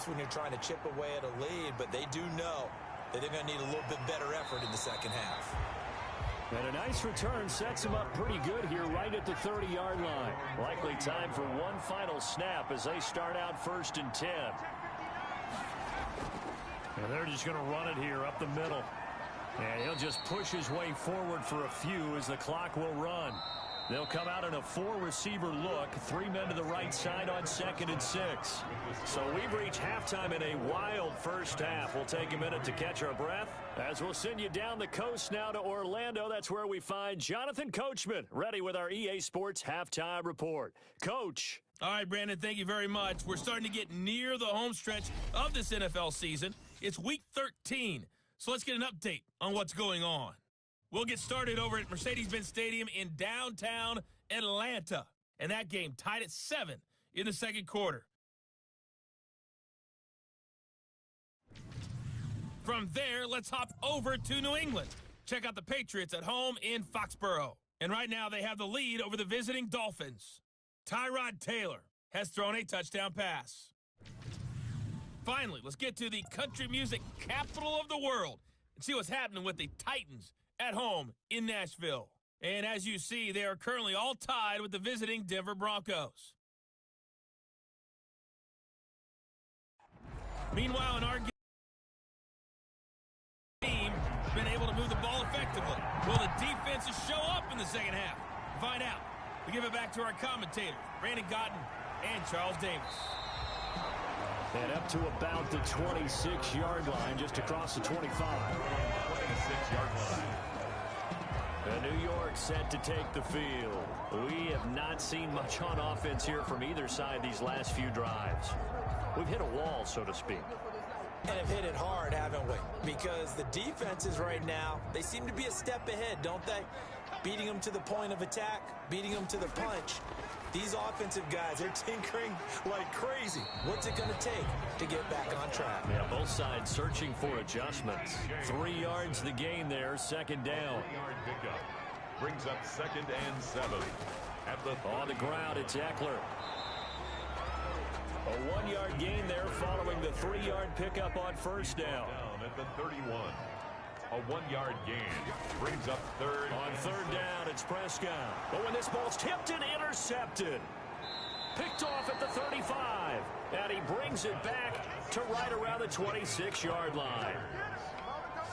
hurts when you're trying to chip away at a lead, but they do know that they're going to need a little bit better effort in the second half. And a nice return sets him up pretty good here right at the 30-yard line. Likely time for one final snap as they start out 1st and 10. And they're just going to run it here up the middle. And he'll just push his way forward for a few as the clock will run. They'll come out in a 4-receiver look. 3 men to the right side on 2nd and 6. So we've reached halftime in a wild first half. We'll take a minute to catch our breath as we'll send you down the coast now to Orlando. That's where we find Jonathan Coachman ready with our EA Sports Halftime Report. Coach. All right, Brandon, thank you very much. We're starting to get near the home stretch of this NFL season. It's Week 13, so let's get an update on what's going on. We'll get started over at Mercedes-Benz Stadium in downtown Atlanta. And that game tied at 7 in the second quarter. From there, let's hop over to New England. Check out the Patriots at home in Foxborough. And right now they have the lead over the visiting Dolphins. Tyrod Taylor has thrown a touchdown pass. Finally, let's get to the country music capital of the world and see what's happening with the Titans at home in Nashville. And as you see, they are currently all tied with the visiting Denver Broncos. Meanwhile, in our team has been able to move the ball effectively. Will the defenses show up in the second half? Find out. We give it back to our commentators, Brandon Gotten and Charles Davis. And up to about the 26-yard line, just across the 25. 26-yard line. And New York set to take the field. We have not seen much on offense here from either side these last few drives. We've hit a wall, so to speak. And have hit it hard, haven't we? Because the defenses right now, they seem to be a step ahead, don't they? Beating them to the point of attack, beating them to the punch. These offensive guys, they're tinkering like crazy. What's it going to take to get back on track? Yeah, both sides searching for adjustments. 3 yards the gain there, second down. 3-yard pickup brings up 2nd and 7. At the on the ground, it's Eckler. A 1-yard gain there following the 3-yard pickup on first down. At the 31. A 1-yard gain brings up 3rd. On 3rd down, it's Prescott. But when this ball's tipped and intercepted. Picked off at the 35. And he brings it back to right around the 26-yard line.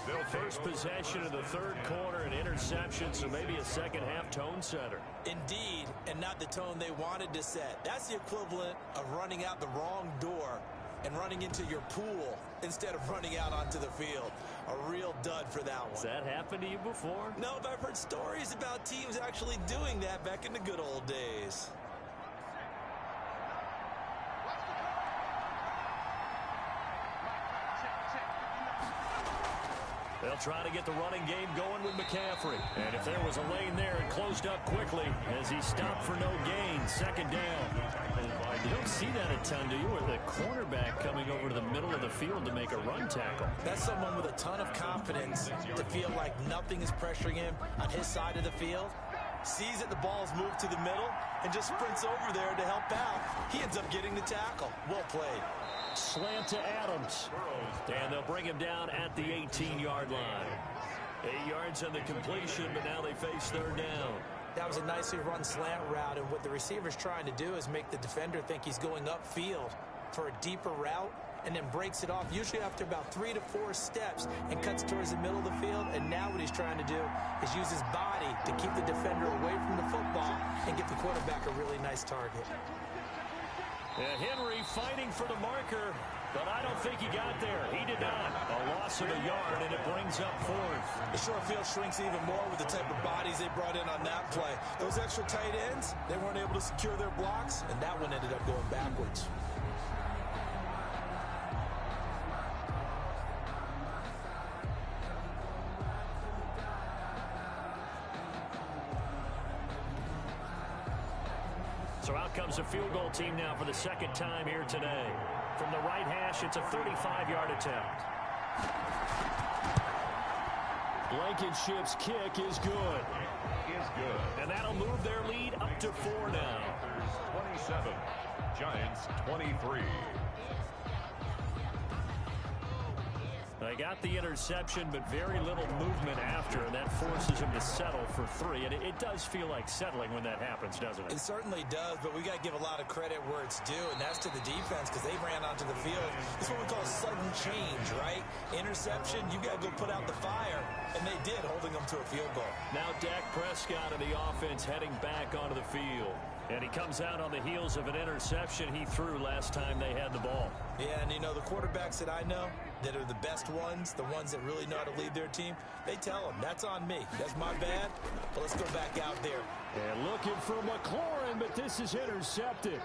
Their first possession of the third quarter, an interception, so maybe a second-half tone setter. Indeed, and not the tone they wanted to set. That's the equivalent of running out the wrong door and running into your pool instead of running out onto the field. A real dud for that one. Has that happened to you before? No, but I've heard stories about teams actually doing that back in the good old days. They'll try to get the running game going with McCaffrey. And if there was a lane there, it closed up quickly as he stopped for no gain. Second down. You don't see that a ton, do you? Or the cornerback coming over to the middle of the field to make a run tackle. That's someone with a ton of confidence to feel like nothing is pressuring him on his side of the field. Sees that the ball's moved to the middle and just sprints over there to help out. He ends up getting the tackle. Well played. Slant to Adams. And they'll bring him down at the 18-yard line. 8 yards on the completion, but now they face 3rd down. That was a nicely run slant route, and what the receiver's trying to do is make the defender think he's going upfield for a deeper route, and then breaks it off, usually after about 3 to 4 steps, and cuts towards the middle of the field. And now what he's trying to do is use his body to keep the defender away from the football and get the quarterback a really nice target. And Henry fighting for the marker, but I don't think he got there. He did not. A loss of a yard, and it brings up 4th. The short field shrinks even more with the type of bodies they brought in on that play. Those extra tight ends, they weren't able to secure their blocks, and that one ended up going backwards. So out comes a field goal team now for the second time here today. From the right hash, it's a 35-yard attempt. Blankenship's kick is good. And that'll move their lead up to 4 now. 27, Giants 23. They got the interception, but very little movement after, and that forces him to settle for 3. And it does feel like settling when that happens, doesn't it? It certainly does, but we got to give a lot of credit where it's due, and that's to the defense because they ran onto the field. It's what we call sudden change, right? Interception, you got to go put out the fire, and they did, holding them to a field goal. Now Dak Prescott and the offense heading back onto the field. And he comes out on the heels of an interception he threw last time they had the ball. Yeah, and you know, the quarterbacks that I know that are the best ones, the ones that really know how to lead their team, they tell them, that's on me. That's my bad. But let's go back out there. And looking for McLaurin, but this is intercepted.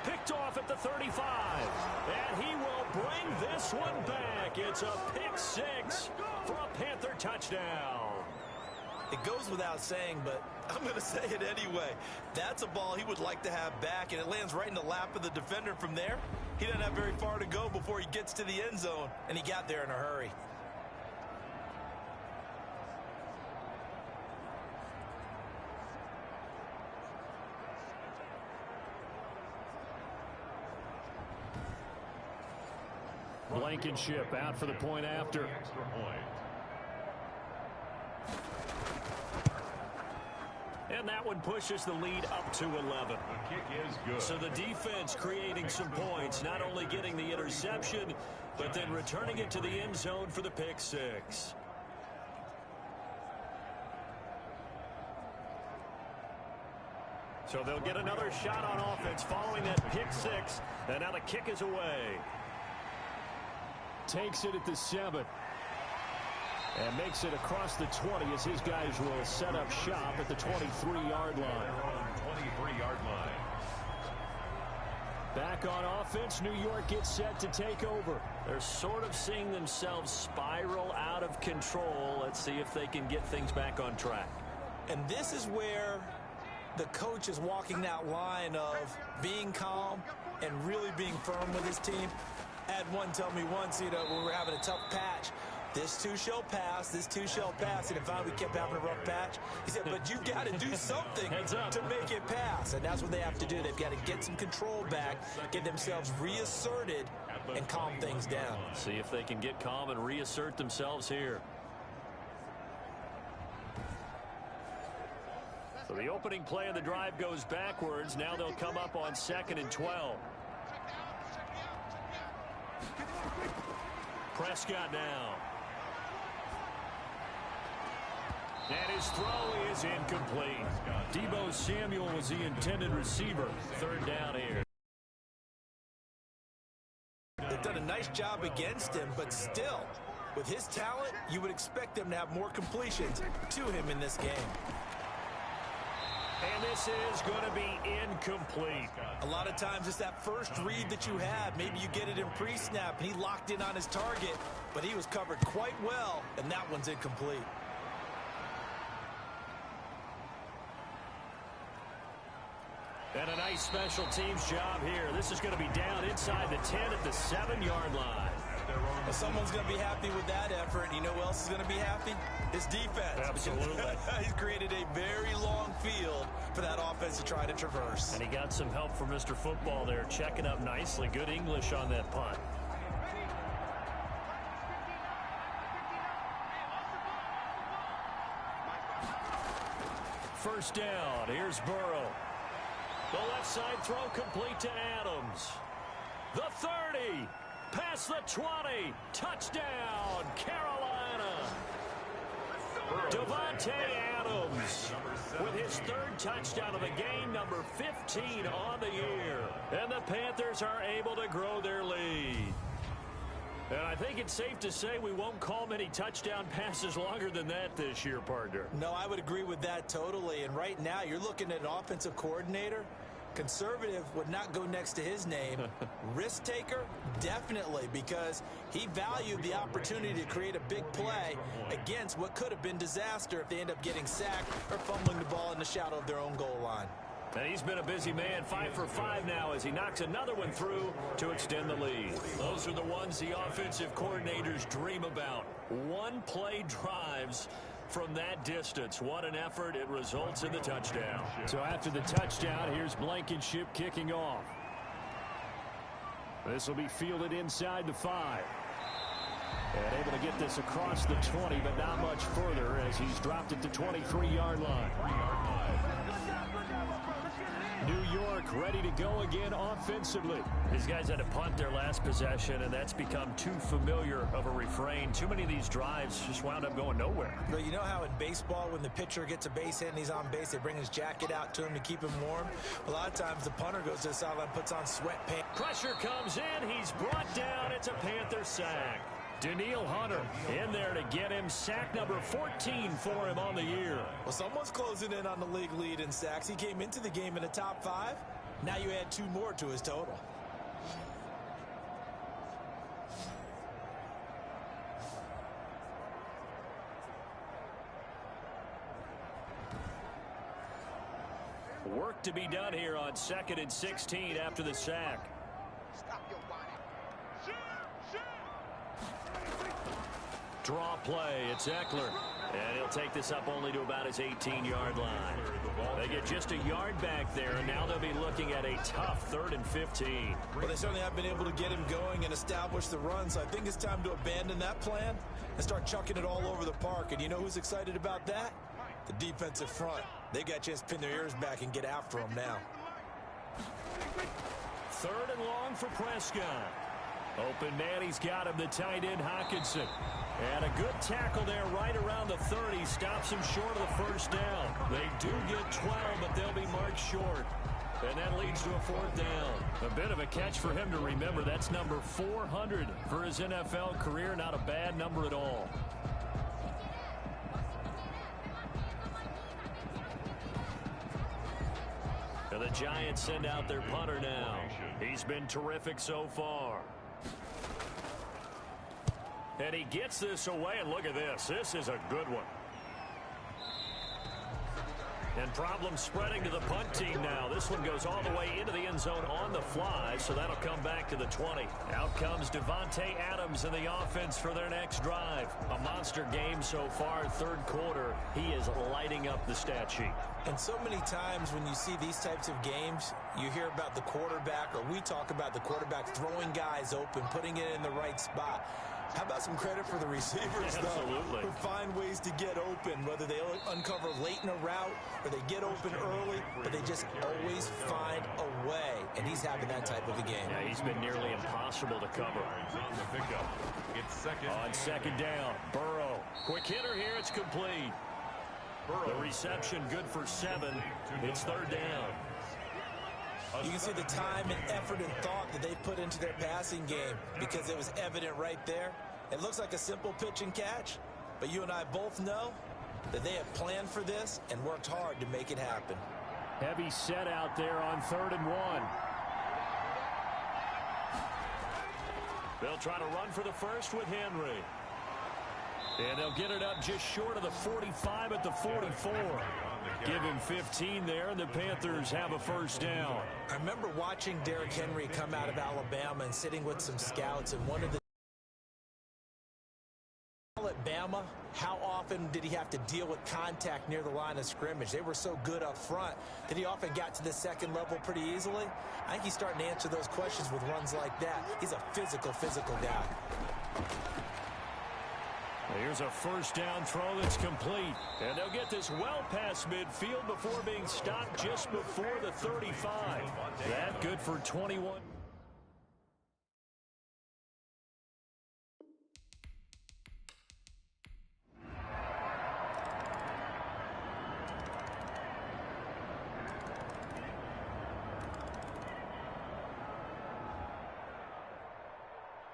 Picked off at the 35. And he will bring this one back. It's a pick 6 for a Panther touchdown. It goes without saying, but I'm going to say it anyway. That's a ball he would like to have back, and it lands right in the lap of the defender from there. He doesn't have very far to go before he gets to the end zone, and he got there in a hurry. Blankenship out for the point after. And that one pushes the lead up to 11. The kick is good. So the defense creating some points, not only getting the interception, but then returning it to the end zone for the pick 6. So they'll get another shot on offense following that pick 6. And now the kick is away. Takes it at the 7. And makes it across the 20 as his guys will set up shop at the 23-yard line. 23-yard line. Back on offense, New York gets set to take over. They're sort of seeing themselves spiral out of control. Let's see if they can get things back on track. And this is where the coach is walking that line of being calm and really being firm with his team. I had one tell me once, you know, when we were having a tough patch, this too shall pass, this too shall pass. And finally we kept having a rough patch. He said, but you got to do something to make it pass. And that's what they have to do. They've got to get some control back, get themselves reasserted, and calm things down. See if they can get calm and reassert themselves here. So the opening play of the drive goes backwards. Now they'll come up on 2nd and 12. Prescott now. And his throw is incomplete. Deebo Samuel was the intended receiver. 3rd down here. They've done a nice job against him, but still, with his talent, you would expect them to have more completions to him in this game. And this is going to be incomplete. A lot of times it's that first read that you have. Maybe you get it in pre-snap, and he locked in on his target, but he was covered quite well, and that one's incomplete. And a nice special teams job here. This is going to be down inside the 10 at the 7-yard line. Well, someone's going to be happy with that effort. You know who else is going to be happy? His defense. Absolutely. He's created a very long field for that offense to try to traverse. And he got some help from Mr. Football there, checking up nicely. Good English on that punt. First down. Here's Burrow. The left side throw complete to Adams. The 30. Past the 20. Touchdown, Carolina. Devontae Adams with his 3rd touchdown of the game, number 15 on the year. And the Panthers are able to grow their lead. And I think it's safe to say we won't call many touchdown passes longer than that this year, partner. No, I would agree with that totally. And right now you're looking at an offensive coordinator. Conservative would not go next to his name. Risk taker, definitely, because he valued the opportunity to create a big play against what could have been disaster if they end up getting sacked or fumbling the ball in the shadow of their own goal line. And he's been a busy man, 5 for 5 now as he knocks another one through to extend the lead. Those are the ones the offensive coordinators dream about. One-play drives from that distance. What an effort. It results in the touchdown. So after the touchdown, here's Blankenship kicking off. This will be fielded inside the 5. And able to get this across the 20, but not much further as he's dropped it to 23-yard line. New York ready to go again offensively. These guys had to punt their last possession, and that's become too familiar of a refrain. Too many of these drives just wound up going nowhere. But you know how in baseball, when the pitcher gets a base hit and he's on base, they bring his jacket out to him to keep him warm? A lot of times the punter goes to the sideline, puts on sweatpants. Pressure comes in. He's brought down. It's a Panther sack. Daniil Hunter in there to get him sack number 14 for him on the year. Well, someone's closing in on the league lead in sacks. He came into the game in the top 5. Now you add 2 more to his total. Work to be done here on 2nd and 16 after the sack. Draw play. It's Eckler. And he'll take this up only to about his 18-yard line. They get just a yard back there, and now they'll be looking at a tough 3rd and 15. Well, they certainly have been able to get him going and establish the run, so I think it's time to abandon that plan and start chucking it all over the park. And you know who's excited about that? The defensive front. They got a chance to pin their ears back and get after him now. 3rd and long for Prescott. Open man, he's got him, the tight end Hockenson. And a good tackle there right around the 30. Stops him short of the first down. They do get 12, but they'll be marked short. And that leads to a 4th down. A bit of a catch for him to remember. That's number 400 for his NFL career. Not a bad number at all. And the Giants send out their punter now. He's been terrific so far. And he gets this away, and look at this. This is a good one. And problems spreading to the punt team now. This one goes all the way into the end zone on the fly, so that'll come back to the 20. Out comes Devontae Adams in the offense for their next drive. A monster game so far, 3rd quarter. He is lighting up the stat sheet. And so many times when you see these types of games, you hear about the quarterback, or we talk about the quarterback throwing guys open, putting it in the right spot. How about some credit for the receivers, though, who find ways to get open, whether they uncover late in a route or they get open early, but they just always find a way. And he's having that type of a game. Yeah, he's been nearly impossible to cover. On 2nd down, Burrow. Quick hitter here, it's complete. The reception good for 7. It's 3rd down. You can see the time and effort and thought that they put into their passing game because it was evident right there. It looks like a simple pitch and catch, but you and I both know that they have planned for this and worked hard to make it happen. Heavy set out there on 3rd and 1. They'll try to run for the first with Henry. And they'll get it up just short of the 45 at the 44. Give him 15 there, and the Panthers have a 1st down. I remember watching Derrick Henry come out of Alabama and sitting with some scouts, and one of the Alabama, how often did he have to deal with contact near the line of scrimmage? They were so good up front that he often got to the 2nd level pretty easily. I think he's starting to answer those questions with runs like that. He's a physical guy. Here's a 1st down throw that's complete. And they'll get this well past midfield before being stopped just before the 35. That good for 21.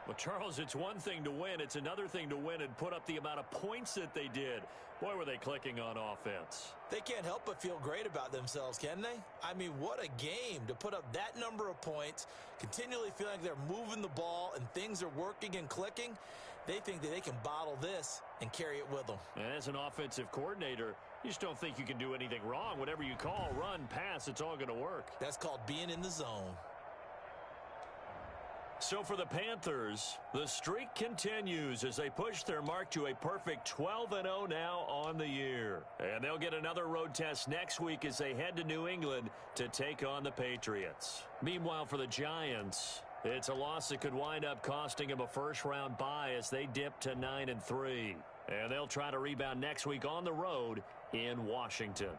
Well, Charles, it's one thing to win. It's another thing to win and put up the amount of points that they did. Boy, were they clicking on offense. They can't help but feel great about themselves, can they? I mean, what a game to put up that number of points, continually feeling like they're moving the ball and things are working and clicking. They think that they can bottle this and carry it with them. And as an offensive coordinator, you just don't think you can do anything wrong. Whatever you call, run, pass, it's all going to work. That's called being in the zone. So for the Panthers, the streak continues as they push their mark to a perfect 12-0 now on the year. And they'll get another road test next week as they head to New England to take on the Patriots. Meanwhile, for the Giants, It's a loss that could wind up costing him a first-round bye as they dip to 9-3. And they'll try to rebound next week on the road in Washington.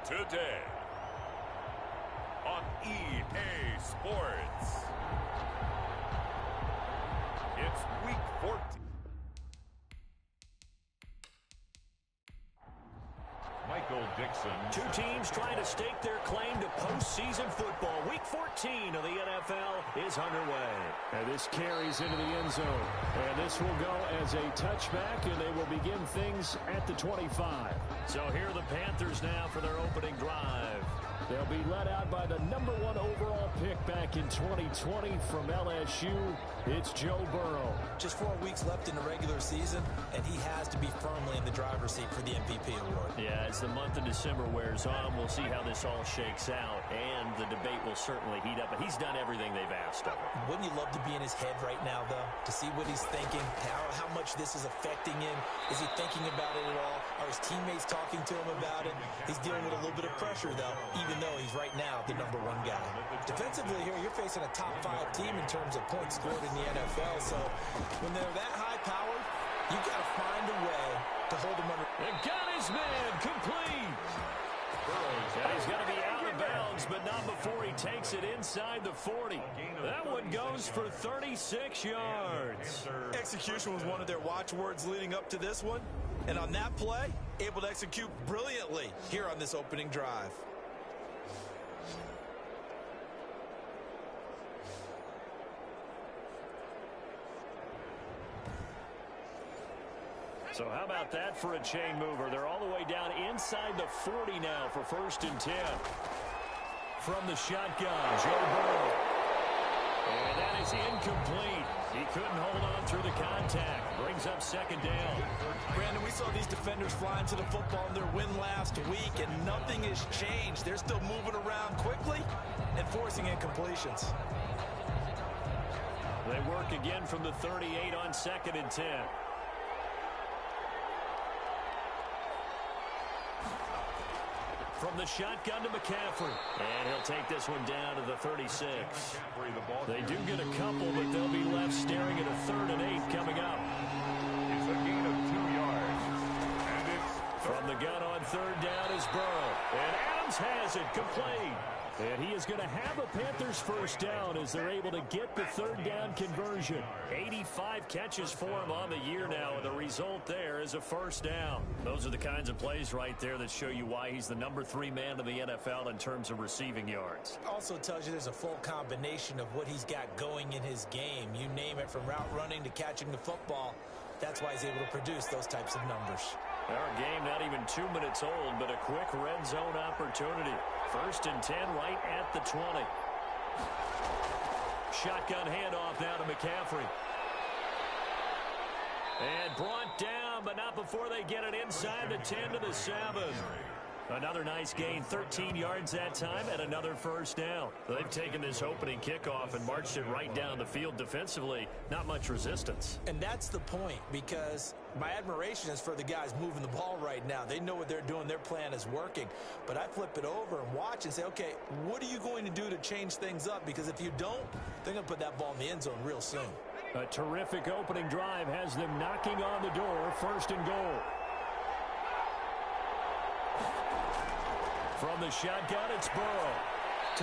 Today on EA Sports, it's Week 14. Michael Dixon. Two teams trying to stake their claim to postseason football. Week 14 of the NFL is underway. And this carries into the end zone. And this will go as a touchback, and they will begin things at the 25. So here are the Panthers now for their opening drive. They'll be led out by the number 1 overall pick back in 2020 from LSU. It's Joe Burrow. Just 4 weeks left in the regular season, and he has to be firmly in the driver's seat for the MVP award. Yeah, as the month of December wears on, we'll see how this all shakes out, and the debate will certainly heat up. But he's done everything they've asked of him. Wouldn't you love to be in his head right now, though, to see what he's thinking, how much this is affecting him? Is he thinking about it at all? Are his teammates talking to him about it? He's dealing with a little bit of pressure, though, even though he's right now the number 1 guy. Defensively here, you're facing a top 5 team in terms of points scored in the NFL, so when they're that high-powered, you got to find a way to hold them under. And got his man complete. And he's going to be out of bounds, but not before he takes it inside the 40. That one goes for 36 yards. Execution was one of their watchwords leading up to this one, and on that play, able to execute brilliantly here on this opening drive. So how about that for a chain mover? They're all the way down inside the 40 now for 1st and 10. From the shotgun, Joe Burrow. And that is incomplete. He couldn't hold on through the contact. Brings up 2nd down. Brandon, we saw these defenders flying to the football in their win last week, and nothing has changed. They're still moving around quickly and forcing incompletions. They work again from the 38 on 2nd and 10. From the shotgun to McCaffrey. And he'll take this one down to the 36. They do get a couple, but they'll be left staring at a 3rd and 8 coming up. It's a gain of 2 yards. And it's from the gun on 3rd down is Burrow. And Adams has it complete. And he is going to have a Panthers first down as they're able to get the 3rd down conversion. 85 catches for him on the year now, and the result there is a first down. Those are the kinds of plays right there that show you why he's the number 3 man in the NFL in terms of receiving yards. Also tells you there's a full combination of what he's got going in his game. You name it, from route running to catching the football. That's why he's able to produce those types of numbers. Our game not even 2 minutes old, but a quick red zone opportunity. 1st and 10 right at the 20. Shotgun handoff now to McCaffrey. And brought down, but not before they get it inside the 10 to the 7. Another nice gain, 13 yards that time, and another first down. They've taken this opening kickoff and marched it right down the field defensively. Not much resistance. And that's the point, because my admiration is for the guys moving the ball right now. They know what they're doing. Their plan is working. But I flip it over and watch and say, okay, what are you going to do to change things up? Because if you don't, they're going to put that ball in the end zone real soon. A terrific opening drive has them knocking on the door, 1st and goal. From the shotgun, it's Burrow.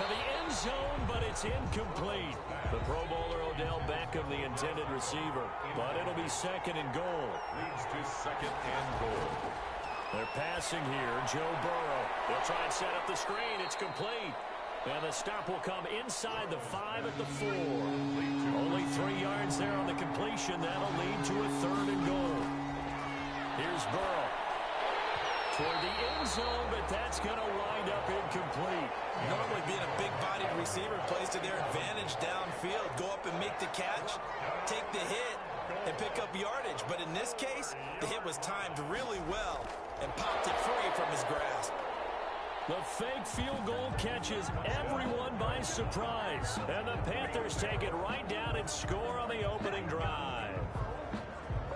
To the end zone, but it's incomplete. The Pro Bowler Odell Beckham, the intended receiver. But it'll be 2nd and goal. Leads to 2nd and goal. They're passing here. Joe Burrow. They'll try and set up the screen. It's complete. And the stop will come inside the 5 at the 4. Only 3 yards there on the completion. That'll lead to a 3rd and goal. Here's Burrow. Toward the end zone, but that's going to wind up incomplete. Normally being a big-bodied receiver plays to their advantage downfield. Go up and make the catch, take the hit, and pick up yardage. But in this case, the hit was timed really well and popped it free from his grasp. The fake field goal catches everyone by surprise. And the Panthers take it right down and score on the opening drive.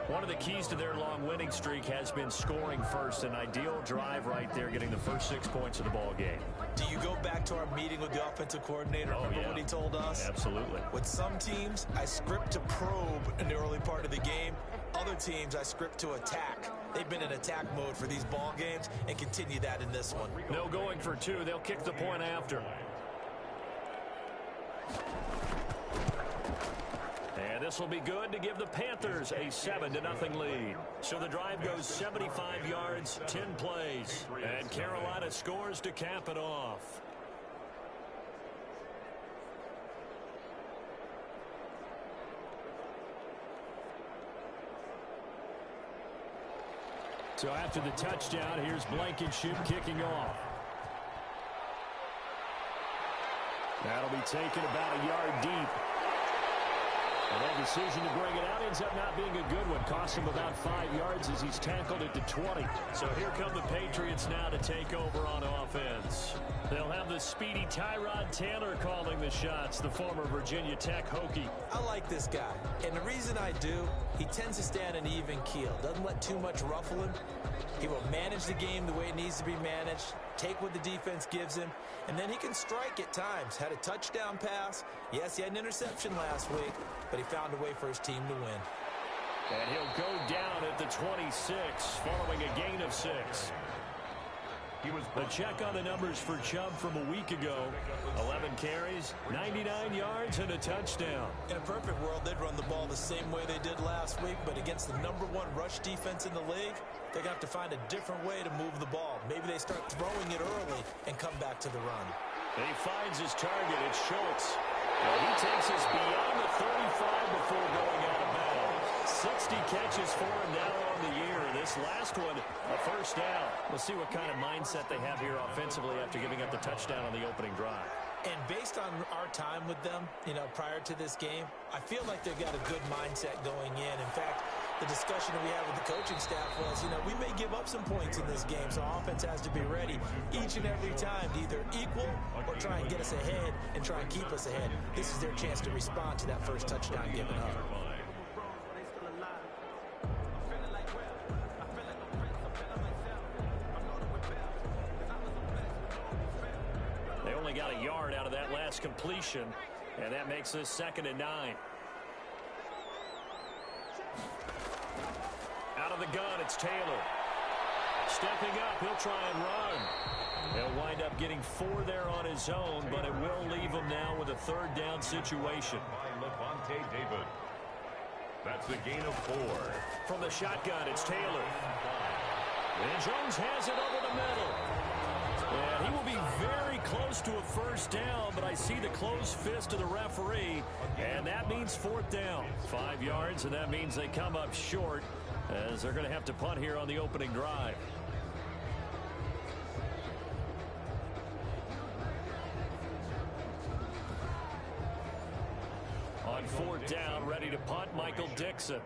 One of the keys to their long winning streak has been scoring first. An ideal drive right there, getting the first 6 points of the ball game. Do you go back to our meeting with the offensive coordinator? Remember what he told us? Absolutely. With some teams, I script to probe in the early part of the game. Other teams, I script to attack. They've been in attack mode for these ball games and continue that in this one. No going for 2. They'll kick the point after. And this will be good to give the Panthers a 7-0 lead. So the drive goes 75 yards, 10 plays. And Carolina scores to cap it off. So after the touchdown, here's Blankenship kicking off. That'll be taken about a yard deep. And that decision to bring it out ends up not being a good one. Costs him about 5 yards as he's tackled at the 20. So here come the Patriots now to take over on offense. They'll have the speedy Tyrod Taylor calling the shots, the former Virginia Tech Hokie. I like this guy. And the reason I do, he tends to stand an even keel. Doesn't let too much ruffle him. He will manage the game the way it needs to be managed, take what the defense gives him, and then he can strike at times. Had a touchdown pass. Yes, he had an interception last week, but he found a way for his team to win. And he'll go down at the 26 following a gain of 6. A check on the numbers for Chubb from a week ago. 11 carries, 99 yards, and a touchdown. In a perfect world, they'd run the ball the same way they did last week, but against the #1 rush defense in the league, they're going to have to find a different way to move the ball. Maybe they start throwing it early and come back to the run. He finds his target. It's Schultz. And he takes us beyond the 35 before going out of bounds. 60 catches for him now on the year. This last one, a first down. We'll see what kind of mindset they have here offensively after giving up the touchdown on the opening drive. And based on our time with them, prior to this game, I feel like they've got a good mindset going in. In fact, the discussion that we had with the coaching staff was, we may give up some points in this game, so our offense has to be ready each and every time to either equal or try and get us ahead and try and keep us ahead. This is their chance to respond to that first touchdown given up. They only got a yard out of that last completion, and that makes this 2nd and 9. Out of the gun, it's Taylor. Stepping up, he'll try and run. He'll wind up getting 4 there on his own, but it will leave him now with a 3rd down situation. By Levante David. That's a gain of 4. From the shotgun, it's Taylor. And Jones has it over the middle. And he will be very close to a first down, but I see the closed fist of the referee, and that means 4th down. 5 yards, and that means they come up short, as they're going to have to punt here on the opening drive. On 4th down, ready to punt, Michael Dixon.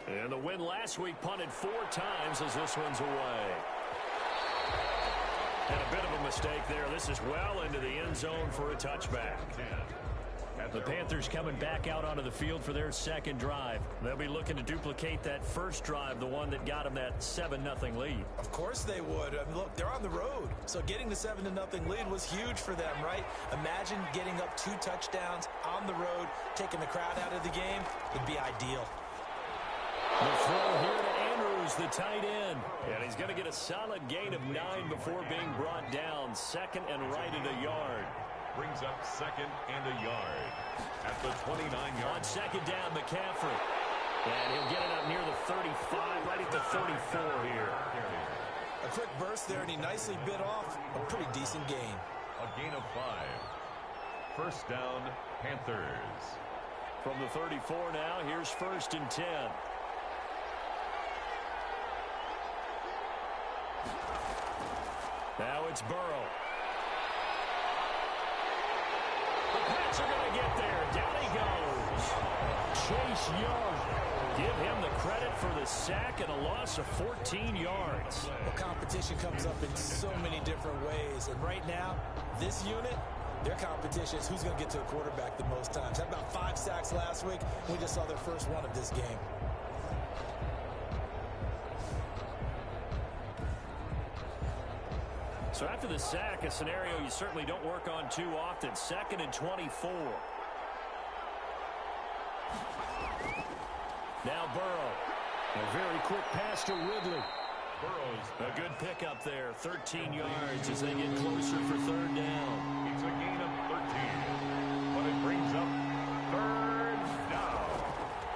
And the win last week punted 4 times as this one's away. And a bit of a mistake there. This is well into the end zone for a touchback. The Panthers coming back out onto the field for their second drive. They'll be looking to duplicate that first drive, the one that got them that 7-0 lead. Of course they would. I mean, look, they're on the road. So getting the 7-0 lead was huge for them, right? Imagine getting up 2 touchdowns on the road, taking the crowd out of the game. Would be ideal. The throw here to Andrews, the tight end. And he's going to get a solid gain of 9 before being brought down. Second and right at a yard. Brings up 2nd and a yard at the 29-yard. On second down, McCaffrey. And he'll get it up near the 35, right at the 34 here. A quick burst there, and he nicely bit off a pretty decent gain. A gain of 5. First down, Panthers. From the 34 now, here's 1st and 10. Now it's Burrow. The Pats are going to get there. Down he goes. Chase Young. Give him the credit for the sack and a loss of 14 yards. Well, competition comes up in so many different ways. And right now, this unit, their competition is who's going to get to the quarterback the most times. Had about 5 sacks last week. We just saw their first one of this game. So after the sack, a scenario you certainly don't work on too often. 2nd and 24. Now Burrow. A very quick pass to Ridley. Burrow's A good pickup there. 13 yards as they get closer for 3rd down. It's a gain of 13. But it brings up 3rd down.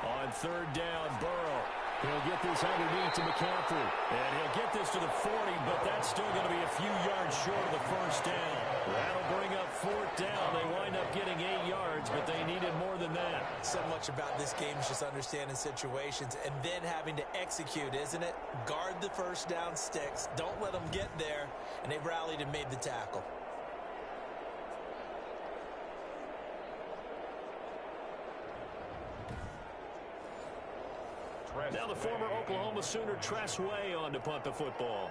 On 3rd down, Burrow. He'll get this underneath to McCaffrey. And he'll get this to the 40, but that's still going to be a few yards short of the first down. That'll bring up 4th down. They wind up getting 8 yards, but they needed more than that. So much about this game is just understanding situations and then having to execute, isn't it? Guard the first down sticks. Don't let them get there. And they rallied and made the tackle. Now the former Oklahoma Sooner Tress Way on to punt the football.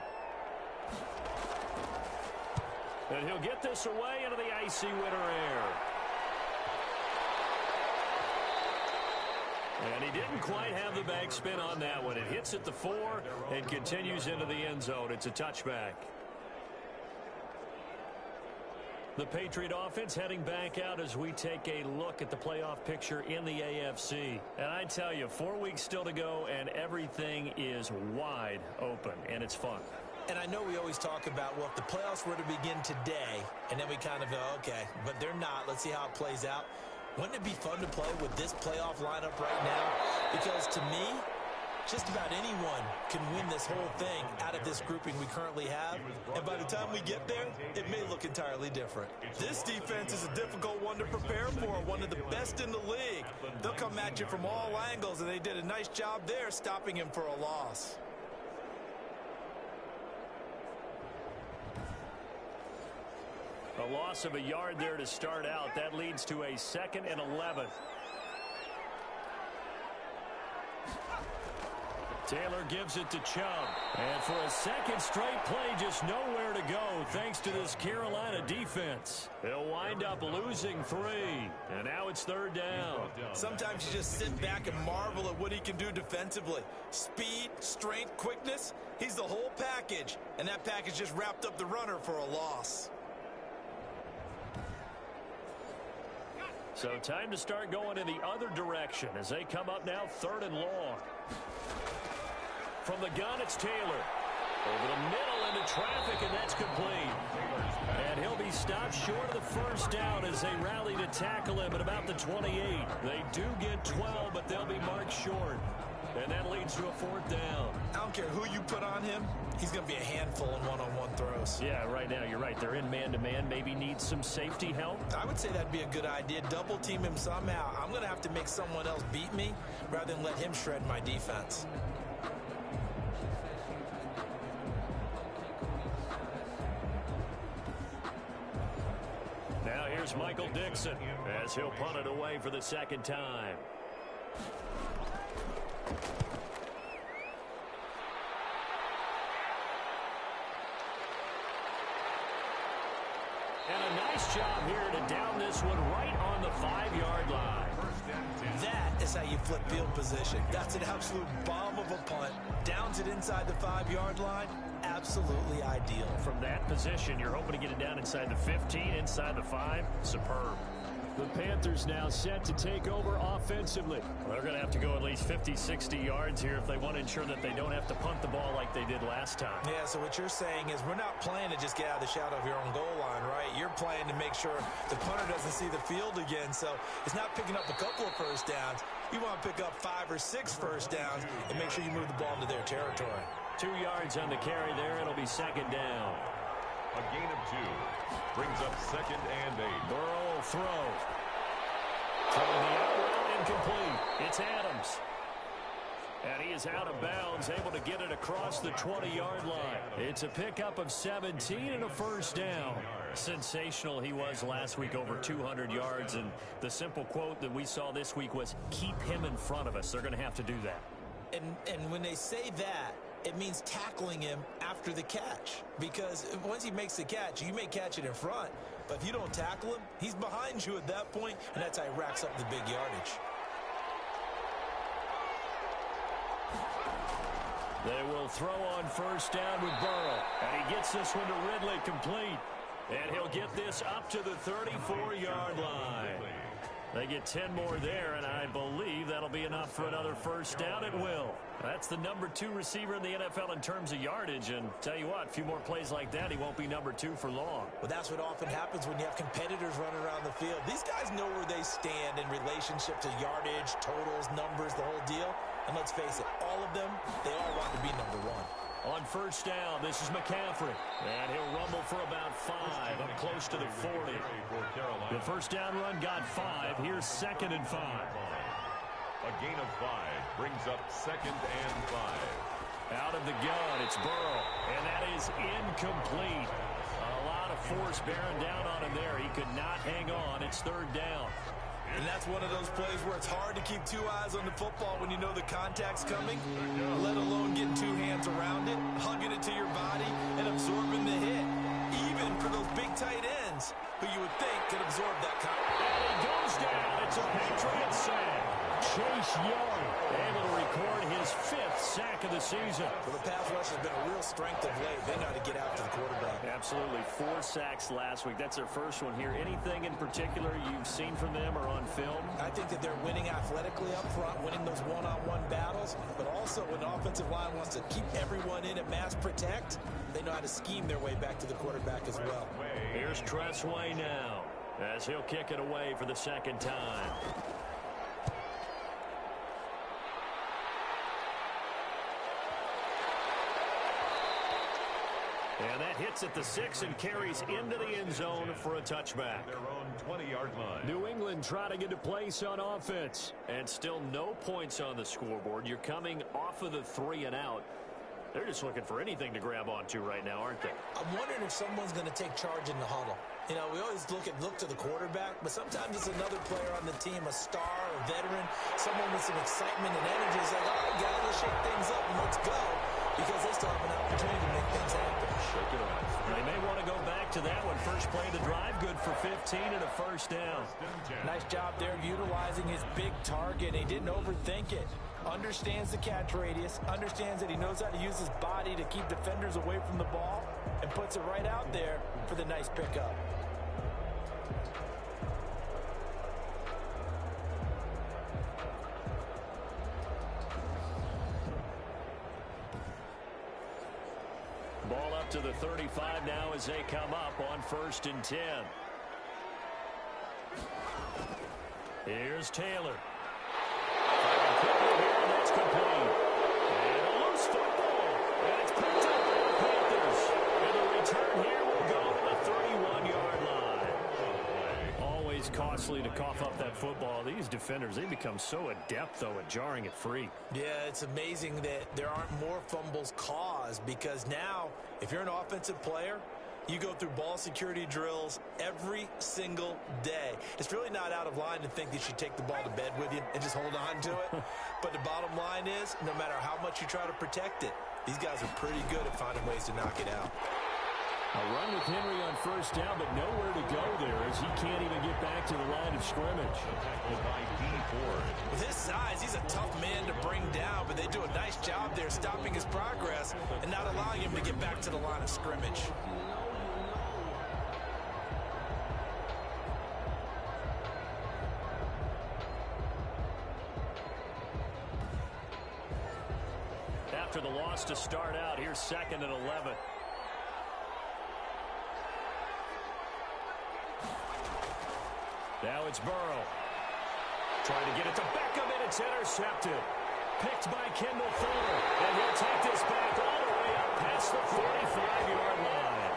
And he'll get this away into the icy winter air. And he didn't quite have the bag spin on that one. It hits at the 4 and continues into the end zone. It's a touchback. The Patriot offense heading back out as we take a look at the playoff picture in the AFC. And I tell you, 4 weeks still to go, and everything is wide open, and it's fun. And I know we always talk about, well, if the playoffs were to begin today, and then we kind of go, okay, but they're not. Let's see how it plays out. Wouldn't it be fun to play with this playoff lineup right now? Because to me, just about anyone can win this whole thing out of this grouping we currently have. And by the time we get there, it may look entirely different. This defense is a difficult one to prepare for, one of the best in the league. They'll come at you from all angles, and they did a nice job there stopping him for a loss. A loss of a yard there to start out. That leads to a 2nd and 11. Taylor gives it to Chubb. And for a second straight play, just nowhere to go thanks to this Carolina defense. They'll wind up losing 3. And now it's 3rd down. Sometimes you just sit back and marvel at what he can do defensively. Speed, strength, quickness. He's the whole package. And that package just wrapped up the runner for a loss. So time to start going in the other direction as they come up now 3rd and long. From the gun, it's Taylor. Over the middle into traffic, and that's complete. And he'll be stopped short of the first down as they rally to tackle him at about the 28. They do get 12, but they'll be marked short. And that leads to a 4th down. I don't care who you put on him. He's going to be a handful in one-on-one throws. Yeah, right now you're right. They're in man-to-man. Maybe need some safety help. I would say that'd be a good idea. Double team him somehow. I'm going to have to make someone else beat me rather than let him shred my defense. Now here's Michael Dixon as he'll punt it away for the 2nd time. And a nice job here to down this one right on the 5-yard line. That is how you flip field position. That's an absolute bomb of a punt. Downs it inside the 5-yard line. Absolutely ideal. From that position, you're hoping to get it down inside the 15, inside the 5. Superb. The Panthers now set to take over offensively. Well, they're going to have to go at least 50, 60 yards here if they want to ensure that they don't have to punt the ball like they did last time. Yeah, so what you're saying is we're not playing to just get out of the shadow of your own goal line, right? You're playing to make sure the punter doesn't see the field again. So it's not picking up a couple of first downs. You want to pick up 5 or 6 first downs and make sure you move the ball into their territory. 2 yards on the carry there. It'll be second down. A gain of 2. Brings up 2nd and 8. Burrow will throw. Throwing the out route incomplete. It's Adams. And he is out of bounds, able to get it across the 20-yard line. It's a pickup of 17 and a first down. Sensational he was last week, over 200 yards. And the simple quote that we saw this week was, keep him in front of us. They're going to have to do that. And when they say that, it means tackling him after the catch. Because once he makes the catch, you may catch it in front. But if you don't tackle him, he's behind you at that point, and that's how he racks up the big yardage. They will throw on first down with Burrow. And he gets this one to Ridley complete. And he'll get this up to the 34-yard line. They get 10 more there, and I believe that'll be enough for another first down. It will. That's the number 2 receiver in the NFL in terms of yardage. And tell you what, a few more plays like that, he won't be number 2 for long. Well, that's what often happens when you have competitors running around the field. These guys know where they stand in relationship to yardage, totals, numbers, the whole deal. And let's face it, all of them, they all want to be number 1. On first down, this is McCaffrey. And he'll rumble for about 5, up close to the 40. The first down run got 5. Here's 2nd and 5. A gain of 5 brings up 2nd and 5. Out of the gun, it's Burrow. And that is incomplete. A lot of force bearing down on him there. He could not hang on. It's 3rd down. And that's one of those plays where it's hard to keep 2 eyes on the football when you know the contact's coming, let alone getting 2 hands around it, hugging it to your body, and absorbing the hit. Even for those big tight ends who you would think could absorb that contact. And he goes down. It's a Patriot sack. Chase Young able to record his 5th sack of the season. Well, the pass rush has been a real strength of late. They know how to get out to the quarterback. Absolutely. 4 sacks last week. That's their first one here. Anything in particular you've seen from them or on film? I think that they're winning athletically up front, winning those one-on-one battles, but also when the offensive line wants to keep everyone in and mass protect, they know how to scheme their way back to the quarterback as well. Here's Tressway now as he'll kick it away for the 2nd time. And that hits at the 6 and carries into the end zone for a touchback. Their own 20-yard line. New England trying to get a place on offense. And still no points on the scoreboard. You're coming off of the 3 and out. They're just looking for anything to grab onto right now, aren't they? I'm wondering if someone's going to take charge in the huddle. You know, we always look to the quarterback, but sometimes it's another player on the team, a star, a veteran, someone with some excitement and energy. It's like, all right, guys, let's shake things up and let's go, because they still have an opportunity to make things happen. Shake it up. They may want to go back to that one. First play of the drive, good for 15 and a first down. Nice job there of utilizing his big target. He didn't overthink it. Understands the catch radius, understands that he knows how to use his body to keep defenders away from the ball, and puts it right out there for the nice pickup. Ball up to the 35 now as they come up on 1st and 10. Here's Taylor. That's complete. And a loose football. And it's picked up by the Panthers. And the return here will go to the 31-yard line. Always costly to cough up that football. These defenders, they become so adept, though, at jarring it free. Yeah, it's amazing that there aren't more fumbles caused, because now, if you're an offensive player, You go through ball security drills every single day. It's really not out of line to think that you should take the ball to bed with you and just hold on to it. But the bottom line is, no matter how much you try to protect it, these guys are pretty good at finding ways to knock it out. A run with Henry on first down, but nowhere to go there as he can't even get back to the line of scrimmage. With his size, he's a tough man to bring down, but they do a nice job there stopping his progress and not allowing him to get back to the line of scrimmage. After the loss to start out, here's 2nd and 11. Now it's Burrow. Trying to get it to Beckham, and it's intercepted. Picked by Kendall Fuller. And he'll take this back all the way up past the 45-yard line.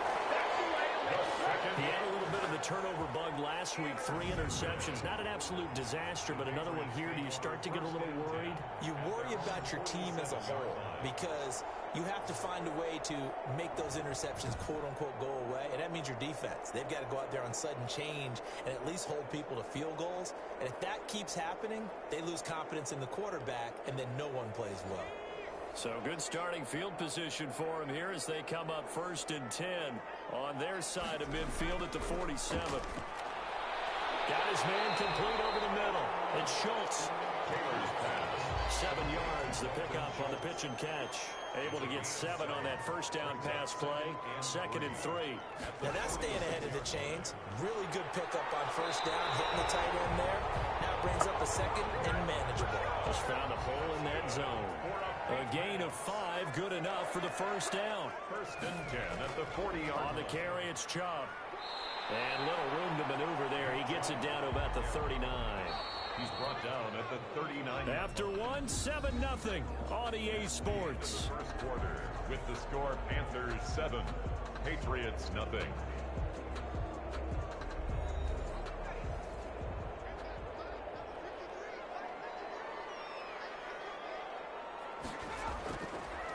He had a little bit of the turnover bug last week. 3 interceptions. Not an absolute disaster, but another one here. Do you start to get a little worried? You worry about your team as a whole because you have to find a way to make those interceptions, quote-unquote, go away, and that means your defense. They've got to go out there on sudden change and at least hold people to field goals. And if that keeps happening, they lose confidence in the quarterback, and then no one plays well. So good starting field position for him here as they come up 1st and 10 on their side of midfield at the 47. Got his man complete over the middle. It's Schultz. 7 yards, the pickup on the pitch and catch. Able to get 7 on that first down pass play. 2nd and 3. Now that's staying ahead of the chains. Really good pickup on first down, hitting the tight end there. Now brings up a 2nd and manageable. Just found a hole in that zone. A gain of 5, good enough for the first down. 1st and 10 at the 40-yard. On the carry, it's Chubb. And little room to maneuver there. He gets it down to about the 39. He's brought down at the 39. After 1, 7-0 on EA Sports. First quarter with the score Panthers 7, Patriots nothing.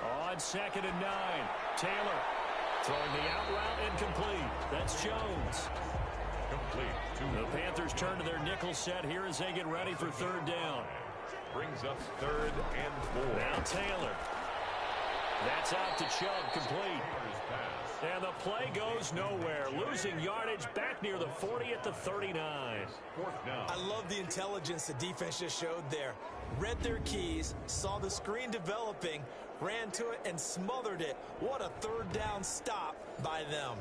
On 2nd and 9, Taylor throwing the out route incomplete. That's Jones. Complete. The Panthers turn to their nickel set here as they get ready for 3rd down. Brings up 3rd and 4. Now Taylor. That's out to Chubb, complete. And the play goes nowhere. Losing yardage back near the 40 at the 39. 4th down. I love the intelligence the defense just showed there. Read their keys, saw the screen developing, ran to it, and smothered it. What a 3rd down stop by them.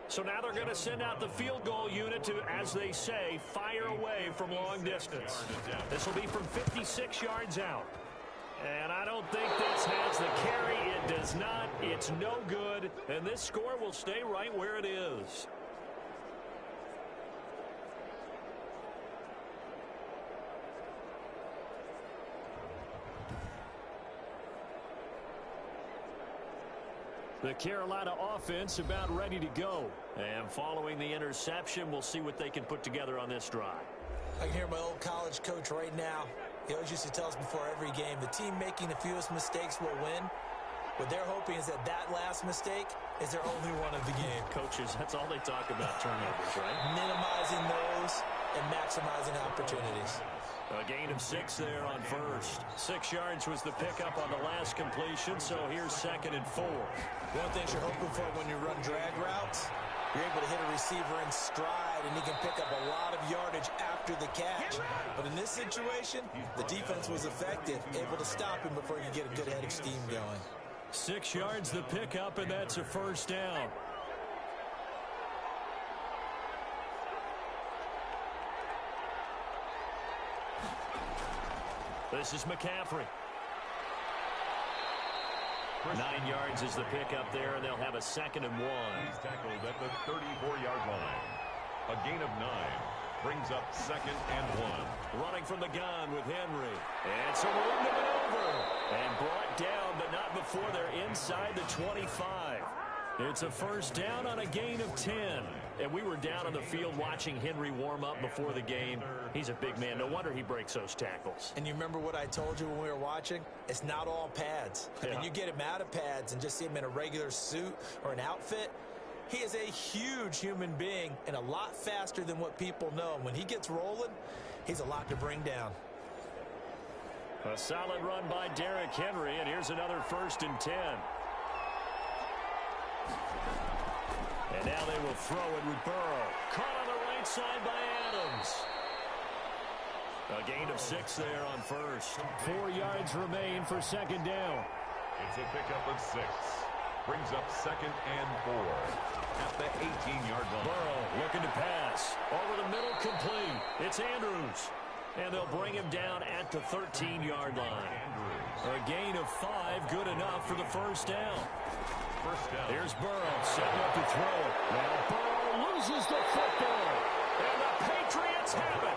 So now they're going to send out the field goal unit to, as they say, fire away from long distance. This will be from 56 yards out. And I don't think this has the carry. It does not. It's no good. And this score will stay right where it is. The Carolina offense about ready to go. And following the interception, we'll see what they can put together on this drive. I can hear my old college coach right now. He always used to tell us before every game, the team making the fewest mistakes will win. What they're hoping is that that last mistake is their only one of the game. Coaches, that's all they talk about, turnovers, right? Minimizing those and maximizing opportunities. A gain of 6 there on first. 6 yards was the pickup on the last completion, so here's 2nd and 4. One thing you're hoping for when you run drag routes, you're able to hit a receiver in stride, and he can pick up a lot of yardage after the catch. But in this situation, the defense was effective, able to stop him before he could get a good head of steam going. 6 yards the pickup, and that's a first down. This is McCaffrey. 9 yards is the pickup there, and they'll have a 2nd and 1. He's tackled at the 34-yard line. A gain of 9 brings up 2nd and 1. Running from the gun with Henry. And some room to maneuver. And brought down, but not before they're inside the 25. It's a first down on a gain of 10. And we were down on the field watching Henry warm up before the game. He's a big man. No wonder he breaks those tackles. And you remember what I told you when we were watching? It's not all pads. I mean, you get him out of pads and just see him in a regular suit or an outfit, He is a huge human being and a lot faster than what people know. When he gets rolling, he's a lot to bring down. A solid run by Derrick Henry, and here's another 1st and 10. And now they will throw it with Burrow. Caught on the right side by Adams. A gain of 6 there on 1st. 4 yards remain for 2nd down. It's a pickup of 6. Brings up 2nd and 4 at the 18-yard line. Burrow looking to pass. Over the middle, complete. It's Andrews. And they'll bring him down at the 13-yard line. A gain of 5, good enough for the 1st down. Here's Burrow setting up to throw it. Now Burrow loses the football. And the Patriots have it.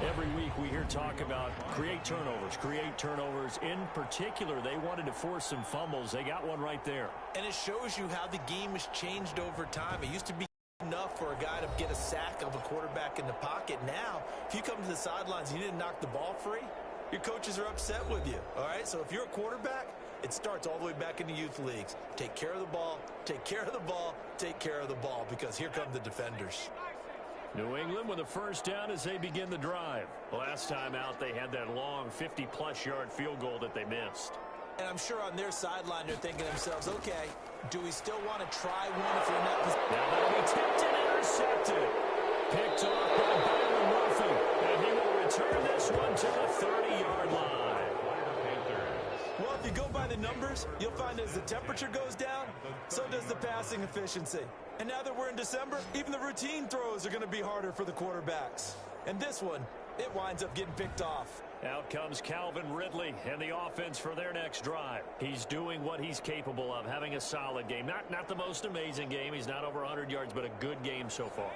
Every week we hear talk about create turnovers. In particular, they wanted to force some fumbles. They got one right there. And it shows you how the game has changed over time. It used to be enough for a guy to get a sack of a quarterback in the pocket. Now, if you come to the sidelines and you didn't knock the ball free, your coaches are upset with you. All right, so if you're a quarterback, it starts all the way back in the youth leagues. Take care of the ball, take care of the ball, take care of the ball, because here come the defenders. New England with a 1st down as they begin the drive. Last time out, they had that long 50-plus yard field goal that they missed. And I'm sure on their sideline they're thinking to themselves, okay, do we still want to try one if we're in that position? Now that'll be tipped and intercepted. Picked off by Byron Murphy. And he will return this one to the 30-yard line. Well, if you go by the numbers, you'll find as the temperature goes down, so does the passing efficiency. And now that we're in December, even the routine throws are going to be harder for the quarterbacks. And this one, it winds up getting picked off. Out comes Calvin Ridley and the offense for their next drive. He's doing what he's capable of, having a solid game. Not the most amazing game. He's not over 100 yards, but a good game so far.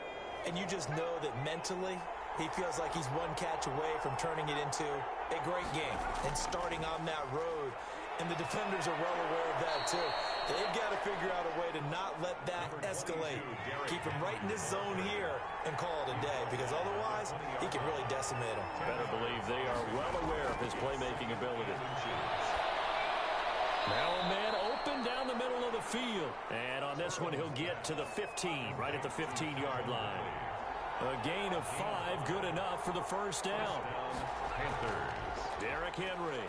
And you just know that mentally, he feels like he's one catch away from turning it into a great game and starting on that road. And the defenders are well aware of that, too. They've got to figure out a way to not let that escalate. Keep him right in this zone here and call it a day, because otherwise, he can really decimate them. Better believe they are well aware of his playmaking ability. Now a man open down the middle of the field. And on this one, he'll get to the 15, right at the 15-yard line. A gain of 5, good enough for the 1st down. Derrick Henry.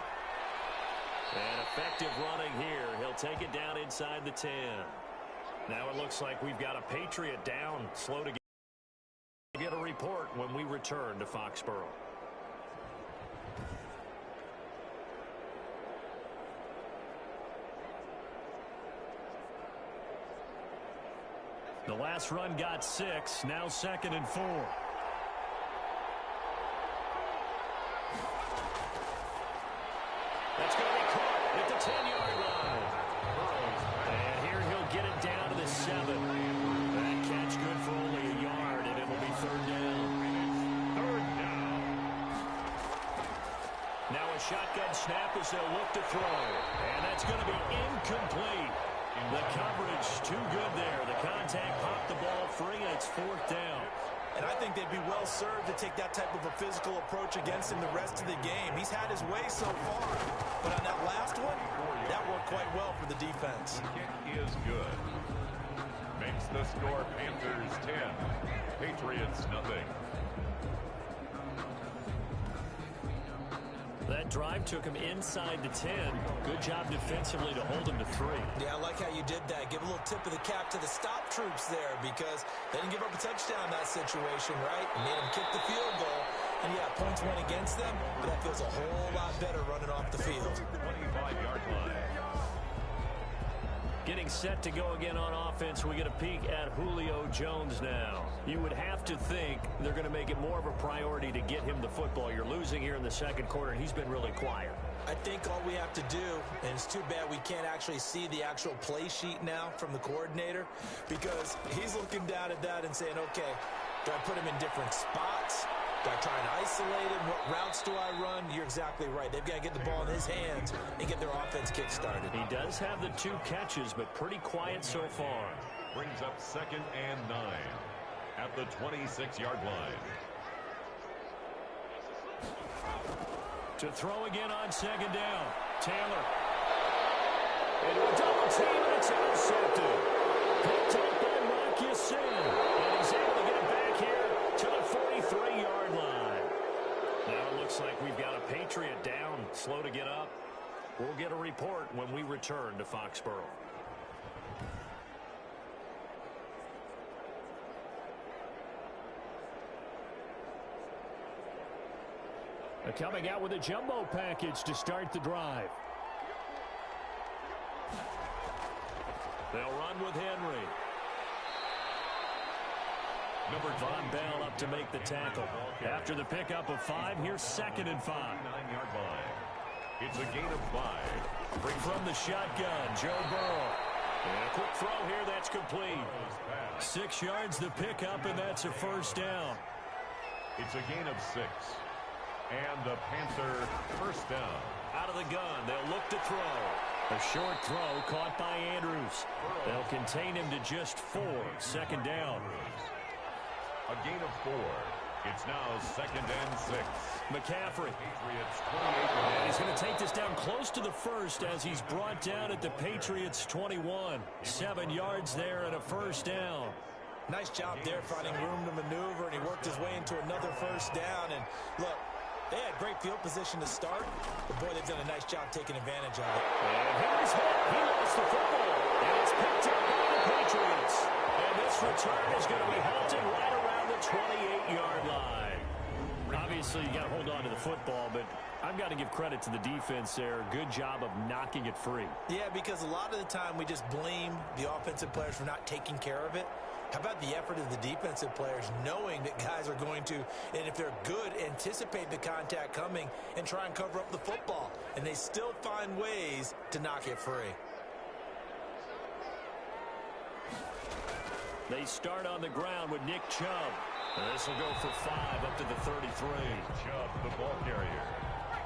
And effective running here. He'll take it down inside the 10. Now it looks like we've got a Patriot down. Slow to get a report when we return to Foxborough. The last run got 6. Now 2nd and 4. That's going to be caught at the 10-yard line. And here he'll get it down to the 7. That catch good for only a yard, and it will be 3rd down. 3rd down. Now a shotgun snap as they'll look to throw. And that's going to be incomplete. The coverage too good there. The contact popped the ball free, and it's 4th down. And I think they'd be well served to take that type of a physical approach against him the rest of the game. He's had his way so far. But on that last one, that worked quite well for the defense. The kick is good. Makes the score Panthers 10, Patriots nothing. That drive took him inside the 10. Good job defensively to hold him to 3. Yeah, I like how you did that. Give a little tip of the cap to the stop troops there, because they didn't give up a touchdown in that situation, right? Made them kick the field goal. And, yeah, points went against them, but that feels a whole lot better running off the field. 25-yard line. Getting set to go again on offense, we get a peek at Julio Jones now. You would have to think they're going to make it more of a priority to get him the football. You're losing here in the 2nd quarter, and he's been really quiet. I think all we have to do, and it's too bad we can't actually see the actual play sheet now from the coordinator, because he's looking down at that and saying, okay, do I put him in different spots? Do I try and isolate him? What routes do I run? You're exactly right. They've got to get the ball in his hands and get their offense kick-started. He does have the 2 catches, but pretty quiet so far. Brings up 2nd and 9 at the 26-yard line. To throw again on 2nd down. Taylor. Into a double team, and it's intercepted. picked up by Marcus Sin. And he's able to get it back here to the 43-yard line. Now it looks like we've got a Patriot down, slow to get up. We'll get a report when we return to Foxborough. Coming out with a jumbo package to start the drive. They'll run with Henry. Number Von Bell up to make the tackle. After the pickup of 5, here's 2nd and 5. 9-yard line. It's a gain of 5. Bring from the shotgun, Joe Burrow. And a quick throw here, that's complete. 6 yards the pickup, and that's a first down. It's a gain of 6. And the Panther first down. Out of the gun, they'll look to throw. A short throw caught by Andrews. They'll contain him to just 4. 2nd down. A gain of 4. It's now 2nd and 6. McCaffrey. Patriots 28. And he's going to take this down close to the first as he's brought down at the Patriots 21. 7 yards there and a first down. Nice job there finding room to maneuver, and he worked his way into another first down. And look, they had great field position to start, but boy, they've done a nice job taking advantage of it. And here's hit. He lost the football. And it's picked up by the Patriots. And this return is going to be halted right around the 28-yard line. Obviously, you got to hold on to the football, but I've got to give credit to the defense there. Good job of knocking it free. Yeah, because a lot of the time we just blame the offensive players for not taking care of it. How about the effort of the defensive players knowing that guys are going to, and if they're good, anticipate the contact coming and try and cover up the football. And they still find ways to knock it free. They start on the ground with Nick Chubb. This will go for 5 up to the 33. Chubb, the ball carrier.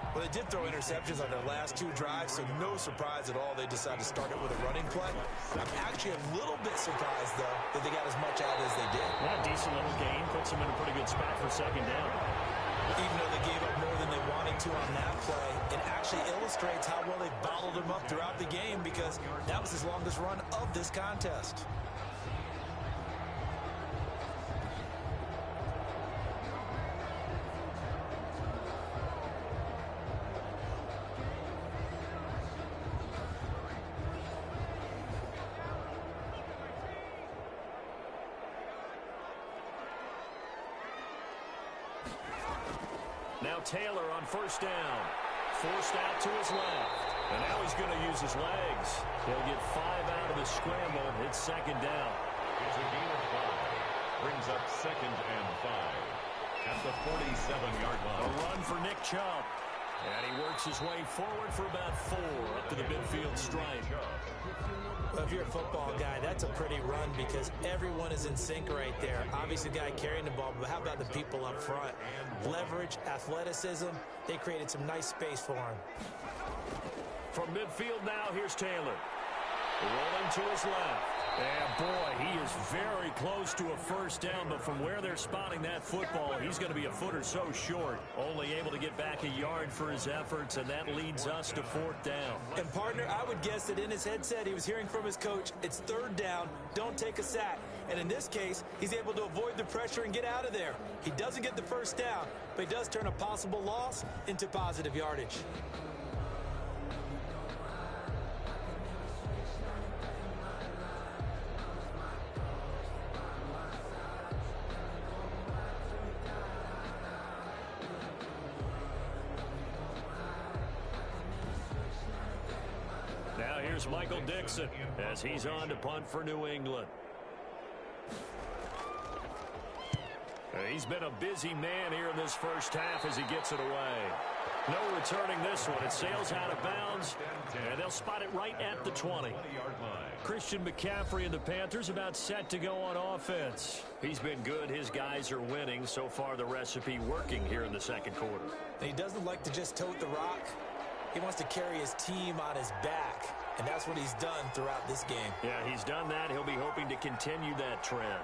Well, they did throw interceptions on their last 2 drives, so no surprise at all they decided to start it with a running play. I'm actually a little bit surprised, though, that they got as much out as they did. Yeah, decent little gain. Puts them in a pretty good spot for 2nd down. Even though they gave up more than they wanted to on that play, it actually illustrates how well they bottled them up throughout the game, because that was his longest run of this contest. Now Taylor on first down. Forced out to his left. And now he's going to use his legs. He'll get 5 out of the scramble. It's 2nd down. It's a gain of 5. Brings up 2nd and 5. At the 47-yard line. A run for Nick Chubb. And he works his way forward for about 4 up to the midfield stripe. Well, if you're a football guy, that's a pretty run because everyone is in sync right there. Obviously, the guy carrying the ball, but how about the people up front? Leverage, athleticism, they created some nice space for him. From midfield now, here's Taylor. Rolling to his left. And, boy, he is very close to a first down, but from where they're spotting that football, he's going to be a foot or so short. Only able to get back a yard for his efforts, and that leads us to 4th down. And, partner, I would guess that in his headset he was hearing from his coach, it's 3rd down, don't take a sack. And in this case, he's able to avoid the pressure and get out of there. He doesn't get the first down, but he does turn a possible loss into positive yardage. Now here's Michael Dixon as he's on to punt for New England. He's been a busy man here in this first half as he gets it away. No returning this one. It sails out of bounds, and they'll spot it right at the 20. Christian McCaffrey and the Panthers about set to go on offense. He's been good. His guys are winning. So far, the recipe working here in the second quarter. He doesn't like to just tote the rock. He wants to carry his team on his back, and that's what he's done throughout this game. Yeah, he's done that. He'll be hoping to continue that trend.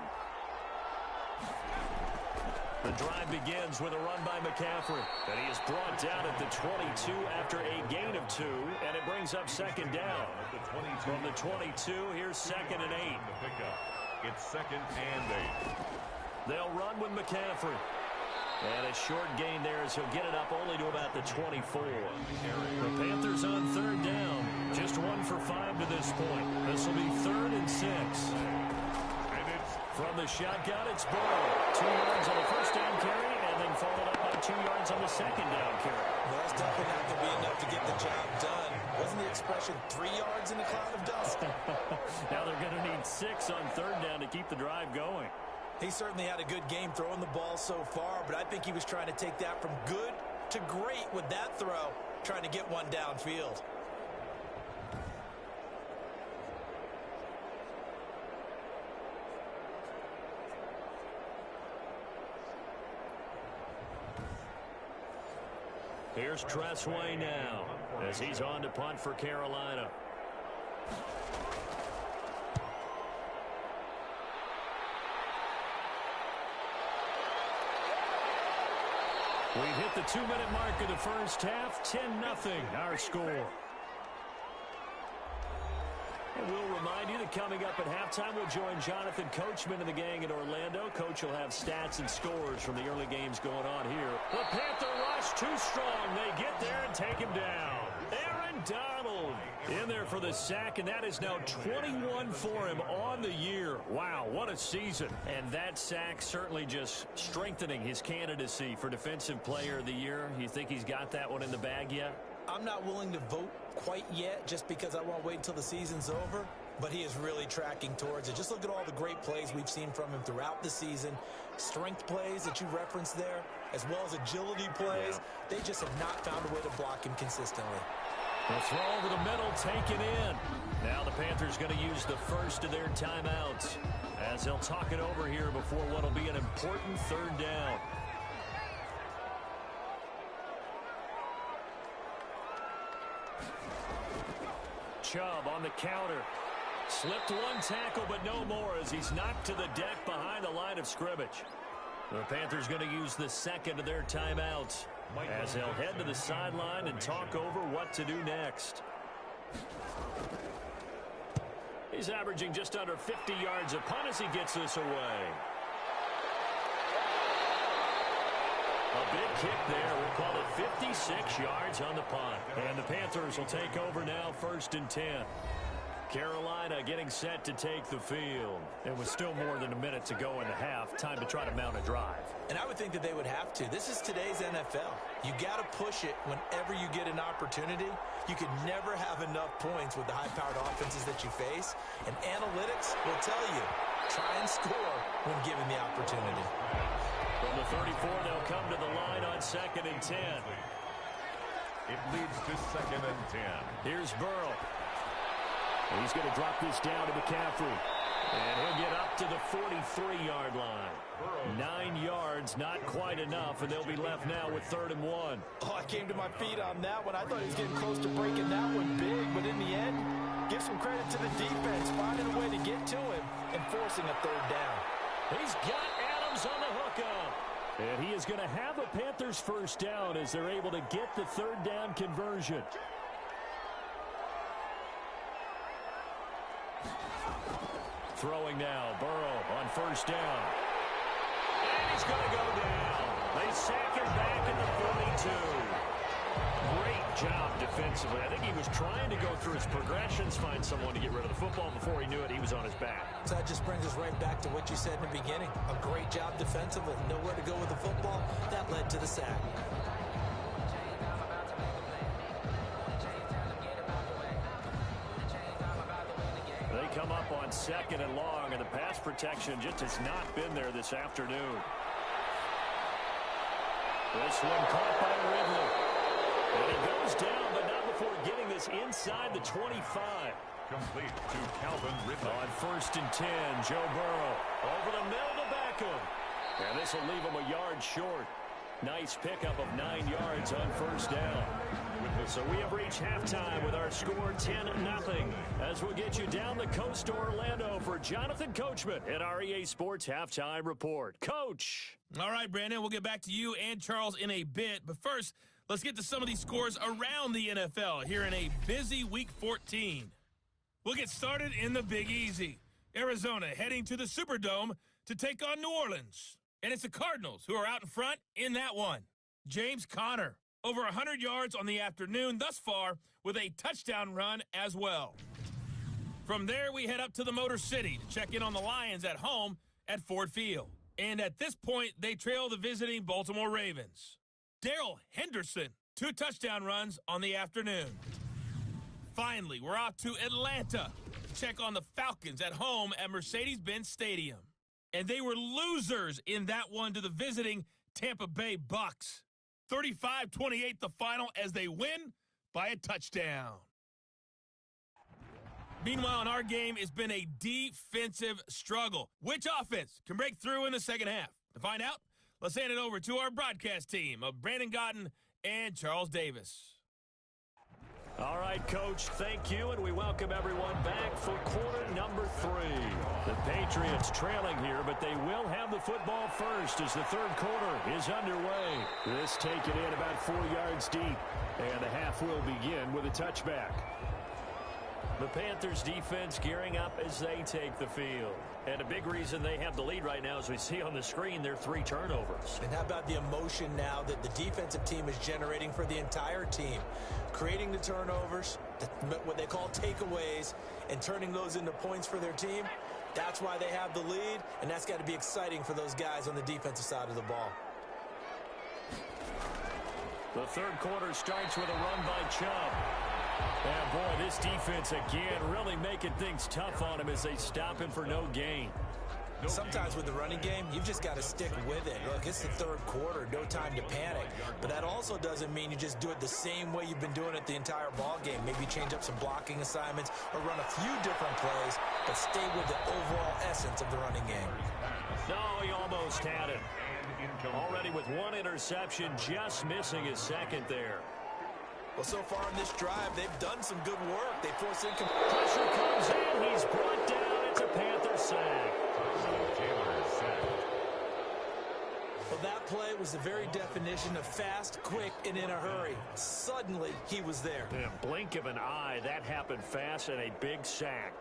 The drive begins with a run by McCaffrey. And he is brought down at the 22 after a gain of 2, and it brings up second down. From the 22, here's second and 8. It's second and 8. They'll run with McCaffrey. And a short gain there as he'll get it up only to about the 24. The Panthers on third down. Just 1 for 5 to this point. This will be 3rd and 6. From the shotgun, it's Burrow. 2 yards on the first down carry, and then followed up by 2 yards on the second down carry. Well, that's definitely not going to be enough to get the job done. Wasn't the expression 3 yards in a cloud of dust? Now they're going to need 6 on third down to keep the drive going. He certainly had a good game throwing the ball so far, but I think he was trying to take that from good to great with that throw, trying to get one downfield. Here's Tressway now as he's on to punt for Carolina. We've hit the 2-minute mark of the first half. 10-0 our score. And we'll remind you that coming up at halftime, we'll join Jonathan Coachman and the gang in Orlando. Coach will have stats and scores from the early games going on here. The Panther rush too strong. They get there and take him down. Aaron Donald in there for the sack, and that is now 21 for him on the year. Wow, what a season. And that sack certainly just strengthening his candidacy for Defensive Player of the Year. You think he's got that one in the bag yet? I'm not willing to vote quite yet just because I won't wait until the season's over, but he is really tracking towards it. Just look at all the great plays we've seen from him throughout the season. Strength plays that you referenced there, as well as agility plays. They just have not found a way to block him consistently. The throw over the middle, taken in. Now the Panthers going to use the first of their timeouts as they'll talk it over here before what will be an important third down. Chubb on the counter. Slipped one tackle, but no more as he's knocked to the deck behind the line of scrimmage. The Panthers going to use the second of their timeouts as they'll head to the sideline and talk over what to do next. He's averaging just under 50 yards a punt as he gets this away. A big kick there. We'll call it 56 yards on the punt. And the Panthers will take over now, 1st and 10. Carolina getting set to take the field. It was still more than a minute to go in the half. Time to try to mount a drive. And I would think that they would have to. This is today's NFL. You got to push it whenever you get an opportunity. You could never have enough points with the high-powered offenses that you face. And analytics will tell you, try and score when given the opportunity. From the 34, they'll come to the line on 2nd and 10. It leads to 2nd and 10. Here's Burrow. He's going to drop this down to McCaffrey. And he'll get up to the 43-yard line. 9 yards, not quite enough, and they'll be left now with 3rd and 1. Oh, I came to my feet on that one. I thought he was getting close to breaking that one big, but in the end, give some credit to the defense, finding a way to get to him and forcing a 3rd down. He's got Adams on the hookup. And he is going to have a Panthers 1st down as they're able to get the 3rd down conversion. Throwing now, Burrow on 1st down. And he's going to go down. They sack him back at the 42. Great job defensively. I think he was trying to go through his progressions, find someone to get rid of the football. Before he knew it, he was on his back. So that just brings us right back to what you said in the beginning. A great job defensively. Nowhere to go with the football. That led to the sack. They come up on 2nd and long, and the pass protection just has not been there this afternoon. This one caught by Ridley. And he goes down, but not before getting this inside the 25. Complete to Calvin Ridley. On 1st and 10, Joe Burrow over the middle to Beckham. And this will leave him a yard short. Nice pickup of 9 yards on 1st down. So we have reached halftime with our score 10-0. As we'll get you down the coast to Orlando for Jonathan Coachman at our EA Sports Halftime Report. Coach. All right, Brandon, we'll get back to you and Charles in a bit. But first, let's get to some of these scores around the NFL here in a busy Week 14. We'll get started in the Big Easy. Arizona heading to the Superdome to take on New Orleans. And it's the Cardinals who are out in front in that one. James Conner, over 100 yards on the afternoon thus far with a touchdown run as well. From there, we head up to the Motor City to check in on the Lions at home at Ford Field. And at this point, they trail the visiting Baltimore Ravens. Darrell Henderson, 2 touchdown runs on the afternoon. Finally, we're off to Atlanta to check on the Falcons at home at Mercedes-Benz Stadium. And they were losers in that one to the visiting Tampa Bay Bucks. 35-28 the final as they win by a touchdown. Meanwhile, in our game, it's been a defensive struggle. Which offense can break through in the second half? To find out, let's hand it over to our broadcast team of Brandon Gotten and Charles Davis. All right, Coach, thank you, and we welcome everyone back for quarter number 3. The Patriots trailing here, but they will have the football first as the third quarter is underway. This taken in about 4 yards deep, and the half will begin with a touchback. The Panthers defense gearing up as they take the field. And a big reason they have the lead right now, as we see on the screen, their 3 turnovers. And how about the emotion now that the defensive team is generating for the entire team? Creating the turnovers, what they call takeaways, and turning those into points for their team. That's why they have the lead, and that's got to be exciting for those guys on the defensive side of the ball. The third quarter starts with a run by Chubb. And boy, this defense again really making things tough on him as they stop him for no gain. Sometimes with the running game, you've just got to stick with it. Look, it's the third quarter, no time to panic. But that also doesn't mean you just do it the same way you've been doing it the entire ball game. Maybe change up some blocking assignments or run a few different plays, but stay with the overall essence of the running game. No, he almost had it. Already with 1 interception, just missing his second there. Well, so far in this drive, they've done some good work. They force in pressure comes in. He's brought down. It's a Panther sack. Well, that play was the very definition of fast, quick, and in a hurry. Suddenly, he was there. In a blink of an eye, that happened fast and a big sack.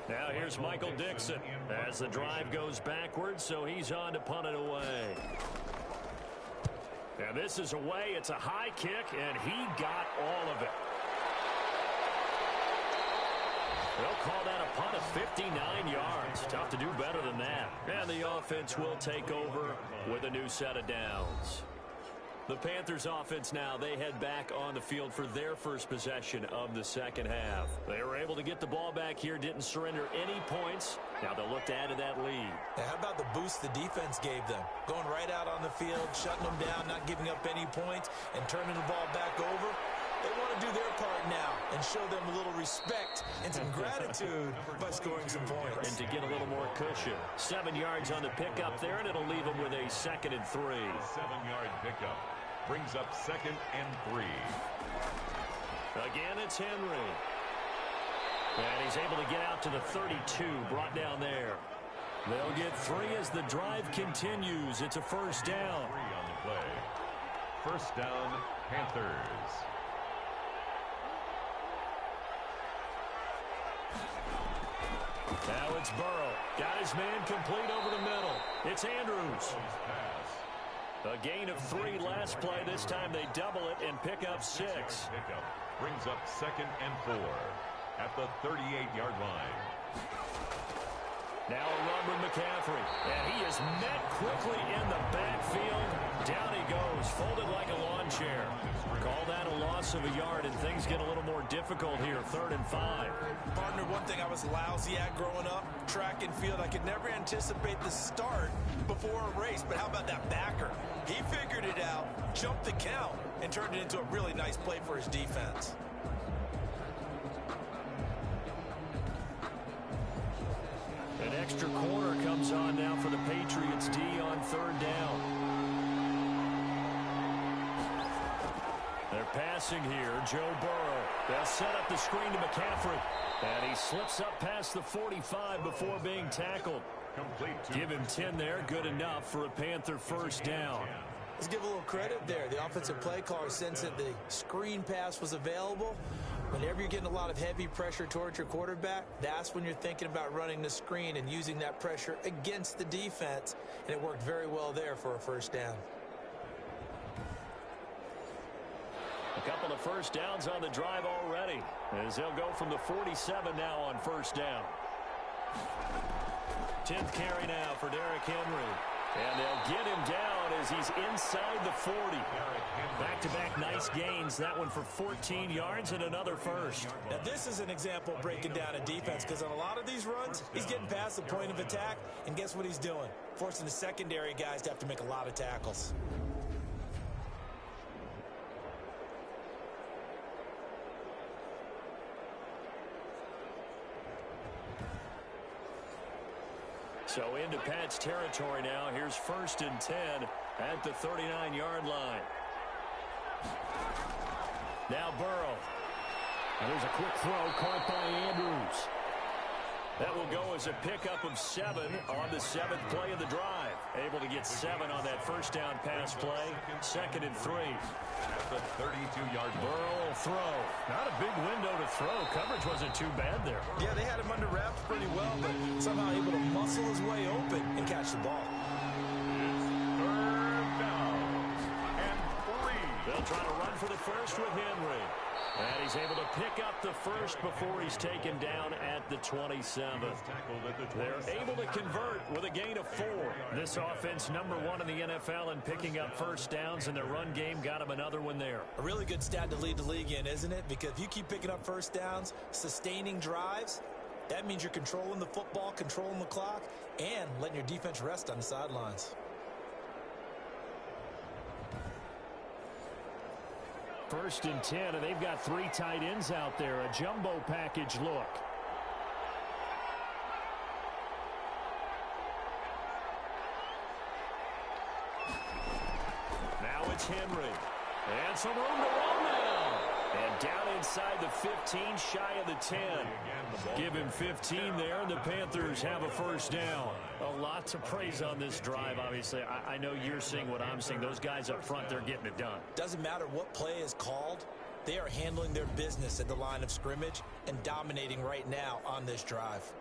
Now here's Michael Dixon as the drive goes backwards, so he's on to punt it away. And this is away. It's a high kick, and he got all of it. They'll call that a punt of 59 yards. Tough to do better than that. And the offense will take over with a new set of downs. The Panthers offense now, they head back on the field for their first possession of the second half. They were able to get the ball back here, didn't surrender any points. Now they'll look to add to that lead. Now, how about the boost the defense gave them? Going right out on the field, shutting them down, not giving up any points, and turning the ball back over. They want to do their part now and show them a little respect and some gratitude by scoring some points. And to get a little more cushion. 7 yards on the pickup there, and it'll leave them with a 2nd and 3. 7-yard pickup brings up 2nd and 3. Again, it's Henry. And he's able to get out to the 32, brought down there. They'll get 3 as the drive continues. It's a first down. 3 on the play. First down, Panthers. Now it's Burrow. Got his man complete over the middle. It's Andrews. A gain of 3 last play. This time they double it and pick up 6. Pickup brings up 2nd and 4 at the 38-yard line. Now a run with McCaffrey. And he is met quickly in the backfield. Down he goes, folded like a lawn chair. Call that a loss of a yard, and things get a little more difficult here. 3rd and 5. Partner, one thing I was lousy at growing up, track and field, I could never anticipate the start before a race. But how about that backer? He figured it out, jumped the count, and turned it into a really nice play for his defense. extra corner comes on now for the Patriots D on third down. They're passing here. Joe Burrow. They'll set up the screen to McCaffrey. And he slips up past the 45 before being tackled. Give him 10 there. Good enough for a Panther first down. Let's give a little credit there. The offensive play caller sensed that the screen pass was available. Whenever you're getting a lot of heavy pressure towards your quarterback, that's when you're thinking about running the screen and using that pressure against the defense. And it worked very well there for a first down. A couple of first downs on the drive already, as they'll go from the 47 now on first down. 10th carry now for Derrick Henry. And they'll get him down as he's inside the 40. Back-to-back nice gains. That one for 14 yards and another first. Now, this is an example of breaking down a defense, because on a lot of these runs, he's getting past the point of attack, and guess what he's doing? Forcing the secondary guys to have to make a lot of tackles. So into Pat's territory now. Here's 1st and 10 at the 39-yard line. Now Burrow. And there's a quick throw caught by Andrews. That will go as a pickup of 7 on the 7th play of the drive. Able to get 7 on that first down pass play. 2nd and 3. At the 32-yard Burrow will throw. Not a big window to throw. Coverage wasn't too bad there. Yeah, they had him under wraps pretty well, but somehow able to muscle his way open and catch the ball. Third down and 3. They'll try to run for the first with Henry. And he's able to pick up the first before he's taken down at the 27. They're able to convert with a gain of 4. This offense #1 in the NFL in picking up first downs, and their run game got him another one there. A really good stat to lead the league in, isn't it? Because if you keep picking up first downs, sustaining drives, that means you're controlling the football, controlling the clock, and letting your defense rest on the sidelines. 1st and 10, and they've got 3 tight ends out there. A jumbo package look. Now it's Henry. And some room to run now. And down inside the 15, shy of the 10. Give him 15 there, and the Panthers have a first down. A lot to praise on this drive, obviously. I know you're seeing what I'm seeing. Those guys up front, they're getting it done. Doesn't matter what play is called. They are handling their business at the line of scrimmage and dominating right now on this drive.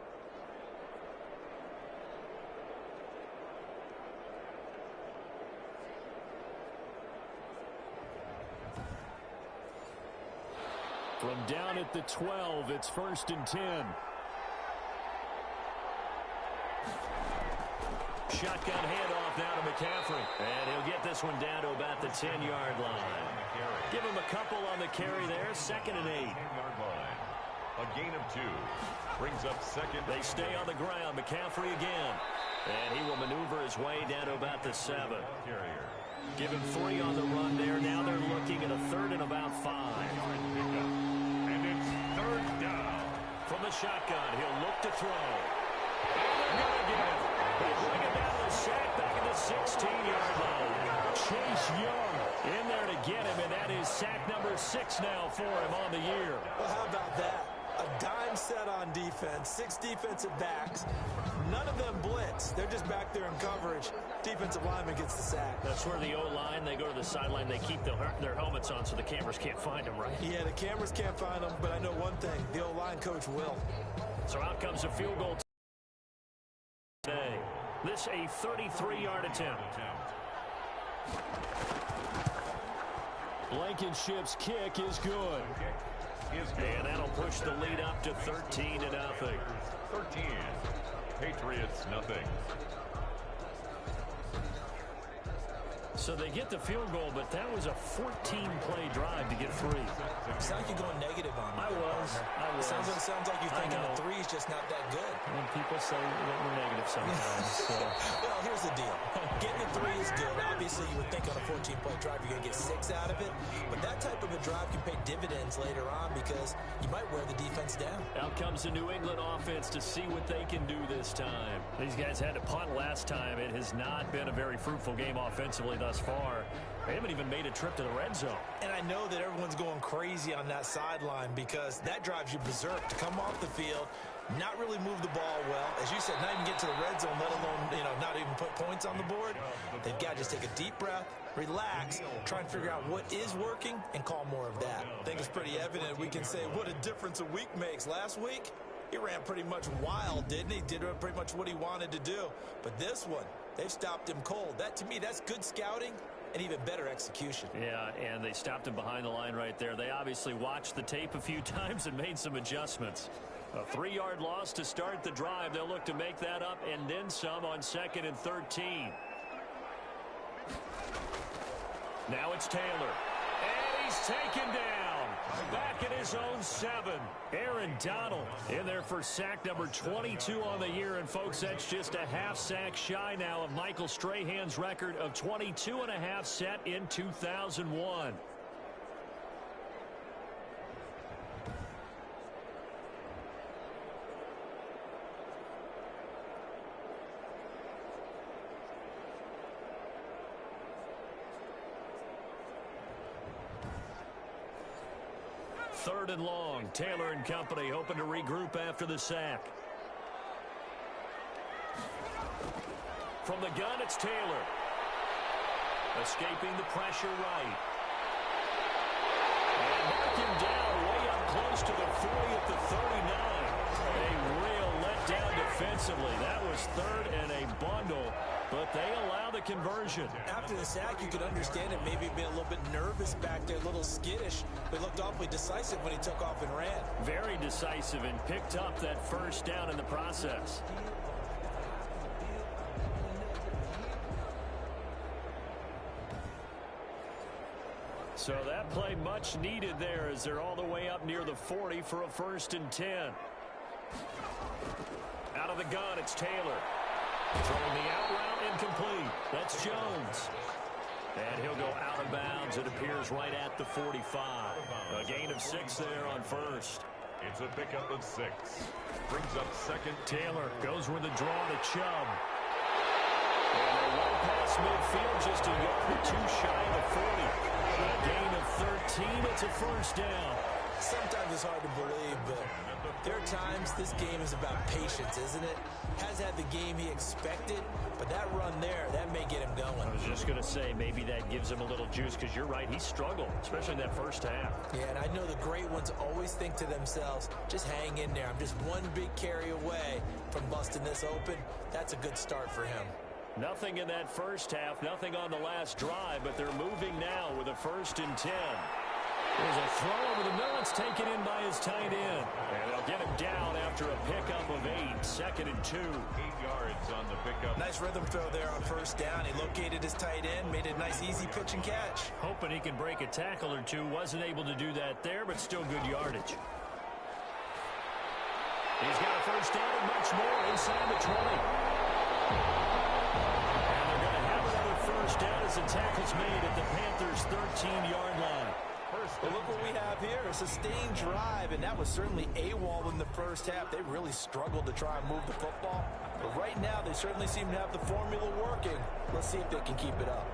From down at the 12, it's 1st and 10. Shotgun handoff now to McCaffrey. And he'll get this one down to about the 10-yard line. Give him a couple on the carry there. 2nd and 8. 10-yard line. A gain of 2. Brings up 2nd. They stay on the ground. McCaffrey again. And he will maneuver his way down to about the 7. Give him 3 on the run there. Now they're looking at a 3rd and about 5. And it's 3rd down. From the shotgun, he'll look to throw. And they're going to get it. They bring it down to the sack back at the 16-yard line. Chase Young in there to get him, and that is sack number 6 now for him on the year. Well, how about that? A dime set on defense, 6 defensive backs. None of them blitz. They're just back there in coverage. Defensive lineman gets the sack. That's where the O-line, they go to the sideline, they keep their helmets on so the cameras can't find them, right? Yeah, the cameras can't find them, but I know one thing. The O-line coach will. So out comes a field goal today. This a 33-yard attempt. Blankenship's kick is good. And that'll push the lead up to 13-0. 13. Patriots nothing. So they get the field goal, but that was a 14-play drive to get 3. Sounds like you're going negative on me. I was. Sounds like you're thinking the 3 he's just not that good. When people say that we're negative sometimes. So. Well, here's the deal. Getting a 3 is good. Obviously, you would think on a 14-play drive you're going to get 6 out of it. But that type of a drive can pay dividends later on because you might wear the defense down. Out comes the New England offense to see what they can do this time. These guys had to punt last time. It has not been a very fruitful game offensively thus far. They haven't even made a trip to the red zone. And I know that everyone's going crazy on that sideline because that drives you berserk to come off the field, not really move the ball well. As you said, not even get to the red zone, let alone, not even put points on the board. They've got to just take a deep breath, relax, try and figure out what is working, and call more of that. I think it's pretty evident. We can say what a difference a week makes. Last week, he ran pretty much wild, didn't he? Did pretty much what he wanted to do. But this one, they've stopped him cold. That, to me, that's good scouting and even better execution. Yeah, and they stopped him behind the line right there. They obviously watched the tape a few times and made some adjustments. A 3-yard loss to start the drive. They'll look to make that up and then some on 2nd and 13. Now it's Taylor. And he's taken down. Back at his own 7. Aaron Donald in there for sack number 22 on the year. And, folks, that's just a half sack shy now of Michael Strahan's record of 22.5 set in 2001. Third and long. Taylor and company hoping to regroup after the sack. From the gun, it's Taylor. Escaping the pressure right. And mark him down way up close to the 40 at the 39. A real letdown defensively. That was third and a bundle, but they allow the conversion. After the sack, you could understand it maybe being a little bit nervous back there, a little skittish, but looked awfully decisive when he took off and ran. Very decisive and picked up that first down in the process. So that play much needed there as they're all the way up near the 40 for a 1st and 10. Out of the gun, it's Taylor. Throwing the out route incomplete. That's Jones. And he'll go out of bounds. It appears right at the 45. A gain of 6 there on 1st. It's a pickup of 6. Brings up 2nd. Taylor goes with a draw to Chubb. And they're well past midfield, just a yard or 2 shy of the 40. A gain of 13. It's a 1st down. Sometimes it's hard to believe, but there are times this game is about patience, isn't it? Has had the game he expected, but that run there, that may get him going. I was just going to say, maybe that gives him a little juice, because you're right, he struggled, especially in that first half. Yeah, and I know the great ones always think to themselves, just hang in there. I'm just one big carry away from busting this open. That's a good start for him. Nothing in that first half, nothing on the last drive, but they're moving now with a 1st and 10. There's a throw over the middle. It's taken in by his tight end. And they'll get him down after a pickup of 8. 2nd and 2. 8 yards on the pickup. Nice rhythm throw there on 1st down. He located his tight end, made a nice easy pitch and catch. Hoping he can break a tackle or two. Wasn't able to do that there, but still good yardage. He's got a 1st down and much more inside the 20. And they're going to have another 1st down as the tackle's made at the Panthers' 13-yard line. Well, look what we have here, a sustained drive, and that was certainly AWOL in the first half. They really struggled to try and move the football, but right now they certainly seem to have the formula working. Let's see if they can keep it up.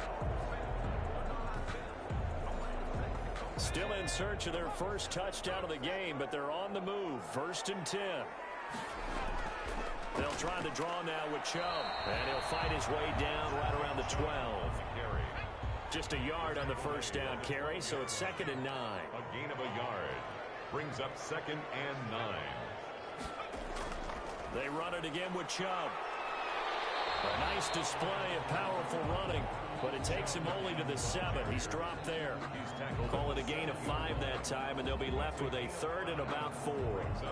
Still in search of their first touchdown of the game, but they're on the move. 1st and 10. They'll try the draw now with Chubb, and he'll fight his way down right around the 12. Just a yard on the 1st down carry, so it's 2nd and 9. A gain of a yard. Brings up 2nd and 9. They run it again with Chubb. A nice display of powerful running, but it takes him only to the 7. He's dropped there. Call it a gain of 5 that time, and they'll be left with a 3rd and about 4.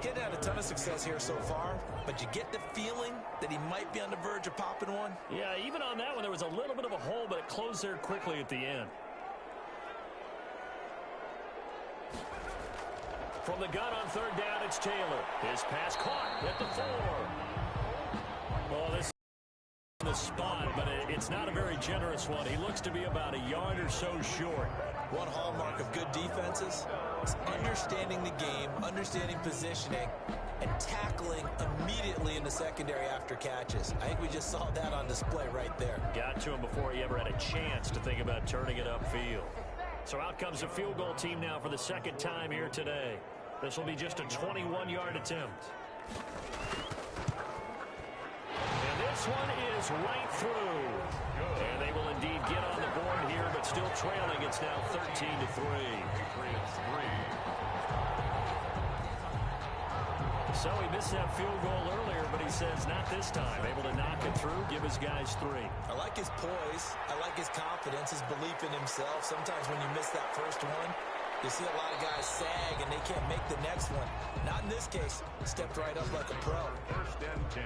Getting had a ton of success here so far, but you get the feeling that he might be on the verge of popping one. Yeah, even on that one, there was a little bit of a hole, but it closed there quickly at the end. From the gun on third down, it's Taylor. His pass caught at the 4. Well, this is the spot, but it's not a very generous one. He looks to be about a yard or so short. One hallmark of good defenses is understanding the game, understanding positioning, and tackling immediately in the secondary after catches. I think we just saw that on display right there. Got to him before he ever had a chance to think about turning it upfield. So out comes the field goal team now for the second time here today. This will be just a 21-yard attempt. And this one is right through. And they will indeed get on the board here, but still trailing. It's now 13-3. So he missed that field goal earlier, but he says not this time. Able to knock it through, give his guys 3. I like his poise. I like his confidence, his belief in himself. Sometimes when you miss that first one, you see a lot of guys sag and they can't make the next one. Not in this case. Stepped right up like a pro. First and 10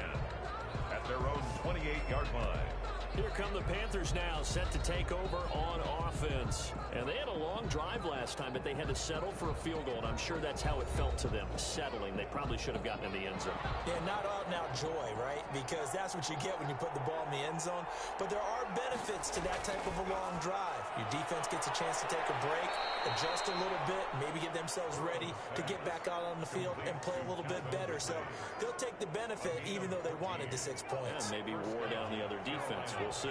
at their own 28-yard line. Here come the Panthers now, set to take over on offense. And they had a long drive last time, but they had to settle for a field goal, and I'm sure that's how it felt to them, settling. They probably should have gotten in the end zone. Yeah, not out-and-out joy, right? Because that's what you get when you put the ball in the end zone. But there are benefits to that type of a long drive. Your defense gets a chance to take a break, adjust a little bit, maybe get themselves ready to get back out on the field and play a little bit better. So they'll take the benefit even though they wanted the 6 points. And maybe wore down the other defense. We'll see.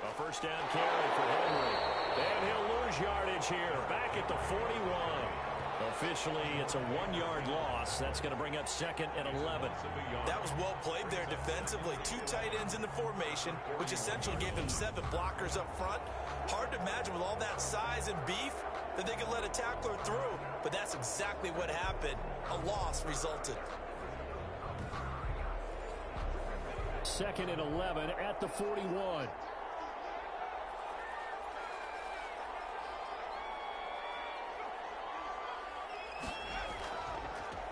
A first down carry for Henry. And he'll lose yardage here. Back at the 41. Officially, it's a 1-yard loss. That's going to bring up second and 11. That was well played there defensively. 2 tight ends in the formation, which essentially gave him 7 blockers up front. Hard to imagine with all that size and beef that they could let a tackler through. But that's exactly what happened. A loss resulted. Second and 11 at the 41.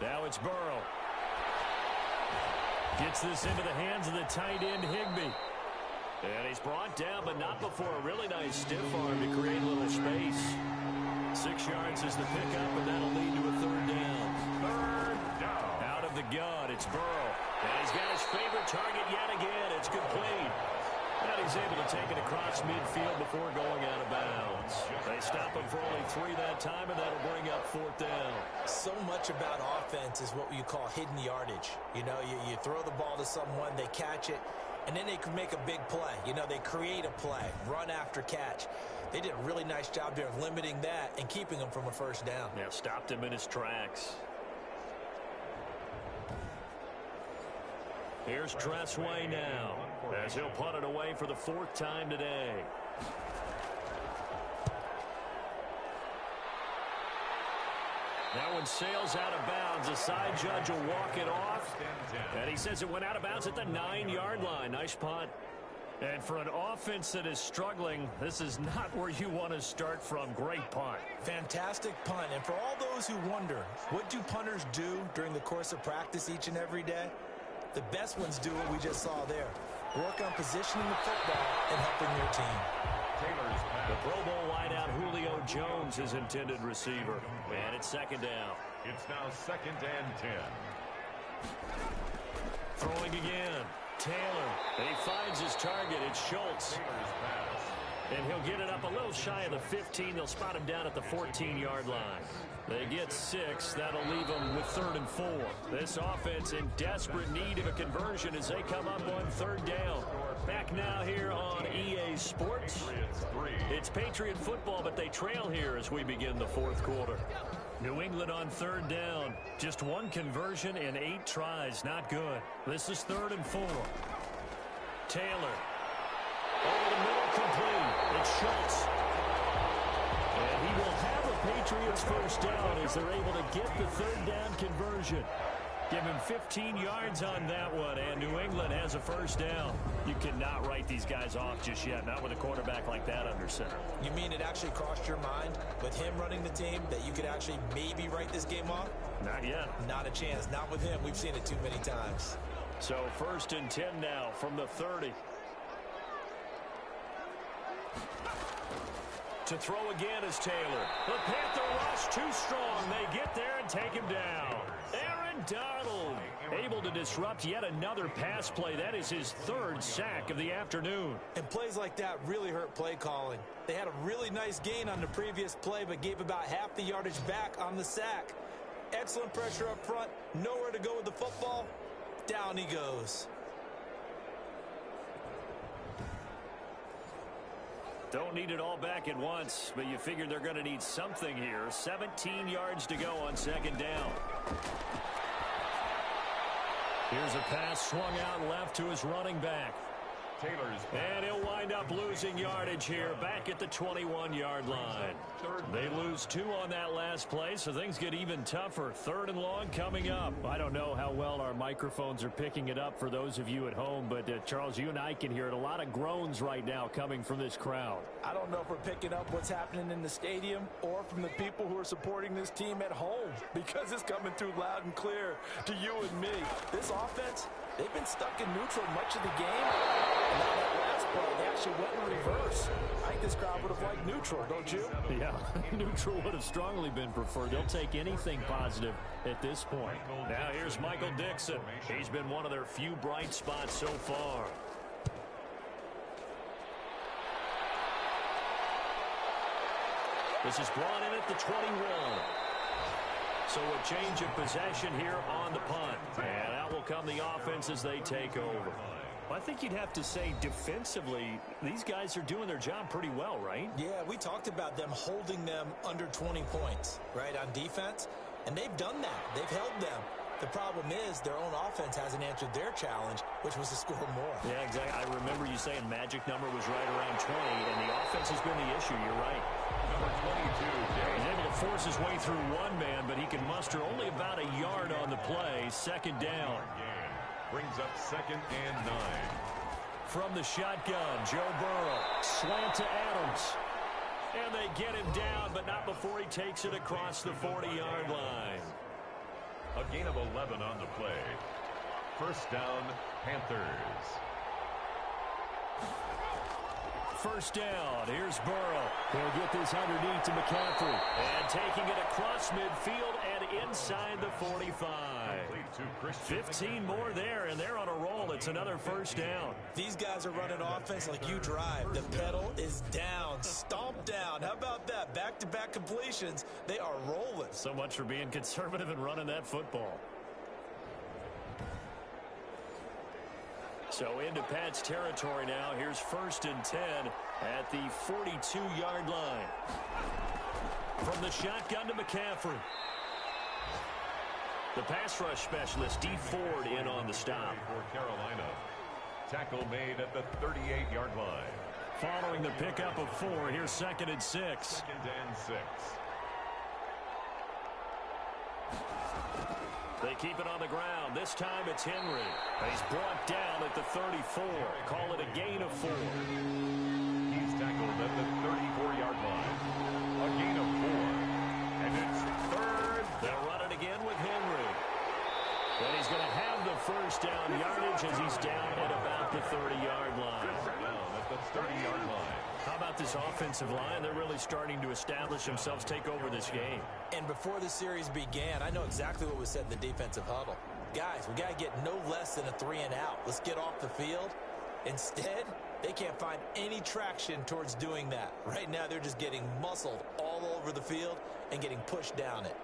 Now it's Burrow. Gets this into the hands of the tight end, Higbee. And he's brought down, but not before a really nice stiff arm to create a little space. 6 yards is the pickup, and that'll lead to a third down. Third down. Out of the gun, it's Burrow. And he's got his favorite target yet again. It's complete. And he's able to take it across midfield before going out of bounds. They stop him for only 3 that time, and that'll bring up 4th down. So much about offense is what you call hidden yardage. You know, you throw the ball to someone, they catch it, and then they can make a big play. You know, they create a play, run after catch. They did a really nice job there of limiting that and keeping him from a first down. Yeah, stopped him in his tracks. Here's Dressway now, as he'll punt it away for the 4th time today. That one sails out of bounds. The side judge will walk it off. And he says it went out of bounds at the 9-yard line. Nice punt. And for an offense that is struggling, this is not where you want to start from. Great punt. Fantastic punt. And for all those who wonder, what do punters do during the course of practice each and every day? The best ones do what we just saw there. Work on positioning the football and helping their team. The Pro Bowl wideout Julio Jones is intended receiver. And it's 2nd down. It's now 2nd and 10. Throwing again. Taylor. And he finds his target. It's Schultz. And he'll get it up a little shy of the 15. They'll spot him down at the 14-yard line. They get 6. That'll leave them with 3rd and 4. This offense in desperate need of a conversion as they come up on 3rd down. Back now here on EA Sports. It's Patriot football, but they trail here as we begin the 4th quarter. New England on 3rd down. Just 1 conversion in 8 tries. Not good. This is 3rd and 4. Taylor. Over the middle, complete. It's Schultz. And he will have a Patriots first down as they're able to get the 3rd down conversion. Give him 15 yards on that one, and New England has a first down. You cannot write these guys off just yet, not with a quarterback like that under center. You mean it actually crossed your mind with him running the team that you could actually maybe write this game off? Not yet. Not a chance. Not with him. We've seen it too many times. So 1st and 10 now from the 30. To throw again is Taylor. The Panther rush too strong. They get there and take him down. Aaron Donald able to disrupt yet another pass play. That is his third sack of the afternoon. And plays like that really hurt play calling. They had a really nice gain on the previous play, but gave about half the yardage back on the sack. Excellent pressure up front. Nowhere to go with the football. Down he goes. Don't need it all back at once, but you figure they're going to need something here. 17 yards to go on second down. Here's a pass swung out left to his running back. Taylor's and he'll wind up losing yardage here back at the 21-yard line. They lose 2 on that last play, so things get even tougher. 3rd and long coming up. I don't know how well our microphones are picking it up for those of you at home, but Charles, you and I can hear it. A lot of groans right now coming from this crowd. I don't know if we're picking up what's happening in the stadium or from the people who are supporting this team at home, because it's coming through loud and clear to you and me. This offense, they've been stuck in neutral much of the game. And now that last play, they actually went in reverse. I think this crowd would have liked neutral, don't you? Yeah, neutral would have strongly been preferred. They'll take anything positive at this point. Now here's Michael Dixon. He's been one of their few bright spots so far. This is brought in at the 21. So a change of possession here on the punt. And out will come the offense as they take over. I think you'd have to say defensively, these guys are doing their job pretty well, right? Yeah, we talked about them holding them under 20 points, right, on defense. And they've done that. They've held them. The problem is their own offense hasn't answered their challenge, which was to score more. Yeah, exactly. I remember you saying magic number was right around 20, and the offense has been the issue. You're right. Number 22, he's able to force his way through one man, but he can muster only about a yard on the play. Second down. Brings up 2nd and 9. From the shotgun, Joe Burrow. Slant to Adams. And they get him down, but not before he takes it across the 40-yard line. A gain of 11 on the play. First down, Panthers. First down. Here's Burrow. He'll get this underneath to McCaffrey. And taking it across midfield and inside the 45. 15 more there, and they're on a roll. It's another first down. These guys are running offense like you drive. The pedal is down, stomped down. How about that? Back-to-back completions. They are rolling. So much for being conservative and running that football. So into Pat's territory now. Here's 1st and 10 at the 42-yard line. From the shotgun to McCaffrey. The pass rush specialist, D. Ford, in on the stop. For Carolina. Tackle made at the 38-yard line. Following the pickup of 4, here's 2nd and 6. 2nd and 6. They keep it on the ground. This time it's Henry. He's brought down at the 34. Call it a gain of 4. He's tackled at the 34-yard line. A gain of 4. And it's 3rd. They'll run it again with Henry. And he's going to have the first down yardage as he's down at about the 30-yard line. Down at the 30-yard line. How about this offensive line? They're really starting to establish themselves, take over this game. And before the series began, I know exactly what was said in the defensive huddle. Guys, we got to get no less than a 3-and-out. Let's get off the field. Instead, they can't find any traction towards doing that. Right now, they're just getting muscled all over the field and getting pushed down it.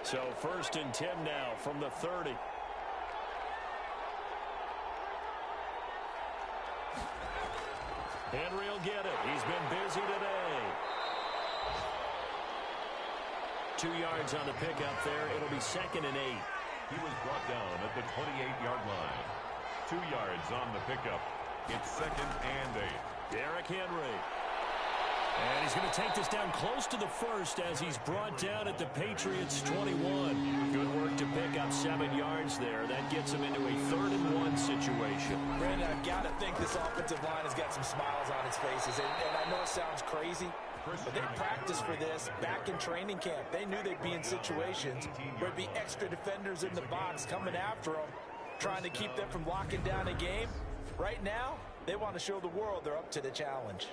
So 1st and 10 now from the 30. Henry will get it. He's been busy today. 2 yards on the pickup there. It'll be 2nd and 8. He was brought down at the 28-yard line. 2 yards on the pickup. It's 2nd and 8. Derrick Henry. And he's going to take this down close to the 1st as he's brought down at the Patriots' 21. Good work to pick up 7 yards there. That gets him into a 3rd and 1 situation. Brandon, I've got to think this offensive line has got some smiles on its faces. And I know it sounds crazy, but they practiced for this back in training camp. They knew they'd be in situations where there'd be extra defenders in the box coming after them, trying to keep them from locking down a game. Right now, They want to show the world they're up to the challenge.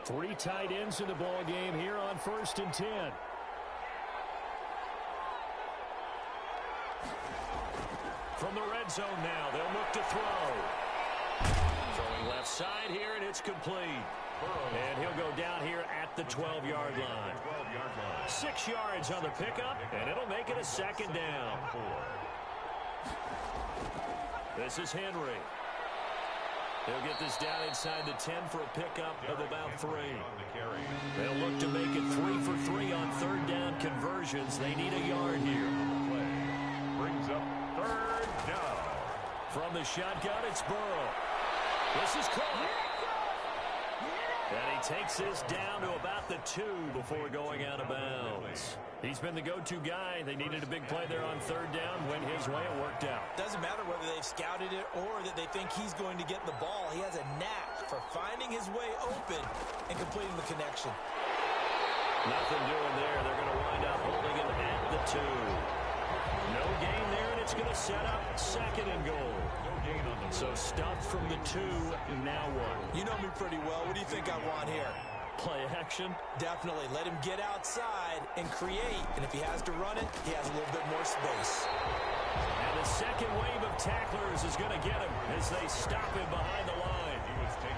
Three tight ends in the ball game here on 1st and 10. From the red zone now, they'll look to throw. Throwing left side here, and it's complete. And he'll go down here at the 12-yard line. 6 yards on the pickup, and it'll make it a 2nd down. This is Henry. He'll get this down inside the 10 for a pickup of about 3. They'll look to make it 3 for 3 on 3rd down conversions. They need a yard here. Brings up 3rd down. From the shotgun, it's Burrow. This is caught. And he takes this down to about the 2 before going out of bounds. He's been the go-to guy. They needed a big play there on 3rd down. Went his way. It worked out. Doesn't matter whether they've scouted it or that they think he's going to get the ball. He has a knack for finding his way open and completing the connection. Nothing doing there. They're going to wind up holding him at the 2. No gain there, and it's going to set up 2nd and goal. So stuffed from the 2, now what? You know me pretty well. What do you think I want here? Play action? Definitely. Let him get outside and create. And if he has to run it, he has a little bit more space. And the second wave of tacklers is going to get him as they stop him behind the line.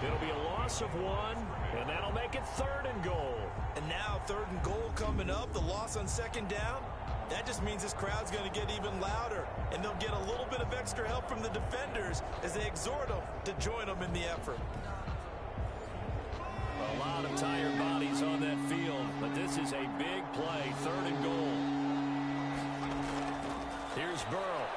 It'll be a loss of 1, and that'll make it 3rd and goal. And now 3rd and goal coming up. The loss on 2nd down. That just means this crowd's going to get even louder, and they'll get a little bit of extra help from the defenders as they exhort them to join them in the effort. A lot of tired bodies on that field, but this is a big play, 3rd and goal. Here's Burrow.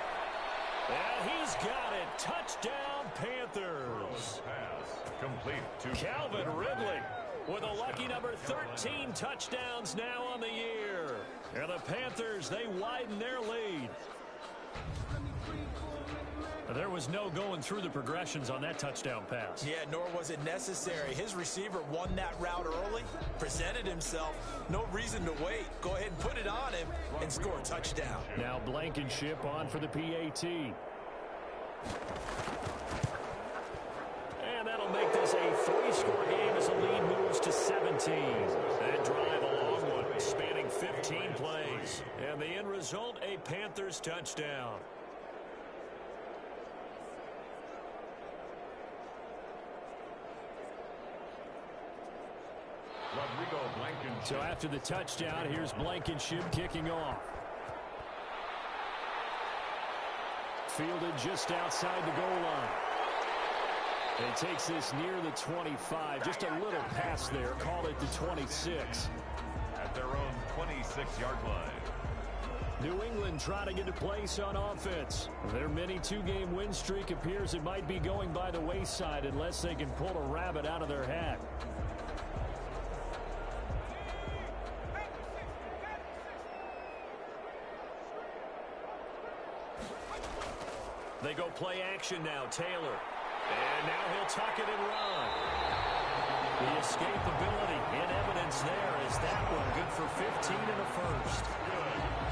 And he's got it. Touchdown, Panthers. Pass complete to Calvin Ridley with a lucky number 13 touchdowns now on the year. And the Panthers, they widen their lead. There was no going through the progressions on that touchdown pass. Yeah, nor was it necessary. His receiver won that route early, presented himself. No reason to wait. Go ahead and put it on him and score a touchdown. Now Blankenship on for the PAT. And that'll make this a 3-score game as the lead moves to 17. That drive, a long one, spanning 15 plays. And the end result, a Panthers touchdown. So after the touchdown, here's Blankenship kicking off. Fielded just outside the goal line. And he takes this near the 25. Just a little pass there. Call it the 26. At their own 26-yard line. New England trying to get a place on offense. Their mini 2-game win streak appears it might be going by the wayside unless they can pull a rabbit out of their hat. They go play action now, Taylor. And now he'll tuck it and run. The escapability in evidence there is that one good for 15 and a first.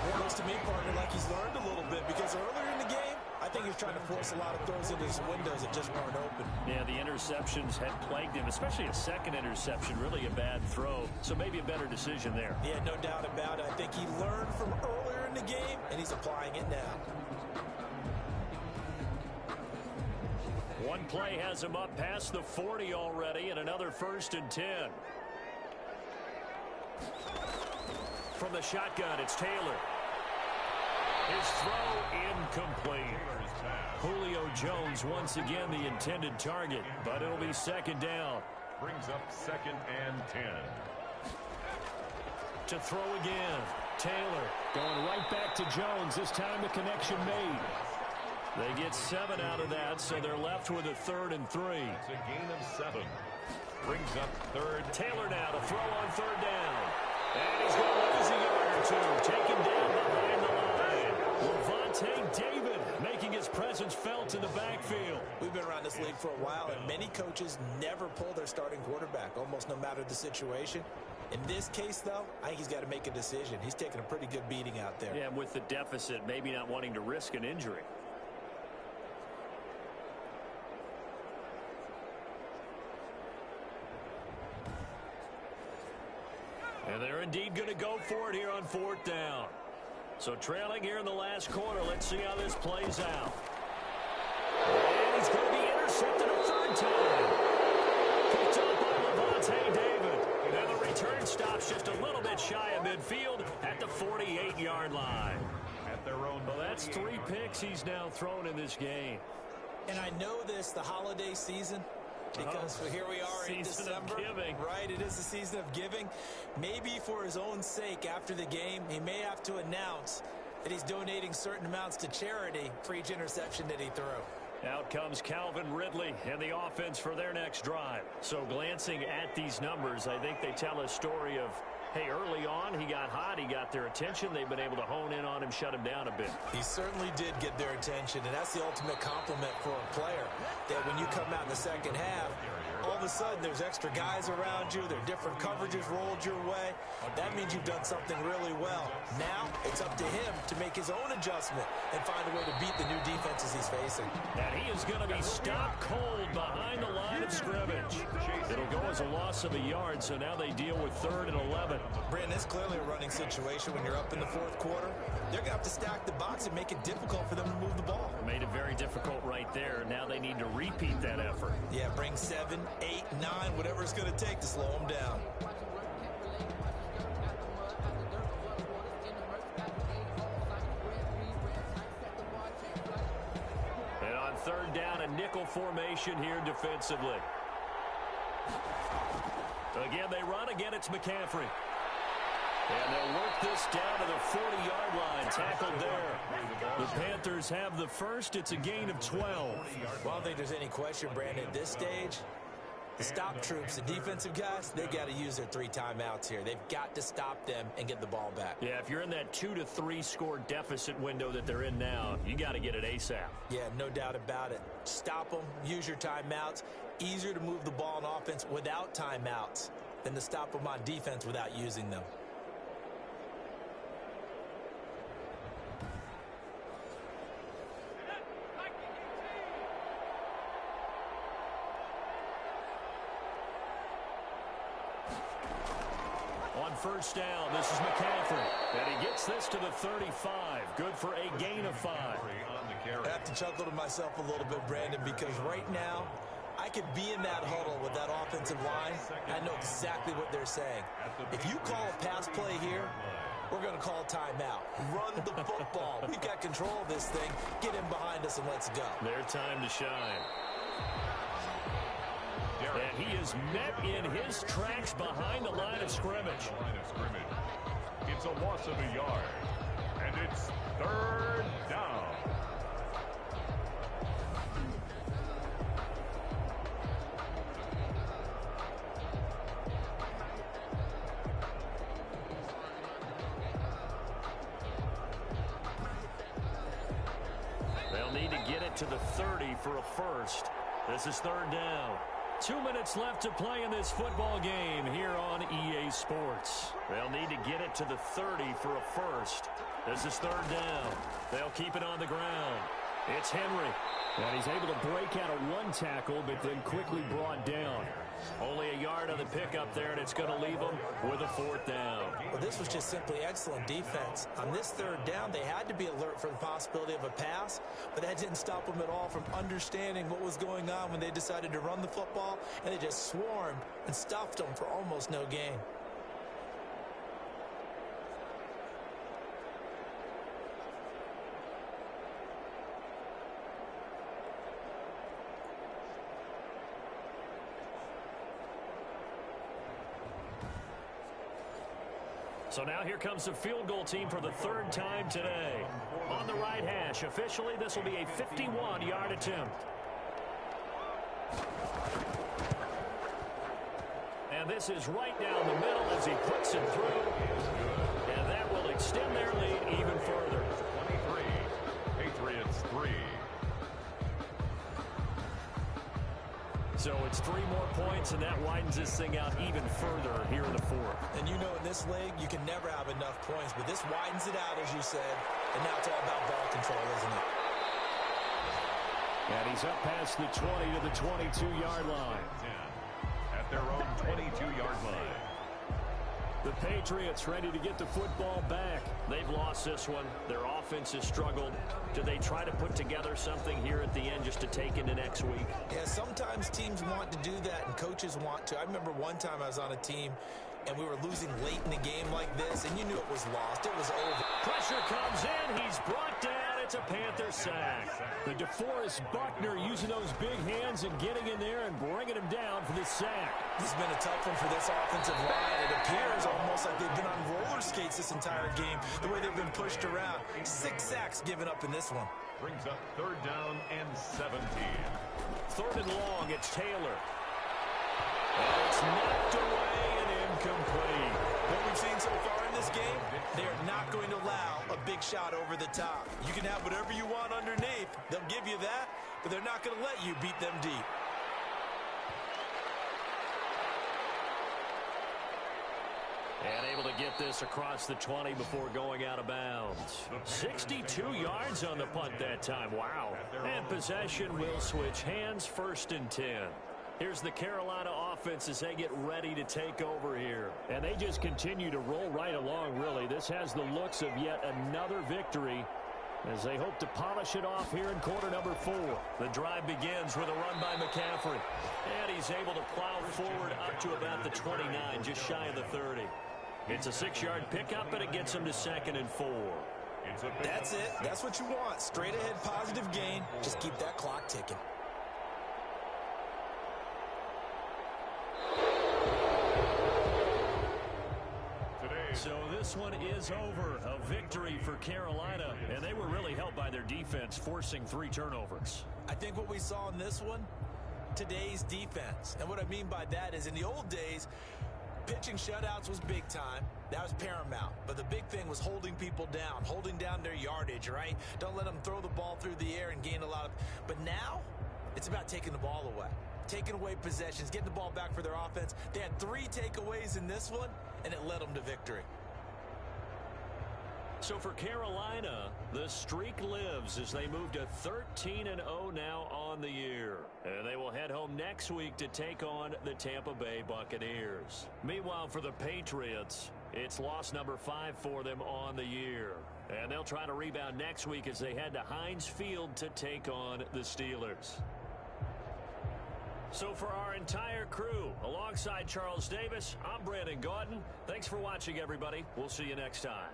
Well, looks to me, partner, like he's learned a little bit because earlier in the game, I think he was trying to force a lot of throws into his windows that just weren't open. Yeah, the interceptions had plagued him, especially a second interception, really a bad throw. So maybe a better decision there. Yeah, no doubt about it. I think he learned from earlier in the game, and he's applying it now. One play has him up past the 40 already, and another 1st and 10. From the shotgun, it's Taylor. His throw incomplete. Julio Jones once again the intended target, but it'll be 2nd down. Brings up 2nd and 10. To throw again, Taylor going right back to Jones. This time the connection made. They get 7 out of that, so they're left with a 3rd and 3. It's a gain of 7. Brings up 3rd. Taylor now to throw on 3rd down. And he's going to lose a yard or 2. Taken down behind the line. Levante David making his presence felt in the backfield. We've been around this league for a while, and many coaches never pull their starting quarterback, almost no matter the situation. In this case, though, I think he's got to make a decision. He's taking a pretty good beating out there. Yeah, with the deficit, maybe not wanting to risk an injury. And they're indeed going to go for it here on 4th down. So trailing here in the last quarter, let's see how this plays out. And he's going to be intercepted a 3rd time. Picked up by Levante David. And the return stops just a little bit shy of midfield at the 48-yard line. At their own. Well, that's 3 picks he's now thrown in this game. And I know this, the holiday season, because here we are in December. Right, it is the season of giving. Maybe for his own sake, after the game, he may have to announce that he's donating certain amounts to charity for each interception that he threw. Out comes Calvin Ridley and the offense for their next drive. So glancing at these numbers, I think they tell a story of, hey, early on, he got hot, he got their attention. They've been able to hone in on him, shut him down a bit. He certainly did get their attention, and that's the ultimate compliment for a player, that when you come out in the second half, all of a sudden there's extra guys around you, there are different coverages rolled your way. That means you've done something really well. Now it's up to him to make his own adjustment and find a way to beat the new defenses he's facing. And he is going to be stopped cold behind the line of scrimmage. It'll go as a loss of a yard, so now they deal with 3rd and 11. Brandon, it's clearly a running situation when you're up in the 4th quarter. They're going to have to stack the box and make it difficult for them to move the ball. Made it very difficult right there. Now they need to repeat that effort. Yeah, bring 7, 8, 9, whatever it's going to take to slow them down. And on 3rd down, a nickel formation here defensively. Again, they run. Again, it's McCaffrey. And they'll work this down to the 40-yard line. Tackled there. The Panthers have the first. It's a gain of 12. Well, I don't think there's any question, Brandon, at this stage, the stop troops, the defensive guys, they got to use their 3 timeouts here. They've got to stop them and get the ball back. Yeah, if you're in that 2 to 3 score deficit window that they're in now, you got to get it ASAP. Yeah, no doubt about it. Stop them, use your timeouts. Easier to move the ball on offense without timeouts than to stop them on defense without using them. On 1st down, this is McCaffrey. And he gets this to the 35. Good for a gain of 5. I have to chuckle to myself a little bit, Brandon, because right now, I could be in that huddle with that offensive line. I know exactly what they're saying. If you call a pass play here, we're going to call timeout. Run the football. We've got control of this thing. Get in behind us and let's go. Their time to shine. And he is met in his tracks behind the line of scrimmage. It's a loss of a yard. And it's 3rd down. They'll need to get it to the 30 for a first. This is 3rd down. 2 minutes left to play in this football game here on EA Sports. They'll need to get it to the 30 for a first. This is 3rd down. They'll keep it on the ground. It's Henry. And he's able to break out of 1 tackle, but then quickly brought down. Only a yard on the pickup there, and it's going to leave them with a 4th down. Well, this was just simply excellent defense. On this 3rd down, they had to be alert for the possibility of a pass, but that didn't stop them at all from understanding what was going on when they decided to run the football, and they just swarmed and stuffed them for almost no gain. So now here comes the field goal team for the 3rd time today. On the right hash, officially this will be a 51-yard attempt. And this is right down the middle as he puts it through. And that will extend their lead even further. 23, Patriots 3. So it's 3 more points, and that widens this thing out even further here in the fourth. And you know in this league, you can never have enough points, but this widens it out, as you said, and now it's all about ball control, isn't it? And he's up past the 20 to the 22-yard line. At their own 22-yard line. The Patriots ready to get the football back. They've lost this one. Their offense has struggled. Do they try to put together something here at the end just to take into next week? Yeah, sometimes teams want to do that and coaches want to. I remember one time I was on a team and we were losing late in the game like this, and you knew it was lost. It was over. Pressure comes in. He's brought down. It's a Panther sack. The DeForest Buckner using those big hands and getting in there and bringing him down for the sack. This has been a tough one for this offensive line. It appears almost like they've been on roller skates this entire game, the way they've been pushed around. 6 sacks given up in this one. Brings up 3rd down and 17. 3rd and long, it's Taylor. And it's knocked away and incomplete. What we've seen so far in this game, they are not going to allow a big shot over the top. You can have whatever you want underneath. They'll give you that, but they're not going to let you beat them deep. And able to get this across the 20 before going out of bounds. 62 yards on the punt that time. Wow. And possession will switch hands, 1st and 10. Here's the Carolina offense as they get ready to take over here. And they just continue to roll right along, really. This has the looks of yet another victory as they hope to polish it off here in quarter number 4. The drive begins with a run by McCaffrey. And he's able to plow forward up to about the 29, just shy of the 30. It's a 6-yard pickup, and it gets him to 2nd and 4. That's it. That's what you want. Straight ahead positive gain. Just keep that clock ticking. So this one is over. A victory for Carolina, and they were really helped by their defense, forcing 3 turnovers. I think what we saw in this one, today's defense. And what I mean by that is in the old days, pitching shutouts was big time. That was paramount. But the big thing was holding people down, holding down their yardage, right? Don't let them throw the ball through the air and gain a lot of... But now, it's about taking the ball away. Taking away possessions, getting the ball back for their offense. They had 3 takeaways in this one, and it led them to victory. So for Carolina, the streak lives as they move to 13-0 now on the year. And they will head home next week to take on the Tampa Bay Buccaneers. Meanwhile, for the Patriots, it's loss number 5 for them on the year. And they'll try to rebound next week as they head to Heinz Field to take on the Steelers. So for our entire crew, alongside Charles Davis, I'm Brandon Gaudin. Thanks for watching, everybody. We'll see you next time.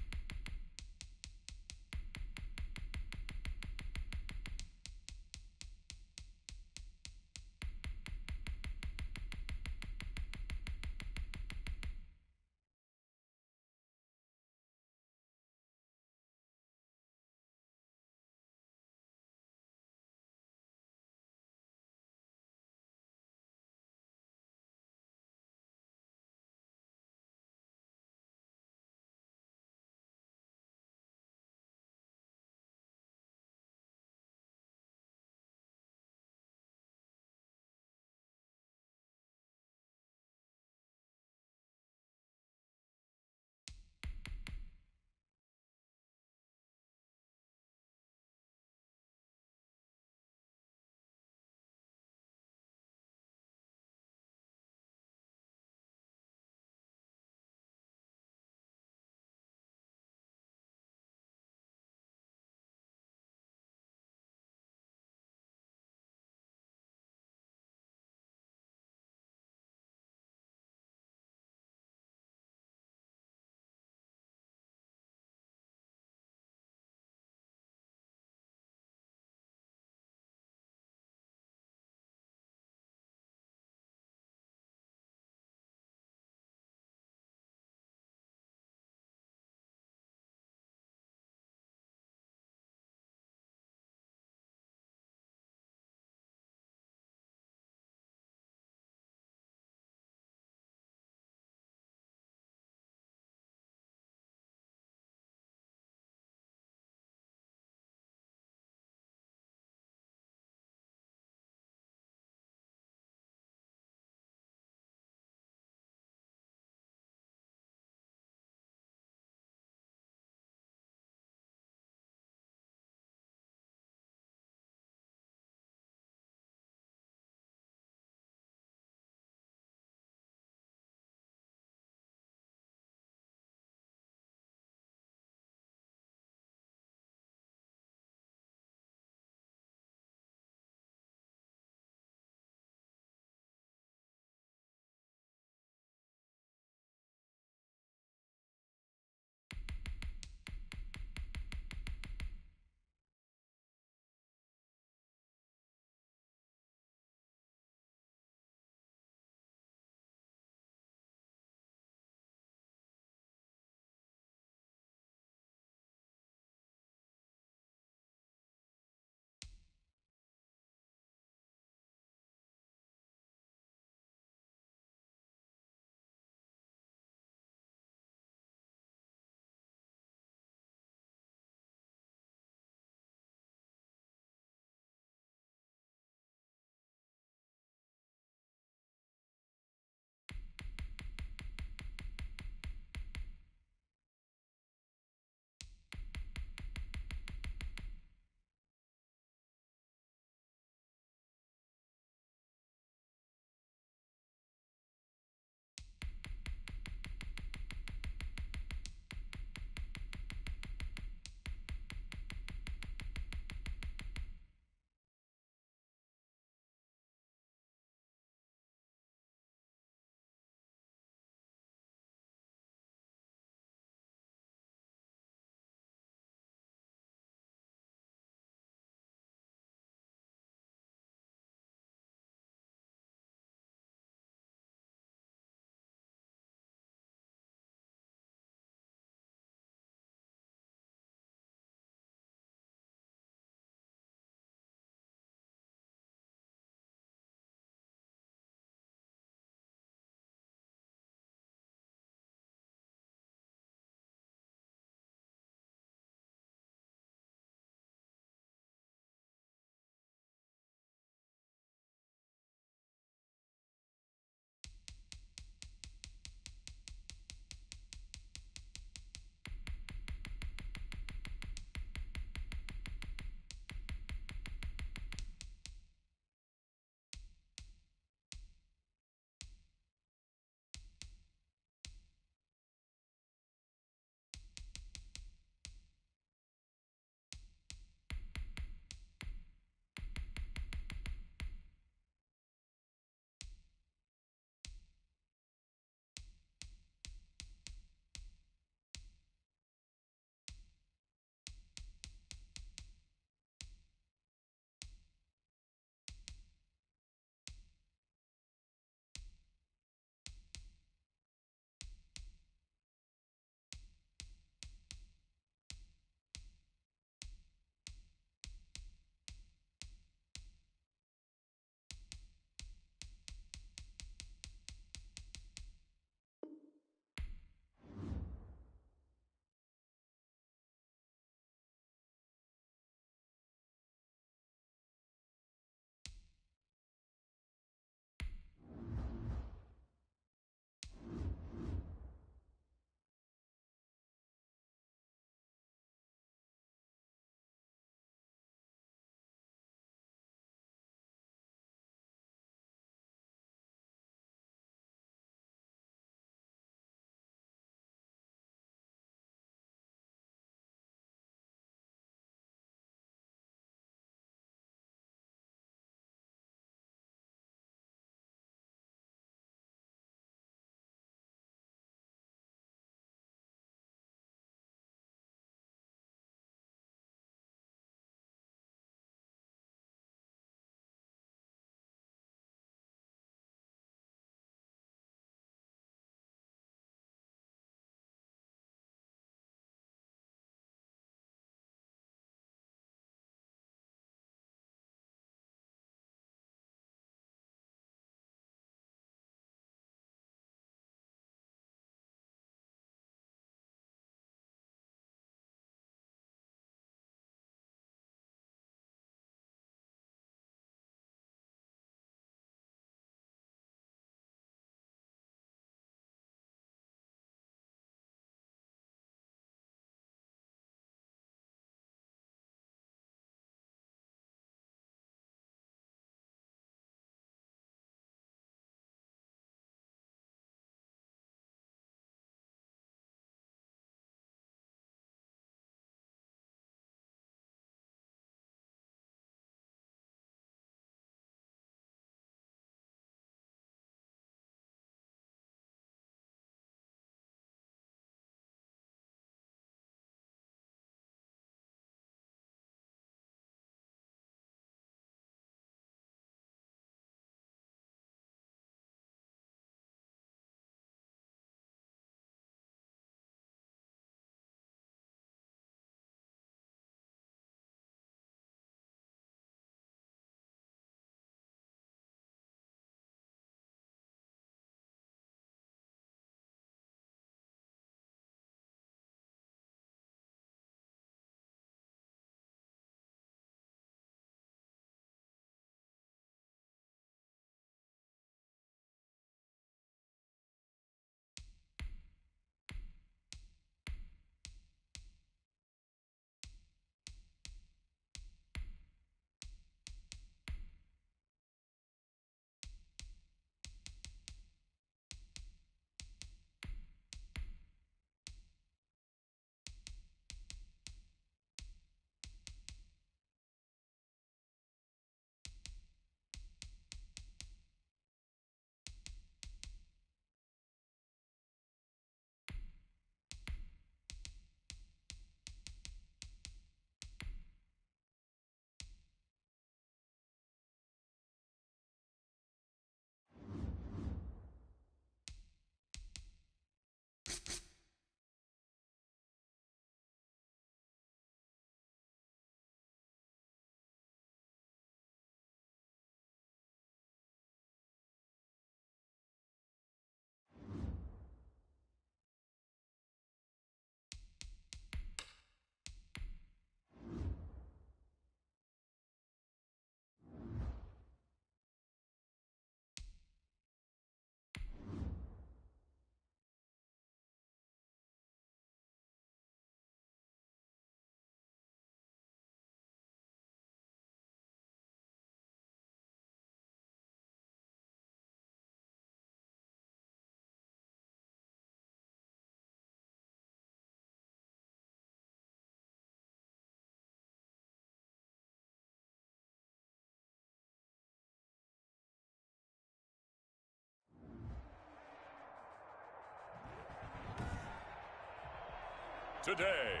today.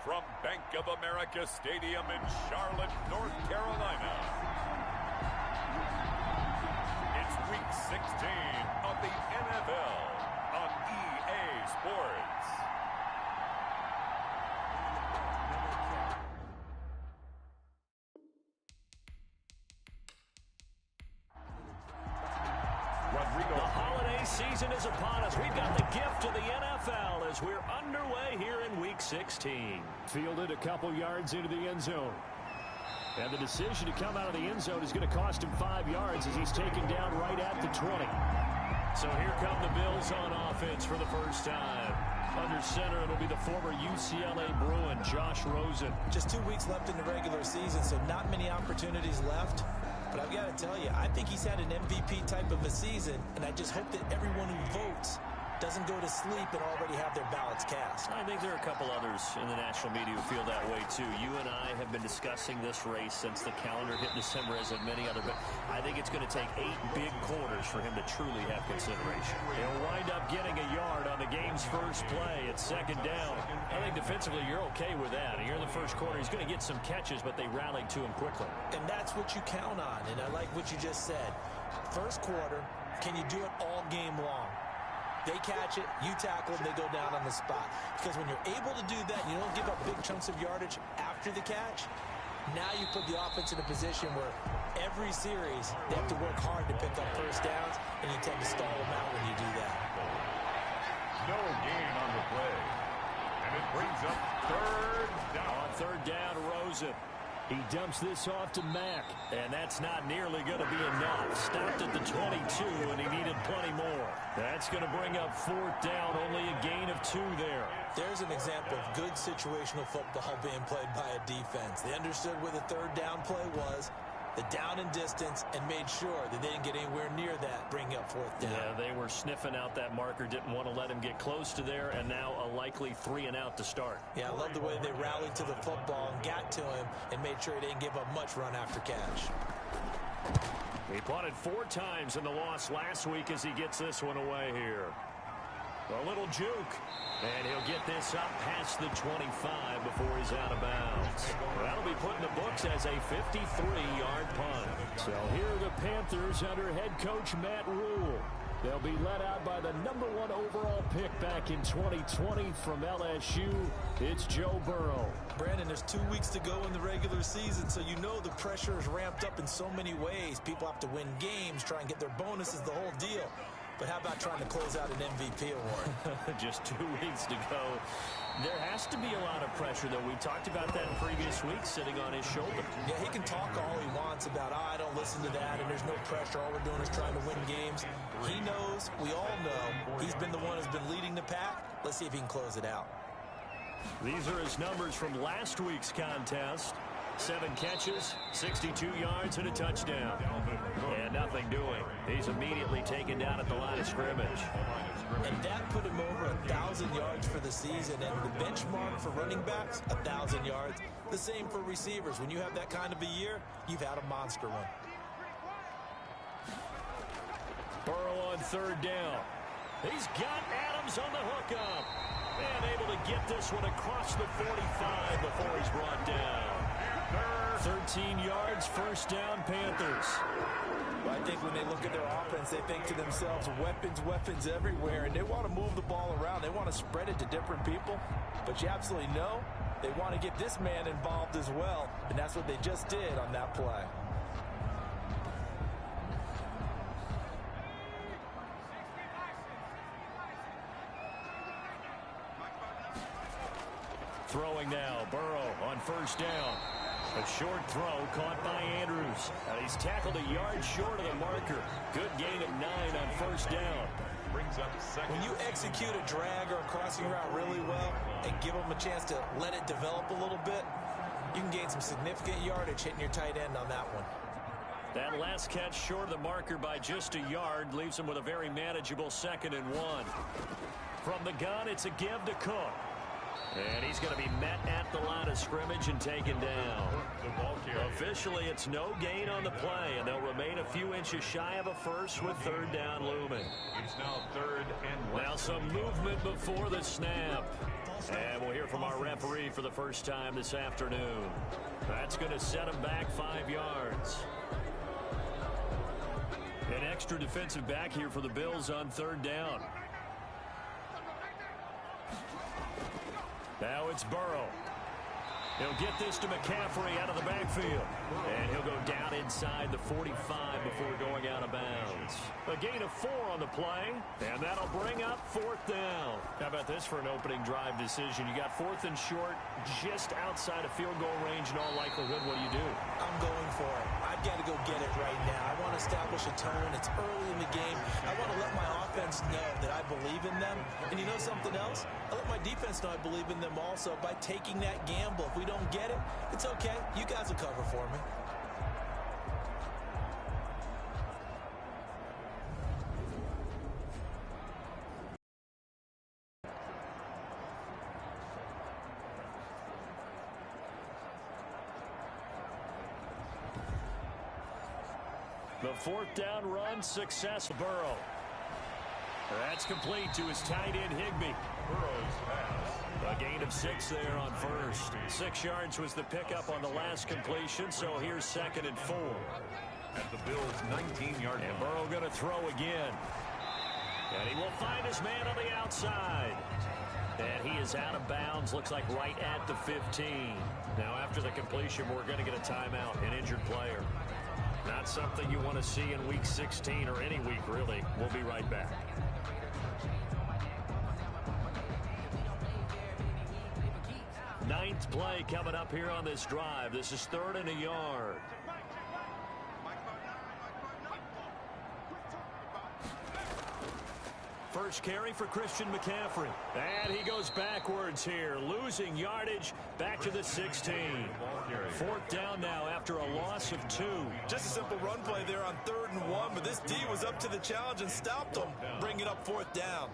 From Bank of America Stadium in Charlotte, North Carolina, it's Week 16 of the NFL on EA Sports. The holiday season is upon us. We've got the gift of the NFL as we're underway here in Week 16. Fielded a couple yards into the end zone. And the decision to come out of the end zone is going to cost him 5 yards as he's taken down right at the 20. So here come the Bills on offense for the first time. Under center, it'll be the former UCLA Bruin, Josh Rosen. Just 2 weeks left in the regular season, so not many opportunities left. But I've got to tell you, I think he's had an MVP type of a season, and I just hope that everyone who votes doesn't go to sleep and already have their ballots cast. I think there are a couple others in the national media who feel that way, too. You and I have been discussing this race since the calendar hit December, as have many other, but I think it's going to take 8 big quarters for him to truly have consideration. He'll wind up getting a yard on the game's first play. It's second down. I think defensively you're okay with that. Here in the first quarter, he's going to get some catches, but they rallied to him quickly. And that's what you count on, and I like what you just said. First quarter, can you do it all game long? They catch it, you tackle them, they go down on the spot. Because when you're able to do that, you don't give up big chunks of yardage after the catch. Now you put the offense in a position where every series they have to work hard to pick up first downs, and you tend to stall them out when you do that. No gain on the play. And it brings up third down. On third down, Rosen. He dumps this off to Mack. And that's not nearly going to be enough. Stopped at the 22, and he needed plenty more. That's going to bring up fourth down. Only a gain of 2 there. There's an example of good situational football being played by a defense. They understood where the third down play was, the down and distance, and made sure that they didn't get anywhere near that, bringing up fourth down. Yeah, they were sniffing out that marker, didn't want to let him get close to there, and now a likely 3 and out to start. Yeah, I love the way they rallied to the football and got to him and made sure he didn't give up much run after catch. He punted 4 times in the loss last week as he gets this one away here. A little juke. And he'll get this up past the 25 before he's out of bounds. That'll be put in the books as a 53-yard punt. So here are the Panthers under head coach Matt Rule. They'll be led out by the #1 overall pick back in 2020 from LSU. It's Joe Burrow. Brandon, there's 2 weeks to go in the regular season, so you know the pressure is ramped up in so many ways. People have to win games, try and get their bonuses, the whole deal. But how about trying to close out an MVP award? Just 2 weeks to go. There has to be a lot of pressure, though. We talked about that in previous weeks, sitting on his shoulder. Yeah, he can talk all he wants about, I don't listen to that, and there's no pressure. All we're doing is trying to win games. He knows, we all know, he's been the one who's been leading the pack. Let's see if he can close it out. These are his numbers from last week's contest. 7 catches, 62 yards, and a touchdown. And nothing doing. He's immediately taken down at the line of scrimmage. And that put him over 1,000 yards for the season. And the benchmark for running backs, 1,000 yards. The same for receivers. When you have that kind of a year, you've had a monster one. Burrow on third down. He's got Adams on the hookup. And able to get this one across the 45 before he's brought down. 13 yards, first down, Panthers. Well, I think when they look at their offense, they think to themselves, weapons everywhere, and they want to move the ball around. They want to spread it to different people, but you absolutely know they want to get this man involved as well, and that's what they just did on that play. Throwing now, Burrow on first down. A short throw caught by Andrews. And he's tackled a yard short of the marker. Good gain of 9 on first down. Brings up second. When you execute a drag or a crossing route really well and give them a chance to let it develop a little bit, you can gain some significant yardage hitting your tight end on that one. That last catch short of the marker by just a yard leaves him with a very manageable 2nd and 1. From the gun, it's a give to Cook. And he's going to be met at the line of scrimmage and taken down. Officially, it's no gain on the play, and they'll remain a few inches shy of a first with third down looming. It's now third and now some movement before the snap. And we'll hear from our referee for the first time this afternoon. That's going to set him back 5 yards. An extra defensive back here for the Bills on third down. Now it's Burrow. He'll get this to McCaffrey out of the backfield. And he'll go down inside the 45 before going out of bounds. A gain of 4 on the play, and that'll bring up fourth down. How about this for an opening drive decision? You got fourth and short just outside of field goal range in all likelihood. What do? I'm going for it. I've got to go get it right now. I want to establish a tone. It's early in the game. I want to let my offense know that I believe in them. And you know something else? I let my defense know I believe in them also by taking that gamble. If we don't get it, it's okay. You guys will cover for me. The fourth down run, success. Burrow. That's complete to his tight end, Higbee. Burrow's pass. A gain of 6 there on first. 6 yards was the pickup on the last completion, so here's second and 4. At the Bills' 19-yard line. And Burrow going to throw again. And he will find his man on the outside. And he is out of bounds, looks like right at the 15. Now after the completion, we're going to get a timeout, an injured player. Not something you want to see in Week 16 or any week, really. We'll be right back. Ninth play coming up here on this drive. This is 3rd and a yard. First carry for Christian McCaffrey. And he goes backwards here, losing yardage back to the 16. Fourth down now after a loss of 2. Just a simple run play there on 3rd and 1, but this D was up to the challenge and stopped them, bringing up 4th down.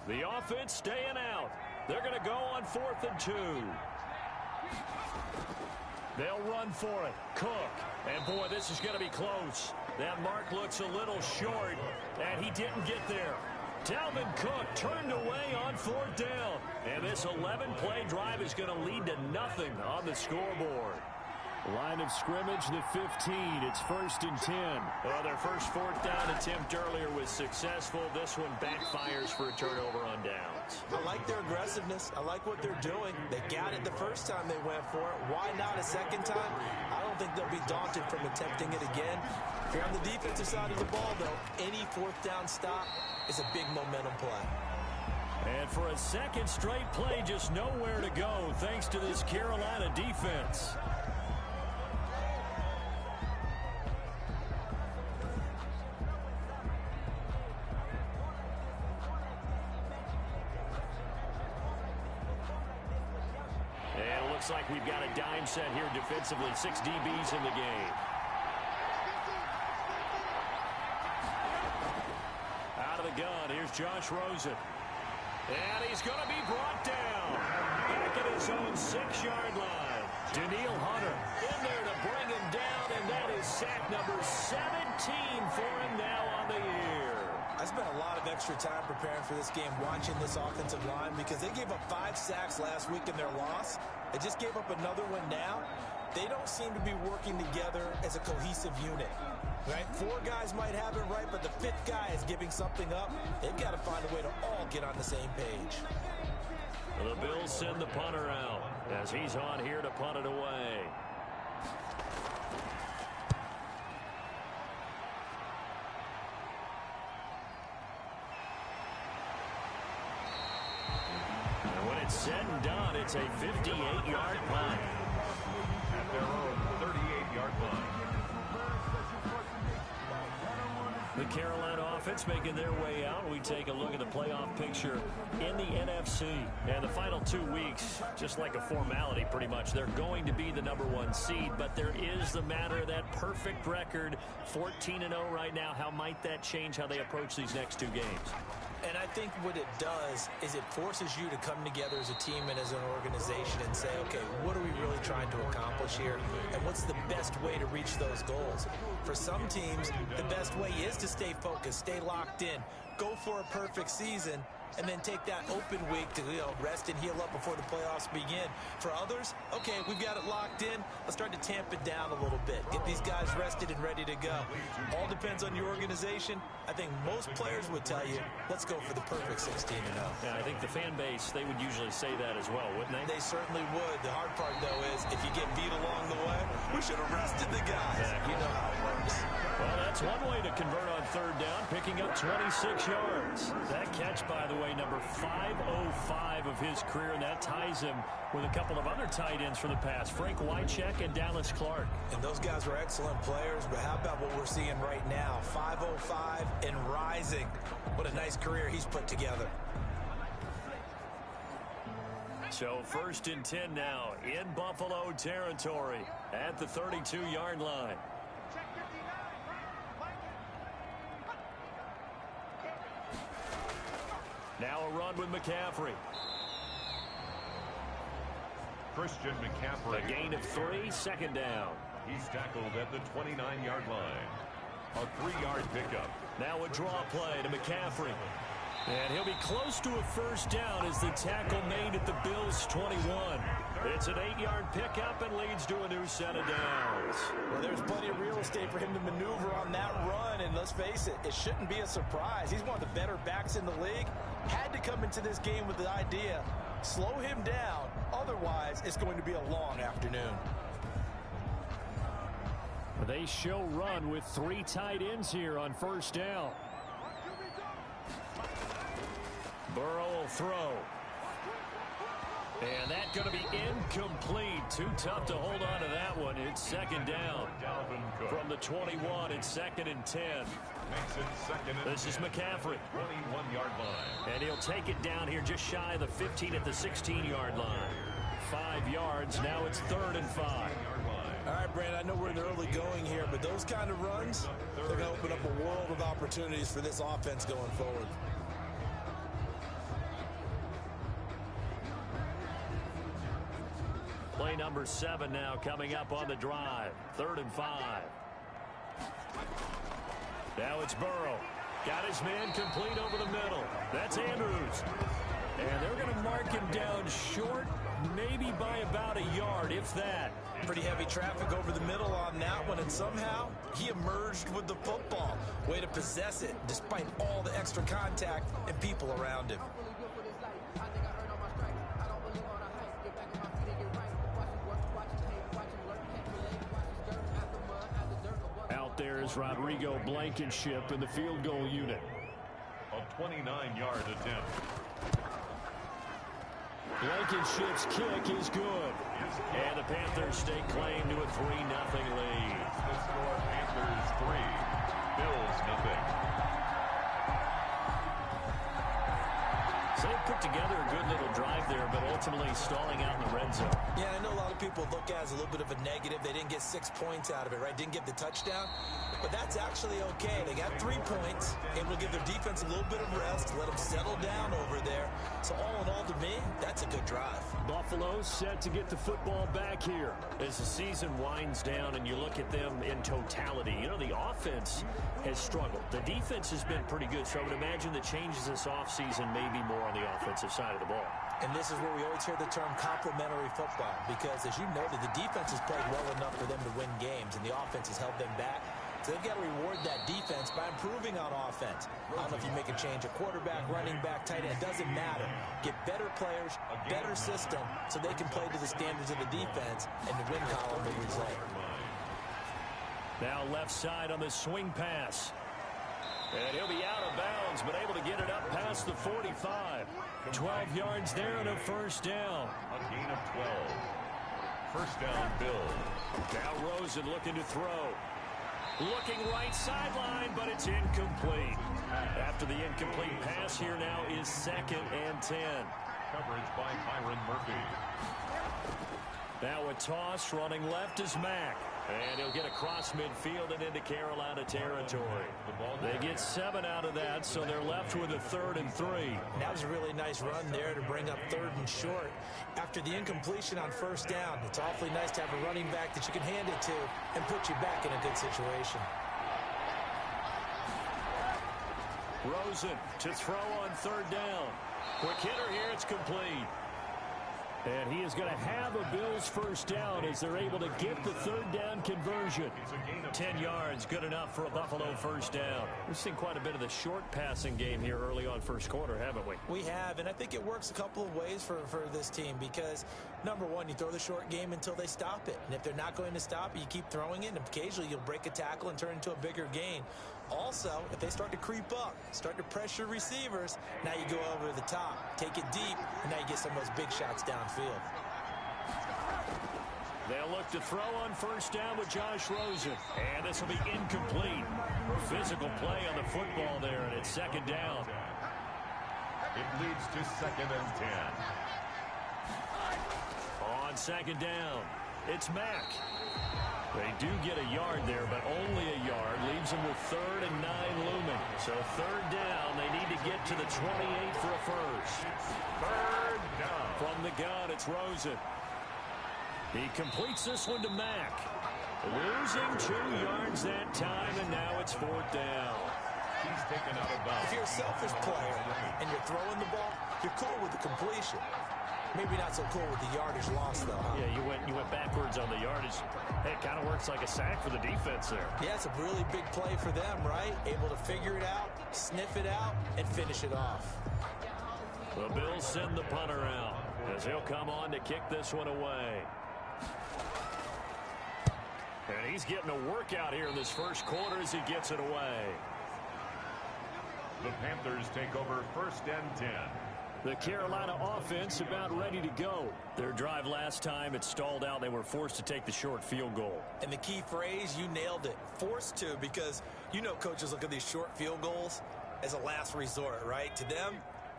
The offense staying out. They're going to go on 4th and 2. They'll run for it. Cook. And, boy, this is going to be close. That mark looks a little short, and he didn't get there. Dalvin Cook turned away on 4th down. And this 11-play drive is going to lead to nothing on the scoreboard. Line of scrimmage, the 15. It's 1st and 10. Well, their first 4th down attempt earlier was successful. This one backfires for a turnover on downs. I like their aggressiveness. I like what they're doing. They got it the first time they went for it. Why not a second time? I don't think they'll be daunted from attempting it again. If you're on the defensive side of the ball, though, any 4th down stop is a big momentum play. And for a second straight play, just nowhere to go thanks to this Carolina defense. Looks like we've got a dime set here defensively. 6 DBs in the game. Out of the gun, here's Josh Rosen. And he's going to be brought down. Back at his own 6-yard line. Daniil Hunter in there to bring him down, and that is sack number 17 for him now on the year. I spent a lot of extra time preparing for this game, watching this offensive line, because they gave up 5 sacks last week in their loss. They just gave up another one now. They don't seem to be working together as a cohesive unit. Right? 4 guys might have it right, but the 5th guy is giving something up. They've got to find a way to all get on the same page. The Bills send the punter out as he's on here to punt it away. Said and done, it's a 58-yard punt. At their own 38-yard line. The Carolina offense making their way out. We take a look at the playoff picture in the NFC. And the final 2 weeks, just like a formality pretty much, they're going to be the #1 seed. But there is the matter of that perfect record, 14-0 right now. How might that change how they approach these next 2 games? And I think what it does is it forces you to come together as a team and as an organization and say, okay, what are we really trying to accomplish here? And what's the best way to reach those goals? For some teams, the best way is to stay focused, stay locked in, go for a perfect season, and then take that open week to rest and heal up before the playoffs begin. For others, okay, we've got it locked in. Let's start to tamp it down a little bit. Get these guys rested and ready to go. All depends on your organization. I think most players would tell you, let's go for the perfect 16-0. Yeah, I think the fan base, they would usually say that as well, wouldn't they? They certainly would. The hard part, though, is if you get beat along the way, we should have rested the guys. You know how it works. Well, that's one way to convert on 3rd down, picking up 26 yards. That catch, by the way, number 505 of his career, and that ties him with a couple of other tight ends for the past, Frank Wycheck and Dallas Clark. And those guys were excellent players, but how about what we're seeing right now? 505 and rising. What a nice career he's put together. So 1st and 10 now in Buffalo territory at the 32-yard line. Now a run with McCaffrey. Christian McCaffrey. A gain of 3, 2nd down. He's tackled at the 29-yard line. A 3-yard pickup. Now a draw play to McCaffrey. And he'll be close to a 1st down as the tackle made at the Bills' 21. It's an 8-yard pickup and leads to a new set of downs. Well, there's plenty of real estate for him to maneuver on that run, and let's face it, it shouldn't be a surprise. He's one of the better backs in the league. Had to come into this game with the idea, slow him down, otherwise it's going to be a long afternoon. They show run with 3 tight ends here on 1st down. Burrow will throw. And that's going to be incomplete. Too tough to hold on to that one. It's 2nd down. From the 21, it's 2nd and 10. Makes it 2nd and This is McCaffrey. 21-yard line. And he'll take it down here just shy of the 15 at the 16-yard line. 5 yards. Now it's 3rd and 5. All right, Brandon, I know we're in the early going here, but those kind of runs, they're going to open up a world of opportunities for this offense going forward. Play number 7 now coming up on the drive. 3rd and 5. Now it's Burrow. Got his man complete over the middle. That's Andrews. And they're going to mark him down short, maybe by about a yard, if that. Pretty heavy traffic over the middle on that one, and somehow he emerged with the football. Way to possess it, despite all the extra contact and people around him. Out there is Rodrigo Blankenship in the field goal unit. A 29-yard attempt. Blankenship's kick is good. And the Panthers stake claim to a 3-0 lead. The score, Panthers 3, Bills 0. So they put together a good little drive there, but ultimately stalling out in the red zone. Yeah, I know a lot of people look at it as a little bit of a negative. They didn't get 6 points out of it, right? Didn't get the touchdown. But that's actually okay. They got 3 points, able to give their defense a little bit of rest, let them settle down over there. So all in all, to me, that's a good drive. Buffalo set to get the football back here as the season winds down and you look at them in totality. You know, the offense has struggled. The defense has been pretty good, so I would imagine the changes this offseason may be more on the offensive side of the ball. And this is where we always hear the term complementary football, because as you noted, the defense has played well enough for them to win games, and the offense has held them back. So they've got to reward that defense by improving on offense. I don't know if you make a change, a quarterback, running back, tight end, it doesn't matter. Get better players, better system, so they can play to the standards of the defense, and the win column will result. Now left side on the swing pass. And he'll be out of bounds, but able to get it up past the 45. 12 yards there and a 1st down. A gain of 12. 1st down, Bills. Now Rosen looking to throw. Looking right sideline, but it's incomplete. After the incomplete pass, here now is 2nd and 10. Coverage by Byron Murphy. Now a toss, running left is Mack. And he'll get across midfield and into Carolina territory. They get 7 out of that, so they're left with a 3rd and 3. That was a really nice run there to bring up 3rd and short. After the incompletion on 1st down, it's awfully nice to have a running back that you can hand it to and put you back in a good situation. Rosen to throw on 3rd down. Quick hitter here, it's complete. And he is going to have a Bills 1st down as they're able to get the 3rd down conversion. 10 yards, good enough for a Buffalo 1st down. We've seen quite a bit of the short passing game here early on 1st quarter, haven't we? We have, and I think it works a couple of ways for this team because, number one, you throw the short game until they stop it. And if they're not going to stop it, you keep throwing it, and occasionally you'll break a tackle and turn into a bigger gain. Also, if they start to creep up, start to pressure receivers, now you go over the top, take it deep, and now you get some of those big shots downfield. They'll look to throw on 1st down with Josh Rosen. And this will be incomplete. Physical play on the football there, and it's 2nd down. It leads to 2nd and 10. On 2nd down, it's Mack. They do get a yard there, but only a yard. Leaves them with 3rd and 9 looming. So 3rd down, they need to get to the 28 for a 1st. 3rd down. From the gun, it's Rosen. He completes this one to Mack. Losing 2 yards that time, and now it's 4th down. He's taken out of bounds. If you're a selfish player and you're throwing the ball, you're cool with the completion. Maybe not so cool with the yardage loss, though, huh? Yeah, you went backwards on the yardage. Hey, it kind of works like a sack for the defense there. Yeah, it's a really big play for them, right? Able to figure it out, sniff it out, and finish it off. The Bills send the punter out as he'll come on to kick this one away. And he's getting a workout here in this 1st quarter as he gets it away. The Panthers take over 1st and 10. The Carolina offense about ready to go. Their drive last time, it stalled out. They were forced to take the short field goal. And the key phrase, you nailed it. Forced to, because you know coaches look at these short field goals as a last resort, right? To them,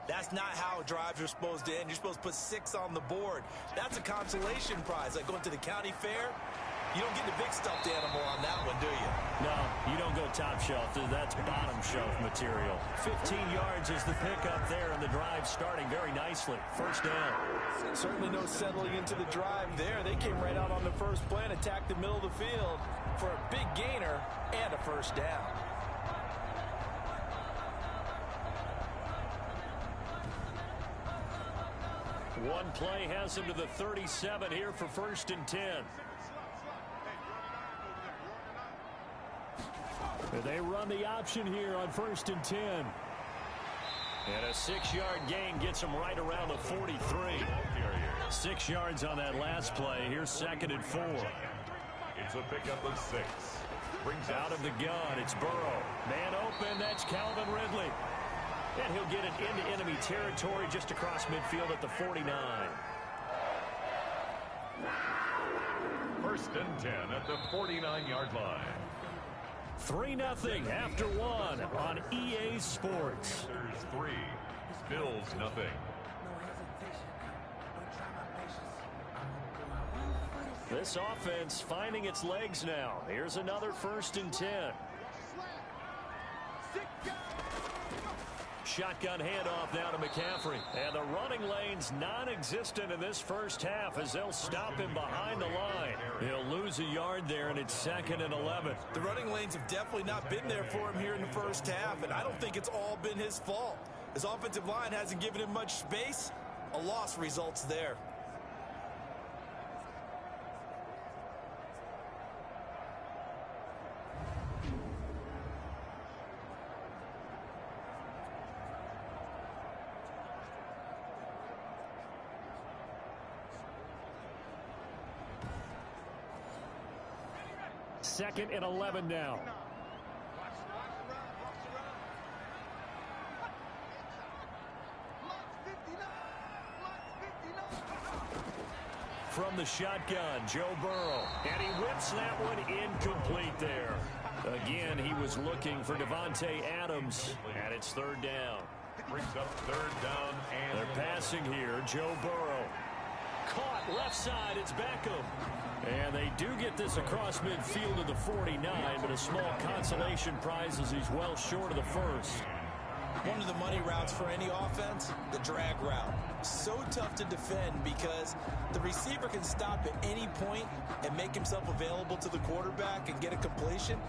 that's not how drives are supposed to end. You're supposed to put 6 on the board. That's a consolation prize. Like going to the county fair, you don't get the big stuffed animal on that one, do you? No, you don't go top shelf. That's bottom shelf material. 15 yards is the pickup there, and the drive starting very nicely. 1st down. Certainly no settling into the drive there. They came right out on the first play and attacked the middle of the field for a big gainer and a 1st down. One play has him to the 37 here for 1st and 10. They run the option here on 1st and 10. And a 6-yard gain gets them right around the 43. 6 yards on that last play. Here's 2nd and 4. It's a pickup of 6. Brings out of the gun. It's Burrow. Man open. That's Calvin Ridley. And he'll get it into enemy territory just across midfield at the 49. 1st and 10 at the 49-yard line. 3-0 after 1 on EA Sports. Panthers 3, Bills nothing. This offense finding its legs now. Here's another 1st and 10. Shotgun handoff now to McCaffrey. And the running lane's non-existent in this 1st half as they'll stop him behind the line. He'll lose a yard there, and it's 2nd and 11. The running lanes have definitely not been there for him here in the 1st half, and I don't think it's all been his fault. His offensive line hasn't given him much space. A loss results there. Second and 11 now. From the shotgun, Joe Burrow. And he whips that one incomplete there. Again, he was looking for Devontae Adams, and it's third down. Brings up third down, and they're passing here. Joe Burrow. Caught left side. It's Beckham. And they do get this across midfield to the 49, but a small consolation prize as he's well short of the first. One of the money routes for any offense, the drag route. So tough to defend because the receiver can stop at any point and make himself available to the quarterback and get a completion.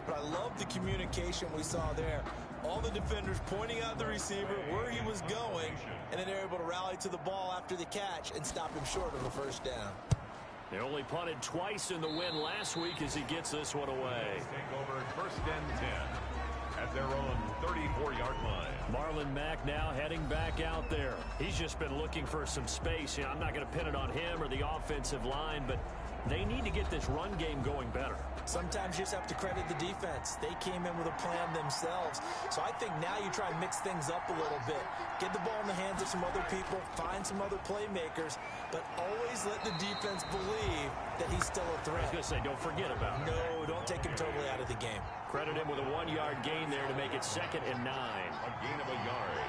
But I love the communication we saw there. All the defenders pointing out the receiver where he was going, and then they're able to rally to the ball after the catch and stop him short of a first down. They only punted twice in the win last week as he gets this one away. Take over first and 10. At their own 34-yard line. Marlon Mack now heading back out there. He's just been looking for some space. I'm not going to pin it on him or the offensive line, but they need to get this run game going better. Sometimes you just have to credit the defense. They came in with a plan themselves. So I think now you try and mix things up a little bit. Get the ball in the hands of some other people, find some other playmakers, but always let the defense believe that he's still a threat. I was going to say, don't forget about it. No, don't take him totally out of the game. Credit him with a 1-yard gain there to make it 2nd and 9. A gain of a yard.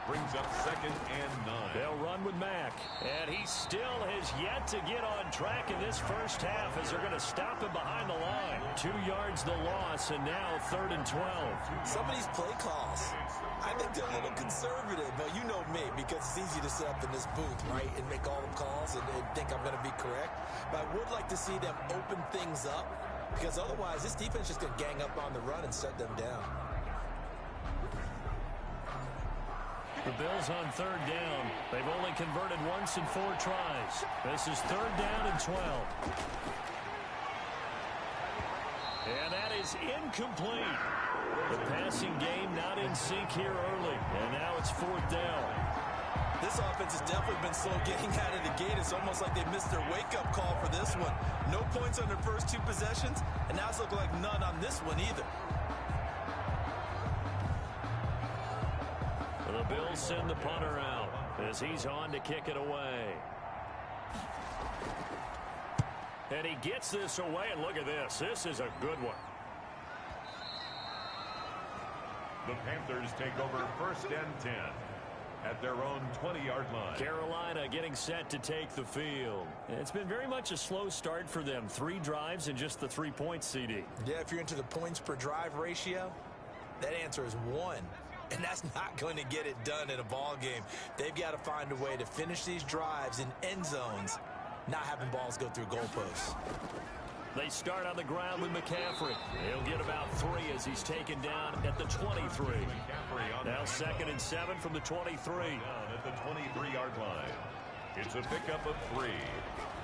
Brings up 2nd and 9. They'll run with Mack. And he still has yet to get on track in this first half as they're going to stop him behind the line. 2 yards the loss, and now 3rd and 12. Some of these play calls, I think they're a little conservative, but you know me, because it's easy to sit up in this booth, right, and make all the calls and think I'm going to be correct. But I would like to see them open things up, because otherwise this defense is just going to gang up on the run and shut them down. The Bills on 3rd down. They've only converted once in 4 tries. This is 3rd down and 12. And that is incomplete. The passing game not in sync here early. And now it's 4th down. This offense has definitely been slow getting out of the gate. It's almost like they missed their wake-up call for this one. No points on their first 2 possessions, and now it's looking like none on this one either. The Bills send the punter out as he's on to kick it away. And he gets this away, and look at this. This is a good one. The Panthers take over first and 10 at their own 20-yard line. Carolina getting set to take the field. It's been very much a slow start for them. 3 drives and just the 3 points, CD. Yeah, if you're into the points per drive ratio, that answer is 1. And that's not going to get it done in a ball game. They've got to find a way to finish these drives in end zones, not having balls go through goalposts. They start on the ground with McCaffrey. He'll get about 3 as he's taken down at the 23. Now 2nd and 7 from the 23. At the 23-yard line. It's a pickup of 3.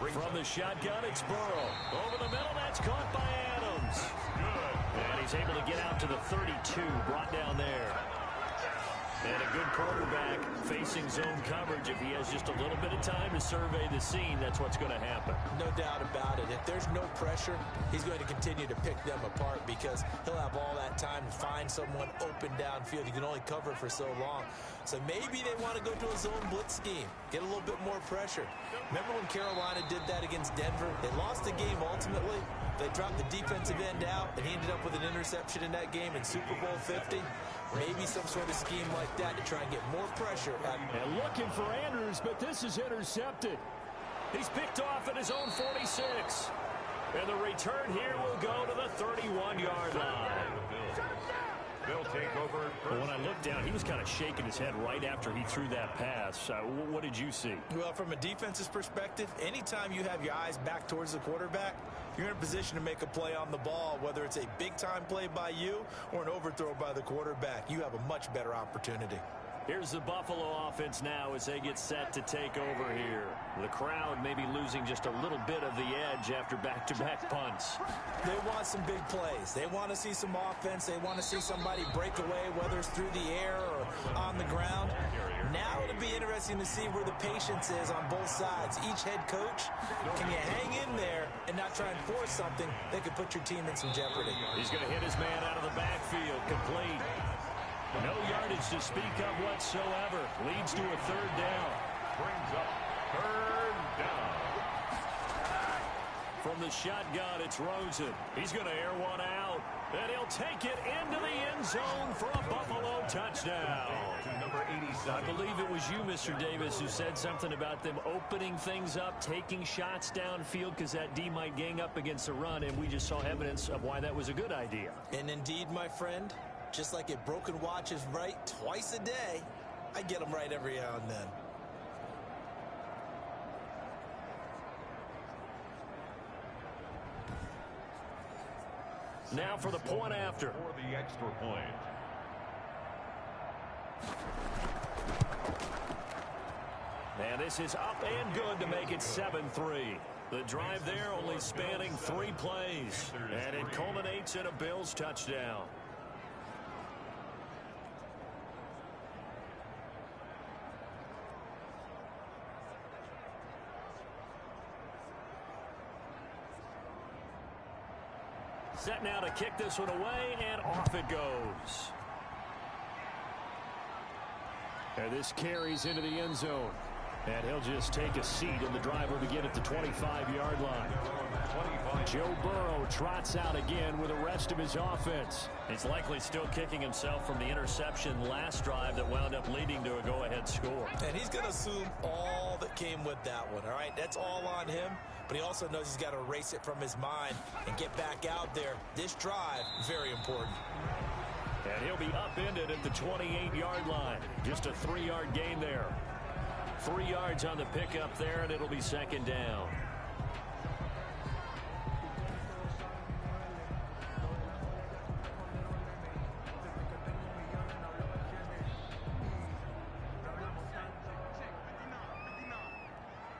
From the shotgun, it's Burrow. Over the middle, that's caught by Adams. Good. And he's able to get out to the 32, brought down there. And a good quarterback facing zone coverage. If he has just a little bit of time to survey the scene, that's what's going to happen. No doubt about it. If there's no pressure, he's going to continue to pick them apart because he'll have all that time to find someone open downfield. He can only cover for so long. So maybe they want to go to a zone blitz scheme, get a little bit more pressure. Remember when Carolina did that against Denver? They lost the game ultimately. They dropped the defensive end out, and he ended up with an interception in that game in Super Bowl 50. Maybe some sort of scheme like that to try and get more pressure. And looking for Andrews, but this is intercepted. He's picked off at his own 46. And the return here will go to the 31-yard line. They'll take over. But when I looked down, he was kind of shaking his head right after he threw that pass. What did you see? Well, from a defense's perspective, anytime you have your eyes back towards the quarterback, you're in a position to make a play on the ball, whether it's a big-time play by you or an overthrow by the quarterback. You have a much better opportunity. Here's the Buffalo offense now as they get set to take over here. The crowd may be losing just a little bit of the edge after back-to-back punts. They want some big plays. They want to see some offense. They want to see somebody break away, whether it's through the air or on the ground. Now it'll be interesting to see where the patience is on both sides. Each head coach, can you hang in there and not try and force something that could put your team in some jeopardy? He's going to hit his man out of the backfield, complete. No yardage to speak of whatsoever. Leads to a 3rd down. Brings up 3rd down. From the shotgun, it's Rosen. He's going to air one out. And he'll take it into the end zone for a Buffalo touchdown. Number 87. I believe it was you, Mr. Davis, who said something about them opening things up, taking shots downfield because that D might gang up against the run, and we just saw evidence of why that was a good idea. And indeed, my friend, just like a broken watch is right twice a day, I get them right every now and then. Now for the point after. For the extra point. And this is up and good to make it 7-3. The drive there only spanning 3 plays. And it culminates in a Bills touchdown. Set now to kick this one away, and off it goes. And this carries into the end zone. And he'll just take a seat in the drive will begin at the 25-yard line. Joe Burrow trots out again with the rest of his offense. He's likely still kicking himself from the interception last drive that wound up leading to a go-ahead score. And he's going to assume all that came with that one, all right? That's all on him, but he also knows he's got to erase it from his mind and get back out there. This drive, very important. And he'll be upended at the 28-yard line. Just a 3-yard gain there. 3 yards on the pickup there, and it'll be second down.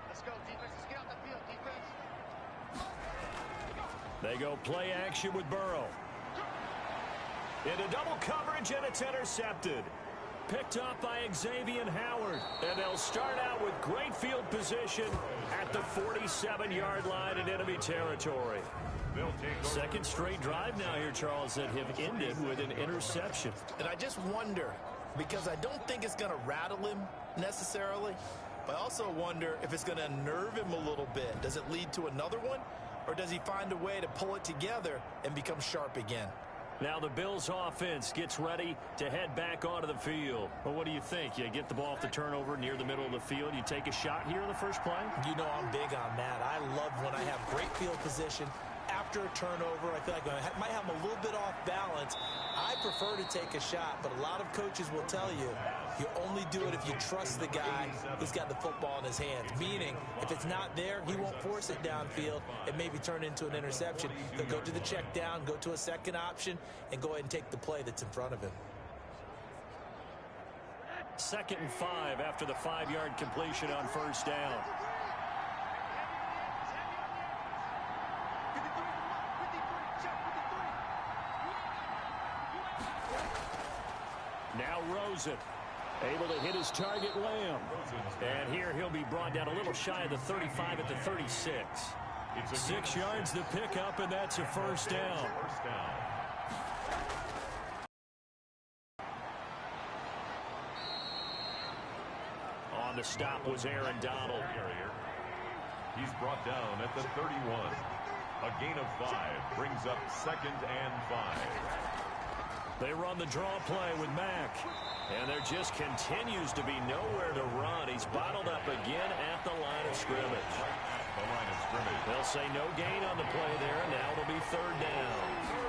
Let's go, defense. Let's get out the field, defense. They go play action with Burrow. Into double coverage, and it's intercepted. Picked up by Xavier Howard. And they'll start out with great field position at the 47-yard line in enemy territory. Second straight drive now here, Charles, that have ended with an interception. And I just wonder, because I don't think it's going to rattle him necessarily, but I also wonder if it's going to unnerve him a little bit. Does it lead to another one, or does he find a way to pull it together and become sharp again? Now the Bills offense gets ready to head back onto the field. Well, what do you think? You get the ball off the turnover near the middle of the field. You take a shot here in the first play? You know I'm big on that. I love when I have great field position. After a turnover, I feel like I might have a little bit off balance. I prefer to take a shot, but a lot of coaches will tell you, you only do it if you trust the guy who's got the football in his hands. Meaning, if it's not there, he won't force it downfield and maybe turn into an interception. He'll go to the check down, go to a second option, and go ahead and take the play that's in front of him. 2nd and 5 after the 5-yard completion on first down. Now Rosen, able to hit his target, Lamb. And here he'll be brought down a little shy of the 35 at the 36. 6 yards to pick up, and that's a first down. On the stop was Aaron Donald. He's brought down at the 31. A gain of 5 brings up 2nd and 5. They run the draw play with Mack. And there just continues to be nowhere to run. He's bottled up again at the line of scrimmage. They'll say no gain on the play there. Now it'll be 3rd down.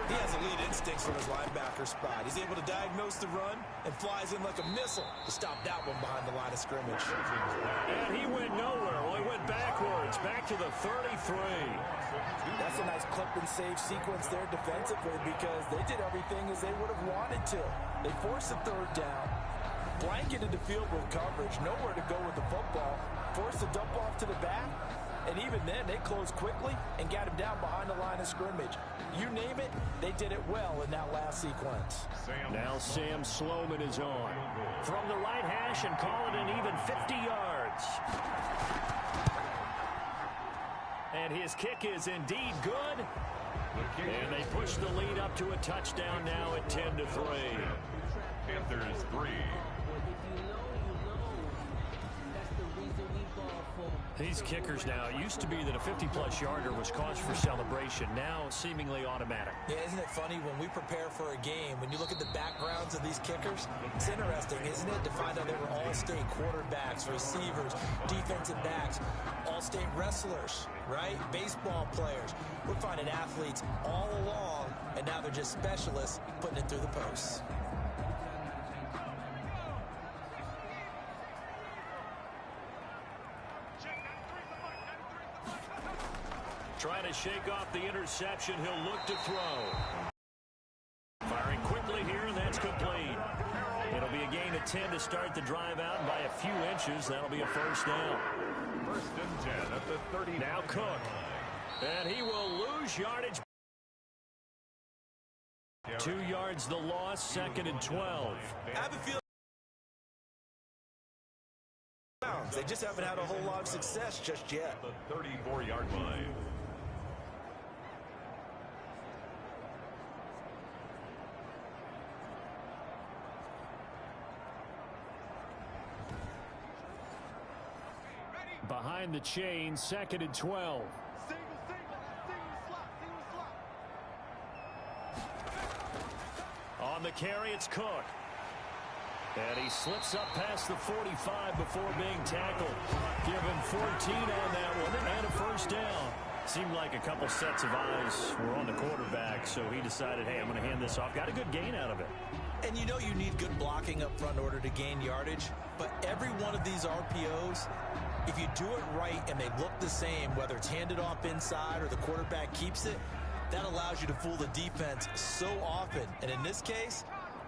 He has elite instincts from his linebacker spot. He's able to diagnose the run and flies in like a missile to stop that one behind the line of scrimmage. And he went nowhere. Well, he went backwards, back to the 33. That's a nice clip and save sequence there defensively because they did everything as they would have wanted to. They forced the 3rd down, blanketed the field with coverage, nowhere to go with the football, forced the dump off to the back, and even then they closed quickly and got him down behind the line of scrimmage. You name it, they did it well in that last sequence. Now Sam Sloman is on. From the right hash and call it an even 50 yards. And his kick is indeed good. And they push the lead up to a touchdown now at 10-3. Panthers 3. These kickers now, it used to be that a 50-plus yarder was cause for celebration. Now, seemingly automatic. Yeah, isn't it funny when we prepare for a game, when you look at the backgrounds of these kickers, it's interesting, isn't it, to find out they were all-state quarterbacks, receivers, defensive backs, all-state wrestlers, right? Baseball players. We're finding athletes all along, and now they're just specialists putting it through the posts. Trying to shake off the interception. He'll look to throw. Firing quickly here, and that's complete. It'll be a gain of 10 to start the drive out by a few inches. That'll be a first down. First and 10 at the 30. Now Cook. And he will lose yardage. 2 yards the loss, second and 12. They just haven't had a whole lot of success just yet. The 34-yard line. Behind the chain, second and 12. On the carry, it's Cook. And he slips up past the 45 before being tackled. Give him 14 on that one and a first down. Seemed like a couple sets of eyes were on the quarterback, so he decided, hey, I'm going to hand this off. Got a good gain out of it. And you know you need good blocking up front in order to gain yardage, but every one of these RPOs, if you do it right and they look the same, whether it's handed off inside or the quarterback keeps it, that allows you to fool the defense so often. And in this case,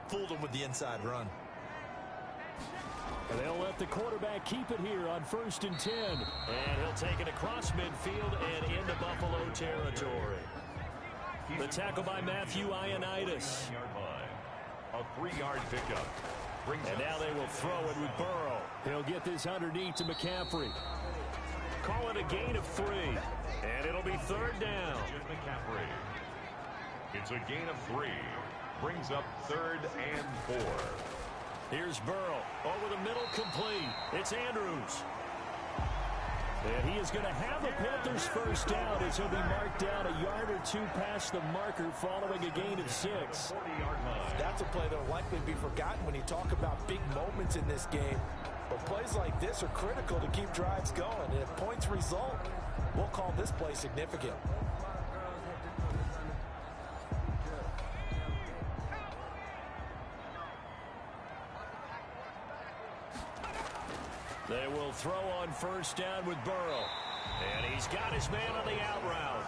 fooled them with the inside run. And they'll let the quarterback keep it here on first and 10. And he'll take it across midfield and into Buffalo territory. The tackle by Matthew Ioannidis. A 3-yard pickup. And now they will throw it with Burrow. He'll get this underneath to McCaffrey. Call it a gain of 3. And it'll be third down. McCaffrey. It's a gain of 3. Brings up third and 4. Here's Burrow. Over the middle, complete. It's Andrews. And he is going to have the Panthers first down as he'll be marked down a yard or 2 past the marker following a gain of 6. That's a play that will likely be forgotten when you talk about big moments in this game. But plays like this are critical to keep drives going. And if points result, we'll call this play significant. They will throw on first down with Burrow. And he's got his man on the out route.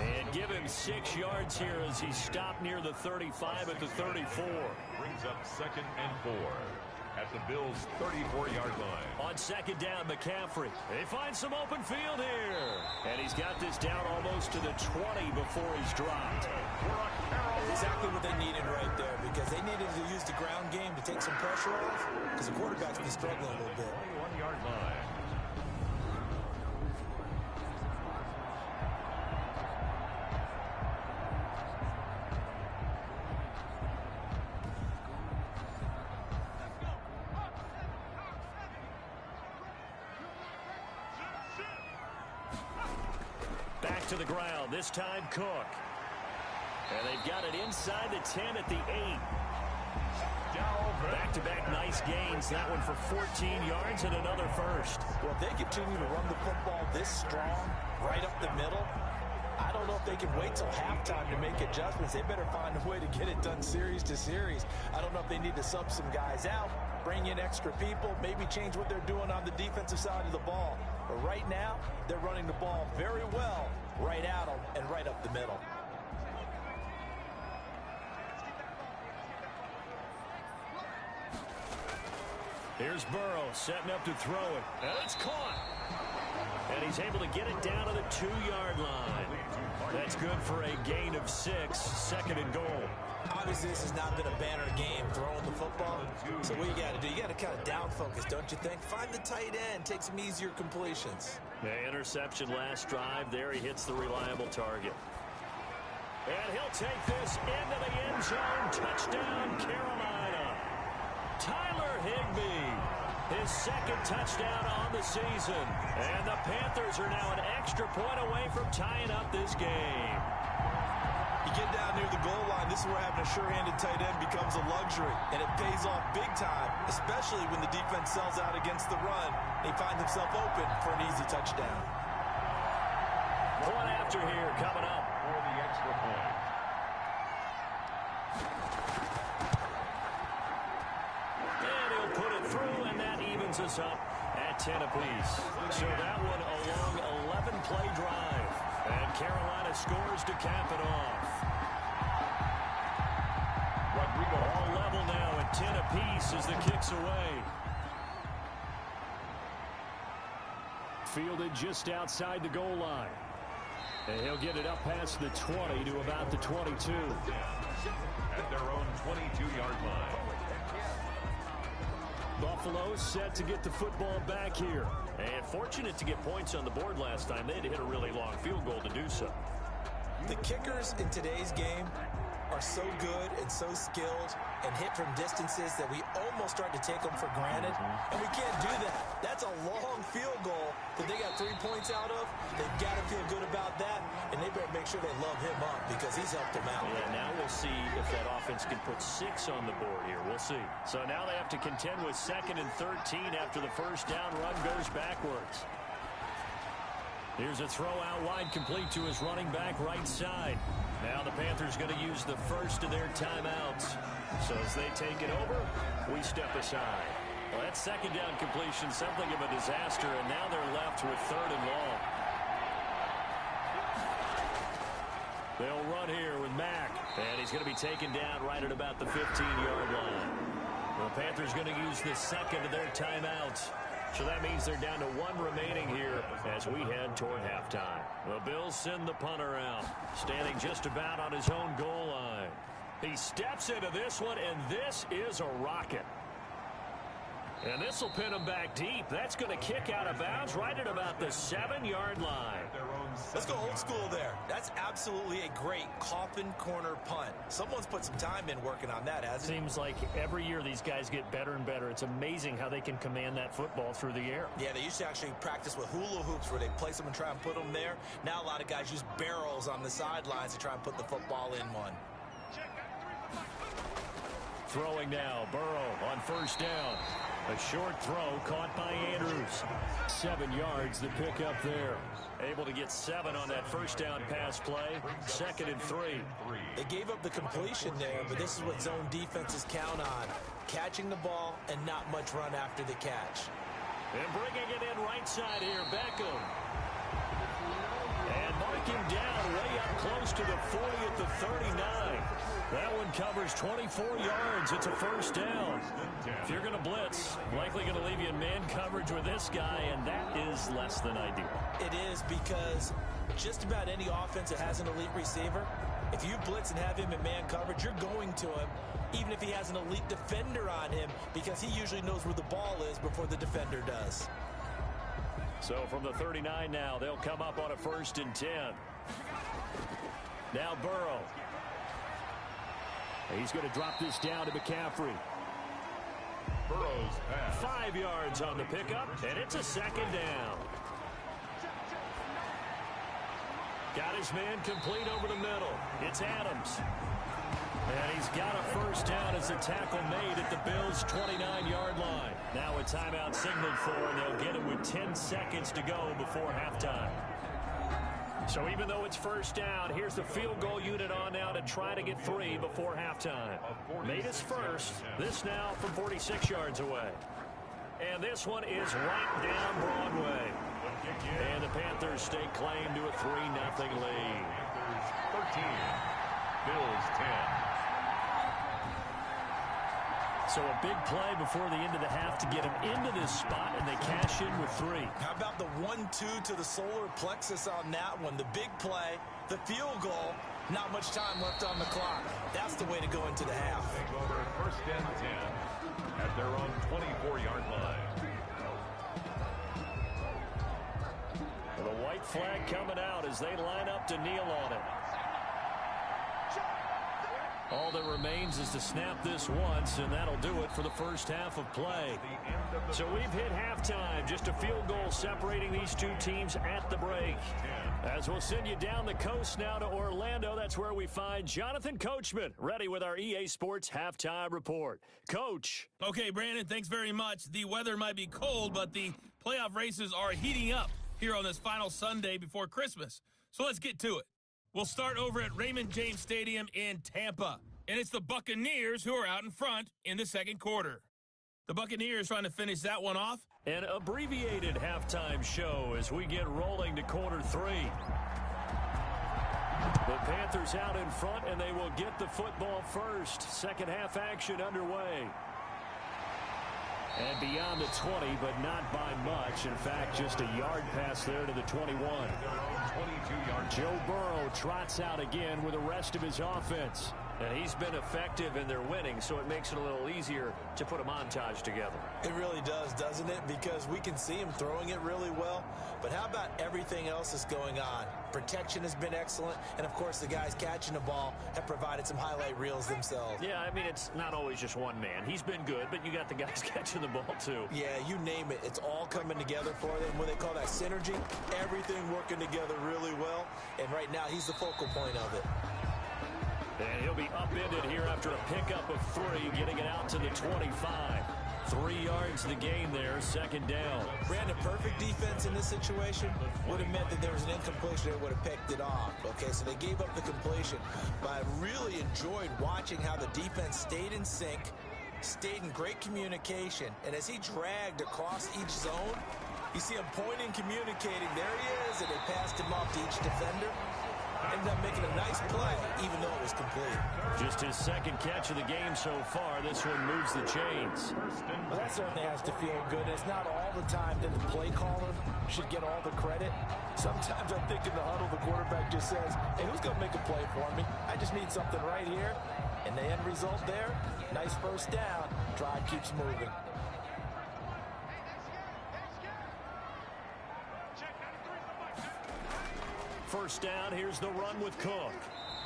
And give him 6 yards here as he's stopped near the 35 at the 34. Brings up second and 4 at the Bills' 34-yard line. On second down, McCaffrey. They find some open field here. And he's got this down almost to the 20 before he's dropped. Exactly what they needed right there, because they needed to use the ground game to take some pressure off, because the quarterback's been struggling a little bit. 21-yard line. Back to the ground, this time Cook. And they've got it inside the 10 at the 8. Back-to-back nice gains. That one for 14 yards and another first. Well, if they continue to run the football this strong, right up the middle, I don't know if they can wait till halftime to make adjustments. They better find a way to get it done series to series. I don't know if they need to sub some guys out, bring in extra people, maybe change what they're doing on the defensive side of the ball. But right now, they're running the ball very well right at them and right up the middle. Here's Burrow setting up to throw it. And it's caught. And he's able to get it down to the 2-yard line. That's good for a gain of 6, second and goal. Obviously, this has not been a banner game throwing the football. So what you got to do, you got to kind of down focus, don't you think? Find the tight end, take some easier completions. The interception last drive. There he hits the reliable target. And he'll take this into the end zone. Touchdown, Carolina. Tyler Higbee. His second touchdown on the season. And the Panthers are now an extra point away from tying up this game. You get down near the goal line, this is where having a sure-handed tight end becomes a luxury, and it pays off big time, especially when the defense sells out against the run. He finds himself open for an easy touchdown. Point after here coming up. For the extra point. And he'll put it through, and that evens us up at 10 apiece. So that one a long 11-play drive. And Carolina scores to cap it off. All level now at 10 apiece as the kick's away. Fielded just outside the goal line. And he'll get it up past the 20 to about the 22. At their own 22-yard line. Buffalo set to get the football back here. And fortunate to get points on the board last time. They had to hit a really long field goal to do so. The kickers in today's game are so good and so skilled and hit from distances that we almost start to take them for granted. And we can't do that. That's a long field goal that they got 3 points out of. They've got to feel good about that, and they better make sure they love him up because he's helped them out. Yeah, now we'll see if that offense can put 6 on the board here. We'll see. So now they have to contend with 2nd and 13 after the first down run goes backwards. Here's a throw out wide, complete to his running back right side. Now the Panthers going to use the first of their timeouts. So as they take it over, we step aside. Well, that second down completion, something of a disaster, and now they're left with 3rd and long. They'll run here with Mack, and he's going to be taken down right at about the 15-yard line. The Panthers going to use the second of their timeouts. So that means they're down to 1 remaining here as we head toward halftime. The Bills send the punter out, standing just about on his own goal line. He steps into this one, and this is a rocket. And this will pin him back deep. That's going to kick out of bounds right at about the 7-yard line. Let's go old school there. That's absolutely a great coffin corner punt. Someone's put some time in working on that, hasn't it? Seems like every year these guys get better and better. It's amazing how they can command that football through the air. Yeah, they used to actually practice with hula hoops where they place them and try and put them there. Now a lot of guys use barrels on the sidelines to try and put the football in one. Throwing now, Burrow on first down. A short throw caught by Andrews. 7 yards, the pickup there. Able to get 7 on that first down pass play. 2nd and 3. They gave up the completion there, but this is what zone defenses count on. Catching the ball and not much run after the catch. And bringing it in right side here, Beckham. And mark him down way up close to the 40 at the 39. That one covers 24 yards. It's a first down. If you're going to blitz, likely going to leave you in man coverage with this guy, and that is less than ideal. It is because just about any offense that has an elite receiver, if you blitz and have him in man coverage, you're going to him, even if he has an elite defender on him, because he usually knows where the ball is before the defender does. So from the 39 now, they'll come up on a 1st and 10. Now Burrow. He's going to drop this down to McCaffrey. Burrow's pass. 5 yards on the pickup, and it's a 2nd down. Got his man complete over the middle. It's Adams. And he's got a first down as a tackle made at the Bills' 29-yard line. Now a timeout signaled for, and they'll get it with 10 seconds to go before halftime. So even though it's first down, here's the field goal unit on now to try to get 3 before halftime. Made his first. This now from 46 yards away. And this one is right down Broadway. And the Panthers stake claim to a 3-0 lead. Panthers 13, Bills 10. So a big play before the end of the half to get him into this spot, and they cash in with 3. How about the 1-2 to the solar plexus on that one? The big play, the field goal, not much time left on the clock. That's the way to go into the half. Take over 1st and 10 at their own 24-yard line. The white flag coming out as they line up to kneel on it. All that remains is to snap this once, and that'll do it for the first half of play. So we've hit halftime, just a field goal separating these two teams at the break. As we'll send you down the coast now to Orlando, that's where we find Jonathan Coachman, ready with our EA Sports Halftime Report. Coach. Okay, Brandon, thanks very much. The weather might be cold, but the playoff races are heating up here on this final Sunday before Christmas. So let's get to it. We'll start over at Raymond James Stadium in Tampa. And it's the Buccaneers who are out in front in the second quarter. The Buccaneers trying to finish that one off. An abbreviated halftime show as we get rolling to quarter three. The Panthers out in front, and they will get the football first. Second half action underway. And beyond the 20, but not by much. In fact, just a yard pass there to the 21. 22-yard. Joe Burrow trots out again with the rest of his offense. And he's been effective in their winning, so it makes it a little easier to put a montage together. It really does, doesn't it? Because we can see him throwing it really well. But how about everything else that's going on? Protection has been excellent. And, of course, the guys catching the ball have provided some highlight reels themselves. Yeah, I mean, it's not always just one man. He's been good, but you got the guys catching the ball, too. Yeah, you name it. It's all coming together for them. What they call that synergy, everything working together really well. And right now, he's the focal point of it. And he'll be upended here after a pickup of 3, getting it out to the 25. 3 yards the gain there, second down. Brandon, perfect defense in this situation would have meant that there was an incompletion. They would have picked it off. Okay, so they gave up the completion. But I really enjoyed watching how the defense stayed in sync, stayed in great communication. And as he dragged across each zone, you see him pointing, communicating. There he is, and they passed him off to each defender. Ended up making a nice play, even though it was complete. Just his second catch of the game so far. This one moves the chains. Well, that certainly has to feel good. It's not all the time that the play caller should get all the credit. Sometimes I think in the huddle, the quarterback just says, hey, who's going to make a play for me? I just need something right here. And the end result there, nice first down. Drive keeps moving. First down, here's the run with Cook.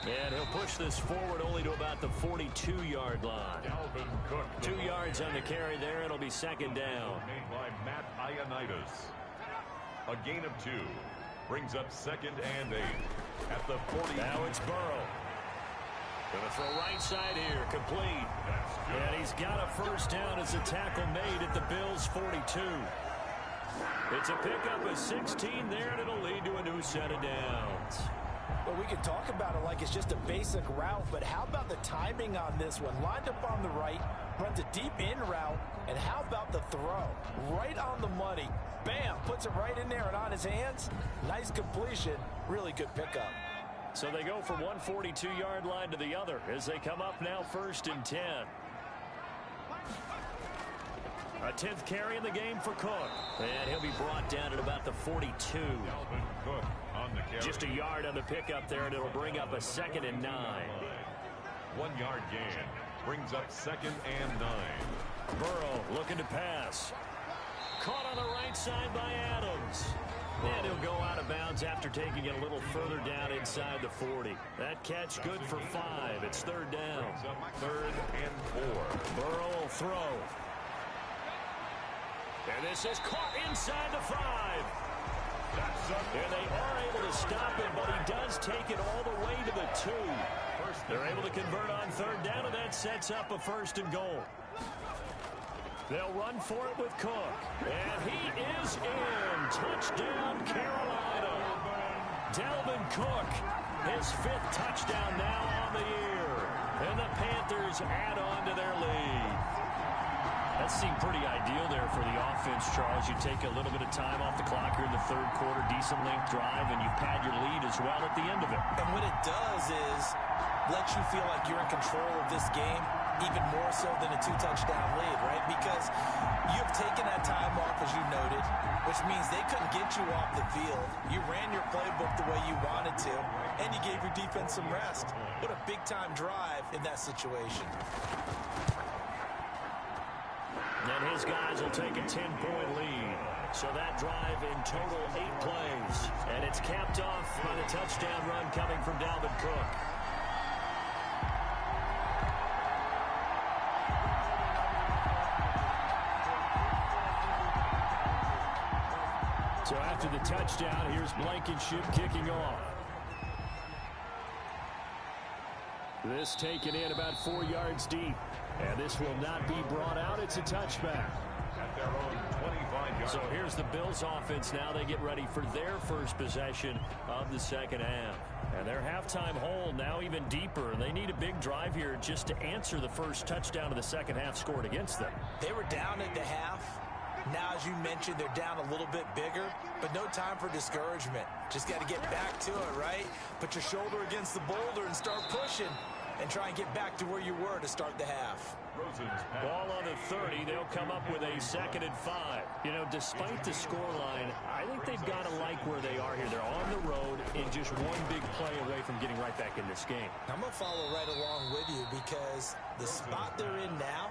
And he'll push this forward only to about the 42-yard line. Dalvin Cook. 2 yards on the carry there. It'll be second down. Made by Matt Ioannidis. A gain of 2. Brings up second and 8. At the 40. Now it's Burrow. Gonna throw right side here, complete. And he's got a first down as a tackle made at the Bills' 42. It's a pickup of 16 there, and it'll lead to a new set of downs. Well, we can talk about it like it's just a basic route, but how about the timing on this one? Lined up on the right, runs a deep in route, and how about the throw? Right on the money. Bam, puts it right in there and on his hands. Nice completion, really good pickup. So they go from one 42-yard line to the other as they come up now first and 10. A 10th carry in the game for Cook. And he'll be brought down at about the 42. Dalvin Cook on the carry. Just a yard on the pickup there, and it'll bring up a second and 9. 1 yard gain. Brings up second and 9. Burrow looking to pass. Caught on the right side by Adams. And he'll go out of bounds after taking it a little further down inside the 40. That catch good for 5. It's third down. Brings up third and 4. Burrow will throw. And this is caught inside the 5. And they are able to stop him, but he does take it all the way to the 2. They're able to convert on third down, and that sets up a first and goal. They'll run for it with Cook. And he is in. Touchdown, Carolina. Dalvin Cook, his 5th touchdown now on the year. And the Panthers add on to their lead. That seemed pretty ideal there for the offense, Charles. You take a little bit of time off the clock here in the third quarter, decent length drive, and you pad your lead as well at the end of it. And what it does is let you feel like you're in control of this game, even more so than a 2-touchdown lead, right? Because you've taken that time off, as you noted, which means they couldn't get you off the field. You ran your playbook the way you wanted to, and you gave your defense some rest. What a big-time drive in that situation. And his guys will take a 10-point lead. So that drive in total 8 plays. And it's capped off by the touchdown run coming from Dalvin Cook. So after the touchdown, here's Blankenship kicking off. This taken in about 4 yards deep. And this will not be brought out. It's a touchback. At their own 25-yard. So here's the Bills offense now. They get ready for their first possession of the second half. And their halftime hole now even deeper. They need a big drive here just to answer the first touchdown of the second half scored against them. They were down at the half. Now, as you mentioned, they're down a little bit bigger, but no time for discouragement. Just got to get back to it, right? Put your shoulder against the boulder and start pushing and try and get back to where you were to start the half. Ball on the 30. They'll come up with a 2nd and 5. You know, despite the scoreline, I think they've got to like where they are here. They're on the road and just one big play away from getting right back in this game. I'm going to follow right along with you because the spot they're in now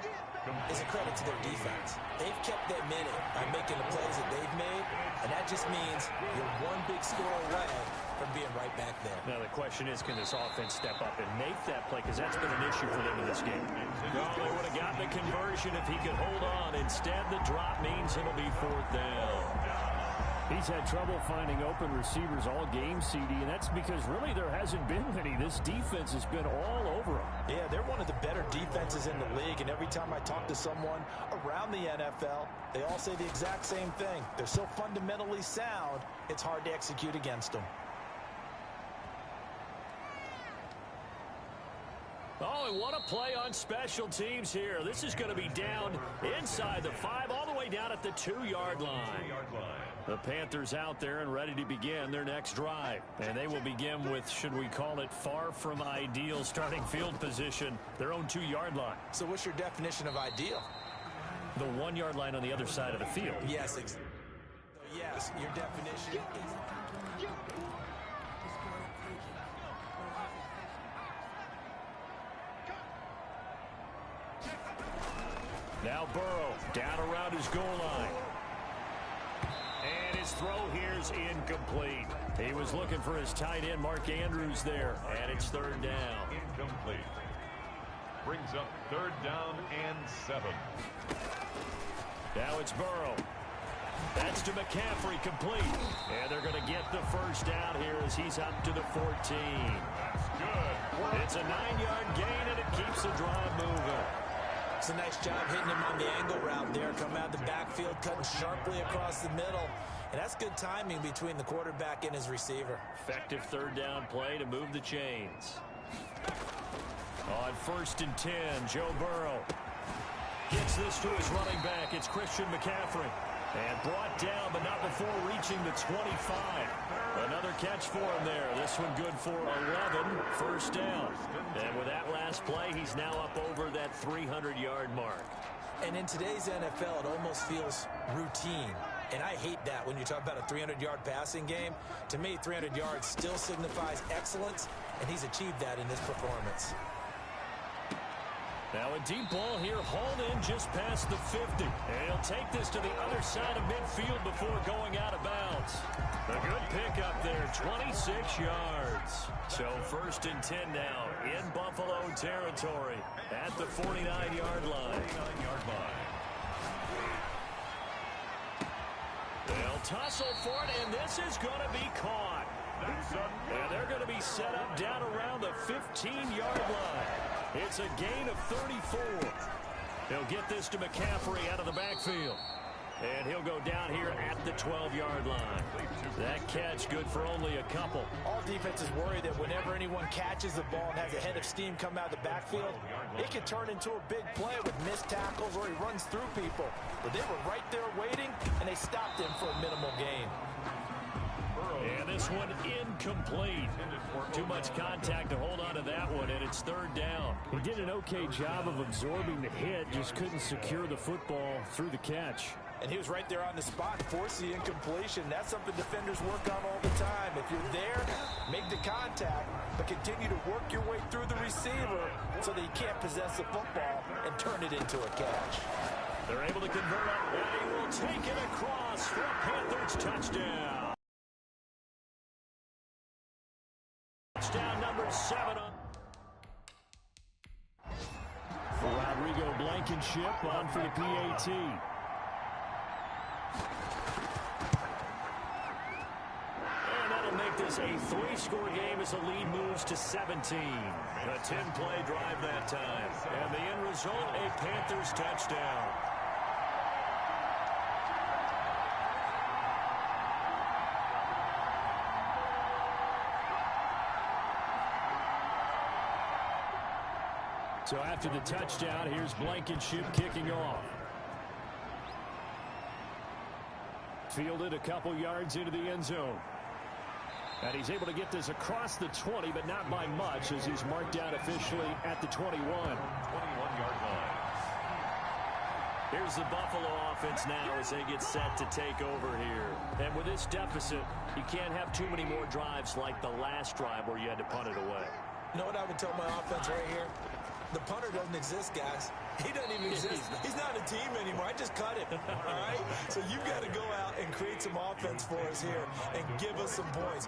is a credit to their defense. They've kept that minute by making the plays that they've made, and that just means you're one big score away from being right back there. Now the question is, can this offense step up and make that play? Because that's been an issue for them in this game. Well, they would have gotten the conversion if he could hold on. Instead, the drop means it'll be 4th down. He's had trouble finding open receivers all game, CD, and that's because really there hasn't been many. This defense has been all over him. Yeah, they're one of the better defenses in the league, and every time I talk to someone around the NFL, they all say the exact same thing. They're so fundamentally sound, it's hard to execute against them. Oh, and what a play on special teams here. This is going to be down inside the 5, all the way down at the 2-yard line. The Panthers out there and ready to begin their next drive. And they will begin with, should we call it, far from ideal starting field position, their own 2-yard line. So what's your definition of ideal? The 1-yard line on the other side of the field. Yes, yes, your definition is... Now Burrow down around his goal line. And his throw here's incomplete. He was looking for his tight end, Mark Andrews, there. And it's 3rd down. Incomplete. Brings up 3rd down and 7. Now it's Burrow. That's to McCaffrey, complete. And they're going to get the 1st down here as he's up to the 14. That's good. It's a 9-yard gain, and it keeps the drive moving. It's a nice job hitting him on the angle route there. Coming out the backfield, cutting sharply across the middle. And that's good timing between the quarterback and his receiver. Effective 3rd down play to move the chains. On 1st and 10, Joe Burrow gets this to his running back. It's Christian McCaffrey. And brought down, but not before reaching the 25. Another catch for him there. This one good for 11, 1st down. And with that last play, he's now up over that 300-yard mark. And in today's NFL, it almost feels routine. And I hate that when you talk about a 300-yard passing game. To me, 300 yards still signifies excellence, and he's achieved that in this performance. Now a deep ball here, hauled in just past the 50. And he'll take this to the other side of midfield before going out of bounds. A good pickup there, 26 yards. So 1st and 10 now in Buffalo territory at the 49-yard line. They'll tussle for it, and this is going to be caught. And they're going to be set up down around the 15-yard line. It's a gain of 34. He'll get this to McCaffrey out of the backfield. And he'll go down here at the 12-yard line. That catch good for only a couple. All defenses worry that whenever anyone catches the ball and has a head of steam come out of the backfield, it can turn into a big play with missed tackles or he runs through people. But they were right there waiting, and they stopped him for a minimal gain. And this one incomplete. Too much contact to hold on to that one, and it's 3rd down. He did an okay job of absorbing the hit, just couldn't secure the football through the catch. And he was right there on the spot, force the incompletion. That's something defenders work on all the time. If you're there, make the contact, but continue to work your way through the receiver so that he can't possess the football and turn it into a catch. They're able to convert on, and he will take it across for a Panthers touchdown. Touchdown number 7 on. Rodrigo Blankenship on for the PAT. make this a 3-score game as the lead moves to 17. A 10-play drive that time. And the end result, a Panthers touchdown. So after the touchdown, here's Blankenship kicking off. Fielded a couple yards into the end zone. And he's able to get this across the 20, but not by much, as he's marked down officially at the 21. 21-yard line. Here's the Buffalo offense now as they get set to take over here. And with this deficit, you can't have too many more drives like the last drive where you had to punt it away. You know what I would tell my offense right here? The punter doesn't exist, guys. He doesn't even exist. He's not a team anymore. I just cut him, all right? So you've got to go out and create some offense for us here and give us some points.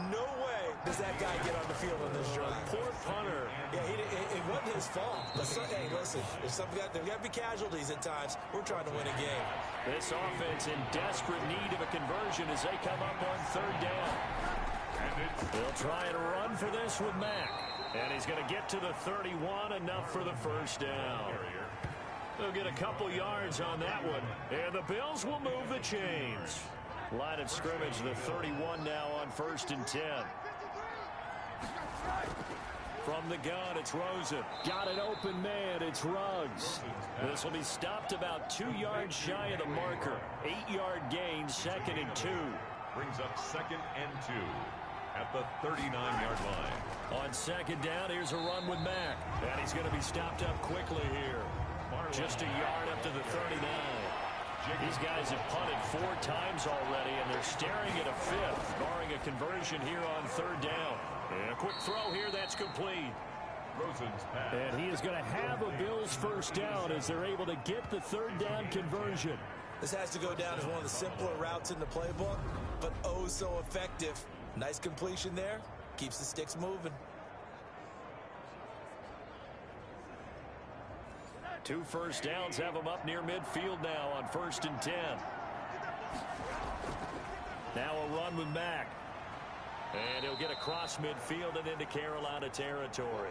No way does that guy get on the field on this drive. Poor punter. Yeah, it wasn't his fault. But hey, listen, there's got to be casualties at times. We're trying to win a game. This offense in desperate need of a conversion as they come up on third down. They'll try and run for this with Mack. And he's going to get to the 31, enough for the first down. They'll get a couple yards on that one. And the Bills will move the chains. Line of scrimmage, the 31 now on 1st and 10. From the gun, it's Rosen. Got an open man, it's Ruggs. This will be stopped about 2 yards shy of the marker. 8-yard gain, 2nd and 2. Brings up 2nd and 2 at the 39-yard line. On 2nd down, here's a run with Mack. And he's going to be stopped up quickly here. Just a yard up to the 39. These guys have punted 4 times already, and they're staring at a 5th, barring a conversion here on 3rd down. And a quick throw here, that's complete. Rosen's pass. And he is going to have a Bills first down as they're able to get the 3rd down conversion. This has to go down as one of the simpler routes in the playbook, but oh so effective. Nice completion there. Keeps the sticks moving. 2 first downs have them up near midfield now on 1st and 10. Now a run with Mack. And he'll get across midfield and into Carolina territory.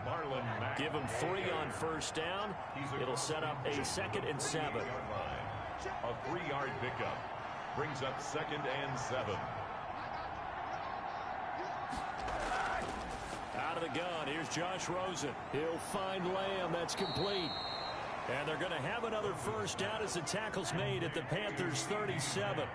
Marlon Mack. Give him 3 on 1st down. It'll set up a 2nd and 7. A 3-yard pickup. Brings up 2nd and 7. Out of the gun, here's Josh Rosen. He'll find Lamb, that's complete. And they're going to have another first down as the tackle's made at the Panthers' 37.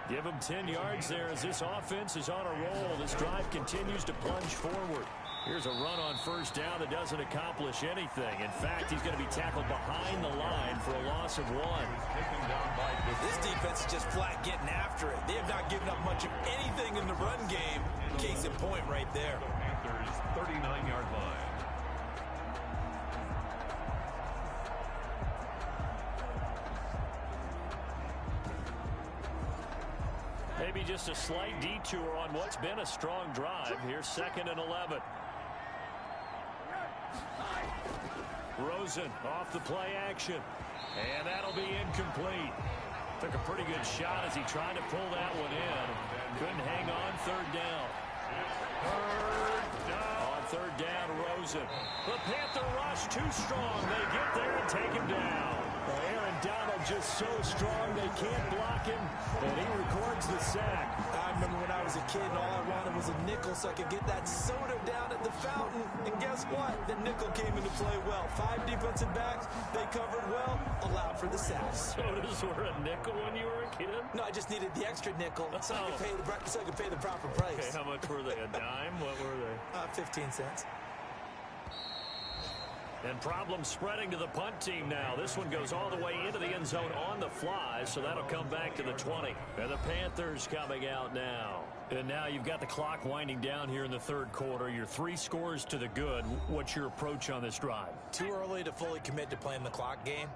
Give them 10 yards there as this offense is on a roll. This drive continues to plunge forward. Here's a run on 1st down that doesn't accomplish anything. In fact, he's going to be tackled behind the line for a loss of 1. This defense is just flat getting after it. They have not given up much of anything in the run game. Case in point right there. Panthers 39-yard line. Maybe just a slight detour on what's been a strong drive. Here's 2nd and 11. Rosen off the play action. And that'll be incomplete. Took a pretty good shot as he tried to pull that one in. Couldn't hang on 3rd down. On 3rd down, Rosen. The Panther rush too strong. They get there and take him down. Aaron Donald just so strong they can't block him, and he records the sack. I remember when I was a kid and all I wanted was a nickel so I could get that soda down at the fountain. And guess what? The nickel came into play well. 5 defensive backs, they covered well, allowed for the sack. Sodas were a nickel when you were a kid? No, I just needed the extra nickel so I could pay the proper price. Okay, how much were they? A dime? What were they? 15 cents. And problems spreading to the punt team now. This one goes all the way into the end zone on the fly, so that'll come back to the 20. And the Panthers coming out now. And now you've got the clock winding down here in the 3rd quarter. You're 3 scores to the good. What's your approach on this drive? Too early to fully commit to playing the clock game.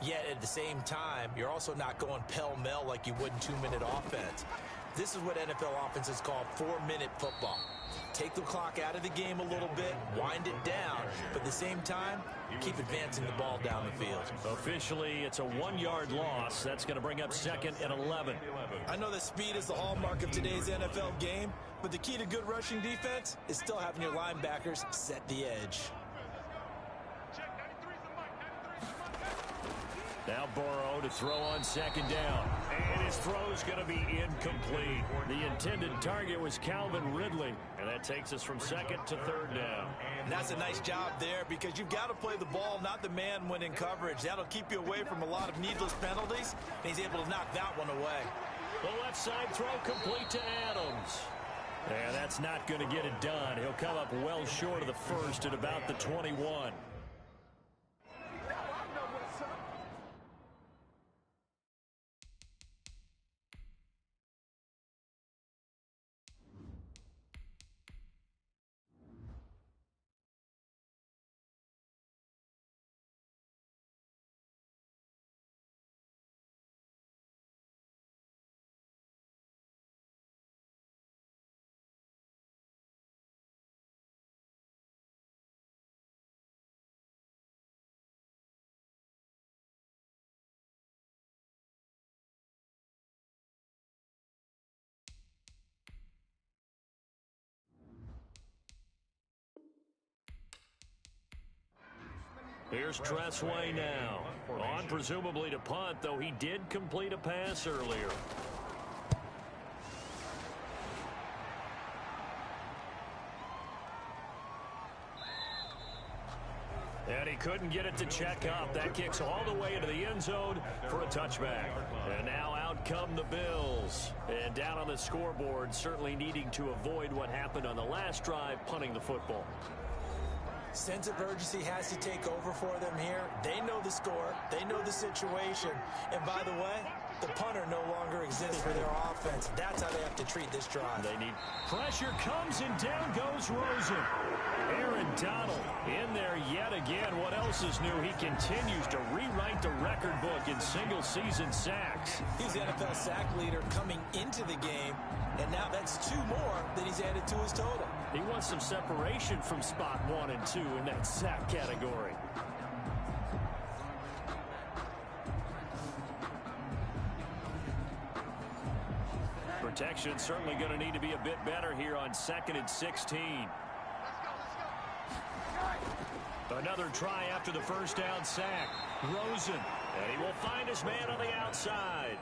Yet at the same time, you're also not going pell-mell like you would in 2-minute offense. This is what NFL offenses call 4-minute football. take the clock out of the game a little bit, wind it down, but at the same time, keep advancing the ball down the field. Officially, it's a 1-yard loss. That's going to bring up 2nd and 11. I know that speed is the hallmark of today's NFL game, but the key to good rushing defense is still having your linebackers set the edge. Now Burrow to throw on 2nd down. And his throw's going to be incomplete. The intended target was Calvin Ridley. And that takes us from 2nd to 3rd down. And that's a nice job there because you've got to play the ball, not the man when in coverage. That'll keep you away from a lot of needless penalties. And he's able to knock that one away. The left side throw complete to Adams. And that's not going to get it done. He'll come up well short of the first at about the 21. Here's Tressway now. On presumably to punt, though he did complete a pass earlier. And he couldn't get it to check up. That kicks all the way into the end zone for a touchback. And now out come the Bills. And down on the scoreboard, certainly needing to avoid what happened on the last drive, punting the football. Sense of urgency has to take over for them here. They know the score. They know the situation. And by the way, the punter no longer exists for their offense. That's how they have to treat this drive. They need pressure comes and down goes Rosen. Aaron Donald in there yet again. What else is new? He continues to rewrite the record book in single-season sacks. He's the NFL sack leader coming into the game, and now that's 2 more that he's added to his total. He wants some separation from spot 1 and 2 in that sack category. Protection certainly going to need to be a bit better here on 2nd and 16. Another try after the first down sack. Rosen. And he will find his man on the outside.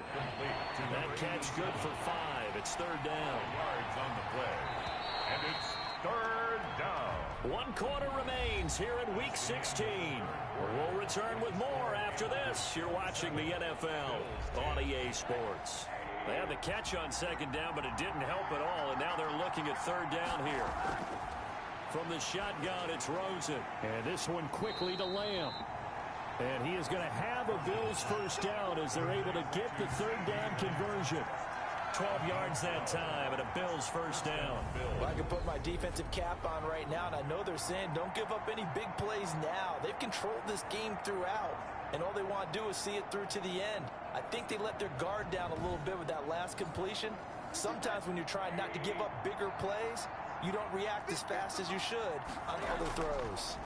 That catch good for 5. It's 3rd down. Yards on the play. And it's 3rd down. 1 quarter remains here in Week 16. We'll return with more after this. You're watching the NFL on EA Sports. They had the catch on 2nd down, but it didn't help at all, and now they're looking at 3rd down here. From the shotgun, it's Rosen. And this one quickly to Lamb. And he is going to have a Bills first down as they're able to get the 3rd down conversion. 12 yards that time and a Bills first down. Well, I can put my defensive cap on right now, and I know they're saying don't give up any big plays now. They've controlled this game throughout, and all they want to do is see it through to the end. I think they let their guard down a little bit with that last completion. Sometimes when you're trying not to give up bigger plays, you don't react as fast as you should on other throws.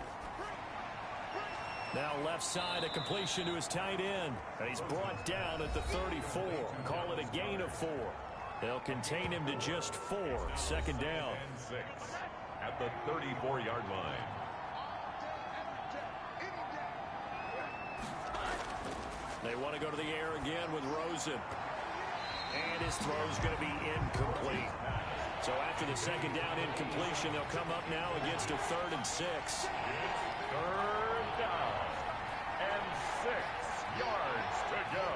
Now left side, a completion to his tight end. And he's brought down at the 34. Call it a gain of 4. They'll contain him to just 4. 2nd down. And 6 at the 34-yard line. They want to go to the air again with Rosen. And his throw's going to be incomplete. So after the 2nd down incompletion, they'll come up now against a 3rd and 6. 3rd down and 6 yards to go.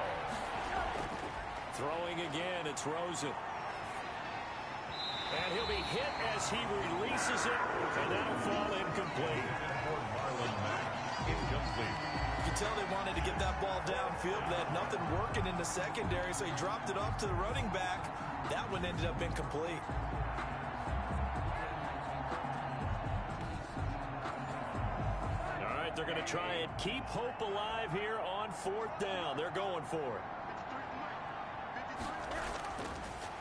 Throwing again, it's Rosen. And he'll be hit as he releases it, and that'll fall incomplete. For Marlon Mack, incomplete. You can tell they wanted to get that ball downfield. They had nothing working in the secondary, so he dropped it off to the running back. That one ended up incomplete. All right, they're going to try and keep hope alive here on 4th down. They're going for it.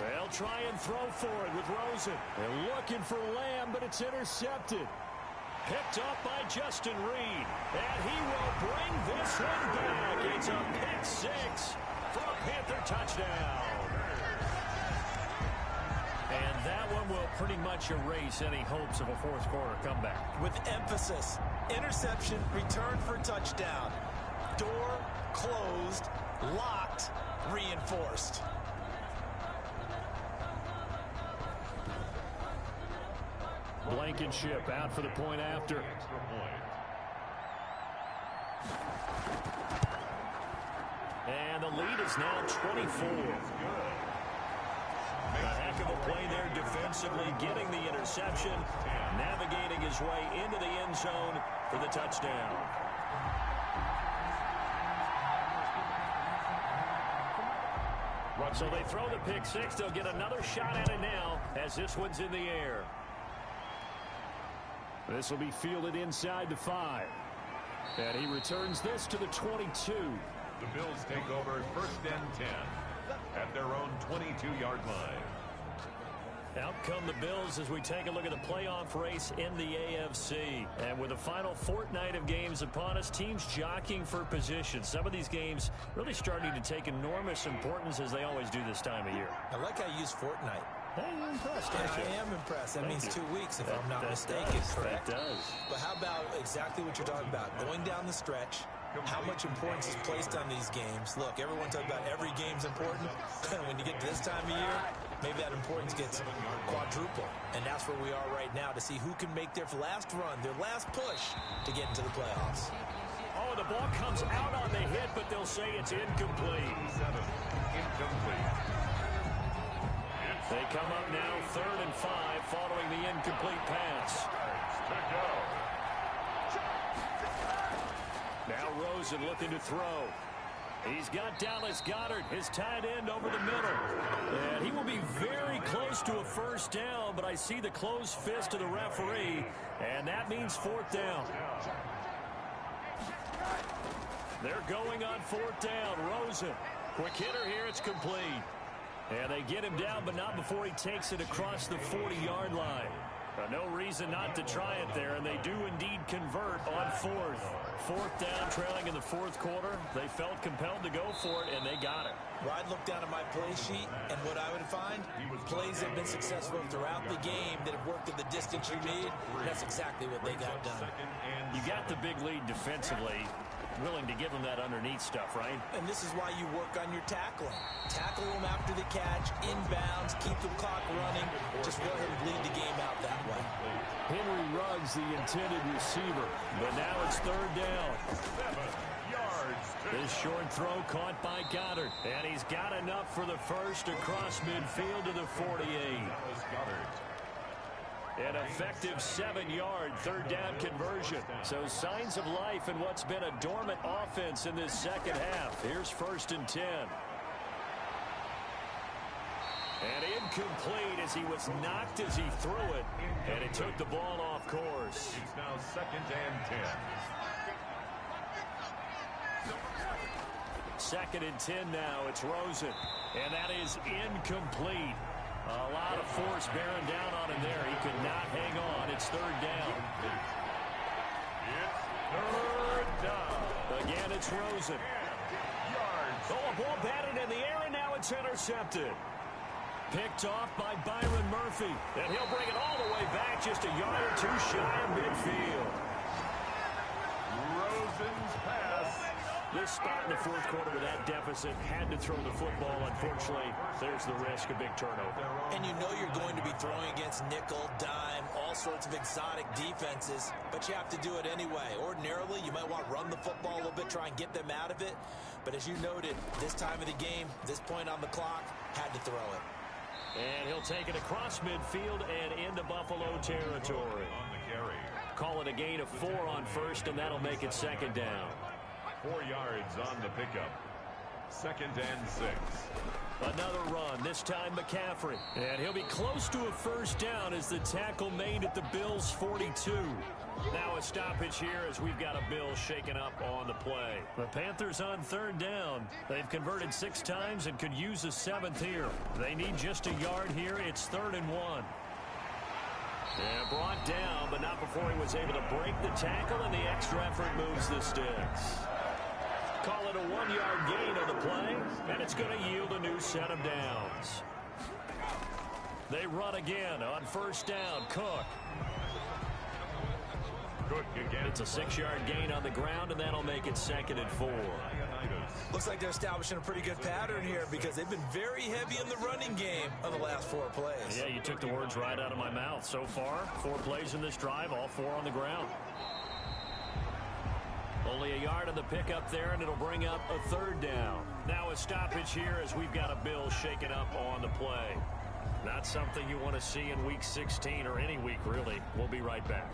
They'll try and throw for it with Rosen. They're looking for Lamb, but it's intercepted. Picked up by Justin Reed. And he will bring this one back. It's a pick six for a Panther touchdown. And that one will pretty much erase any hopes of a fourth quarter comeback. With emphasis, interception, return for touchdown. Door closed, locked, reinforced. Blankenship out for the point after. And the lead is now 24. A heck of a play there defensively, getting the interception, navigating his way into the end zone for the touchdown. So they throw the pick six. They'll get another shot at it now as this one's in the air. This will be fielded inside the 5. And he returns this to the 22. The Bills take over 1st and 10 at their own 22-yard line. Out come the Bills as we take a look at the playoff race in the AFC. And with the final fortnight of games upon us, teams jockeying for position. Some of these games really starting to take enormous importance as they always do this time of year. I like how you use fortnight. Hey, you're impressed, aren't you? I am impressed. That means 2 weeks, if I'm not That mistaken, does. correct? That does. But how about exactly what you're talking about? Going down the stretch, how much importance is placed on these games. Look, everyone talks about every game's important. When you get to this time of year, maybe that importance gets quadruple. And that's where we are right now to see who can make their last run, their last push to get into the playoffs. Oh, the ball comes out on the hit, but they'll say it's incomplete. Incomplete. They come up now 3rd and 5 following the incomplete pass. Now Rosen looking to throw. He's got Dallas Goedert, his tight end, over the middle. And he will be very close to a first down, but I see the closed fist of the referee, and that means 4th down. They're going on 4th down. Rosen, quick hitter here, it's complete. And they get him down, but not before he takes it across the 40-yard line. No reason not to try it there, and they do indeed convert on 4th. 4th down, trailing in the 4th quarter. They felt compelled to go for it, and they got it. Well, I'd look down at my play sheet, and what I would find, plays that have been successful throughout the game that have worked at the distance you need. That's exactly what they got done. You got the big lead defensively. Willing to give them that underneath stuff, right? And this is why you work on your tackling. Tackle them after the catch, inbounds, keep the clock running. Just go ahead and bleed the game out that way. Henry Ruggs, the intended receiver. But now it's 3rd down. 7 yards. This short throw caught by Goddard. And he's got enough for the first across midfield to the 48. An effective 7-yard 3rd down conversion. So signs of life in what's been a dormant offense in this second half. Here's 1st and 10. And incomplete as he was knocked as he threw it. And it took the ball off course. It's now 2nd and 10. 2nd and 10 now. It's Rosen. And that is incomplete. A lot of force bearing down on him there. He could not hang on. It's 3rd down. It's 3rd down. Again, it's Rosen. Oh, a ball batted in the air, and now it's intercepted. Picked off by Byron Murphy. And he'll bring it all the way back, just a yard or two shy of midfield. Rosen's pass. This spot in the 4th quarter with that deficit, had to throw the football. Unfortunately, there's the risk of big turnover. And you know you're going to be throwing against nickel, dime, all sorts of exotic defenses, but you have to do it anyway. Ordinarily, you might want to run the football a little bit, try and get them out of it. But as you noted, this time of the game, this point on the clock, had to throw it. And he'll take it across midfield and into Buffalo territory. On the carry. Call it a gain of 4 on 1st, and that'll make it 2nd down. 4 yards on the pickup. 2nd and 6. Another run, this time McCaffrey. And he'll be close to a first down as the tackle made at the Bills' 42. Now a stoppage here as we've got a Bill shaken up on the play. The Panthers on 3rd down. They've converted 6 times and could use a 7th here. They need just a yard here. It's 3rd and 1. Yeah, brought down, but not before he was able to break the tackle, and the extra effort moves the sticks. Call it a 1-yard gain on the play, and it's going to yield a new set of downs. They run again on 1st down. Cook. Again. It's a 6-yard gain on the ground, and that'll make it 2nd and 4. Looks like they're establishing a pretty good pattern here because they've been very heavy in the running game on the last 4 plays. Yeah, you took the words right out of my mouth. So far, 4 plays in this drive, all 4 on the ground. Only a yard on the pickup there, and it'll bring up a 3rd down. Now a stoppage here as we've got a Bill shaken up on the play. Not something you want to see in Week 16 or any week, really. We'll be right back.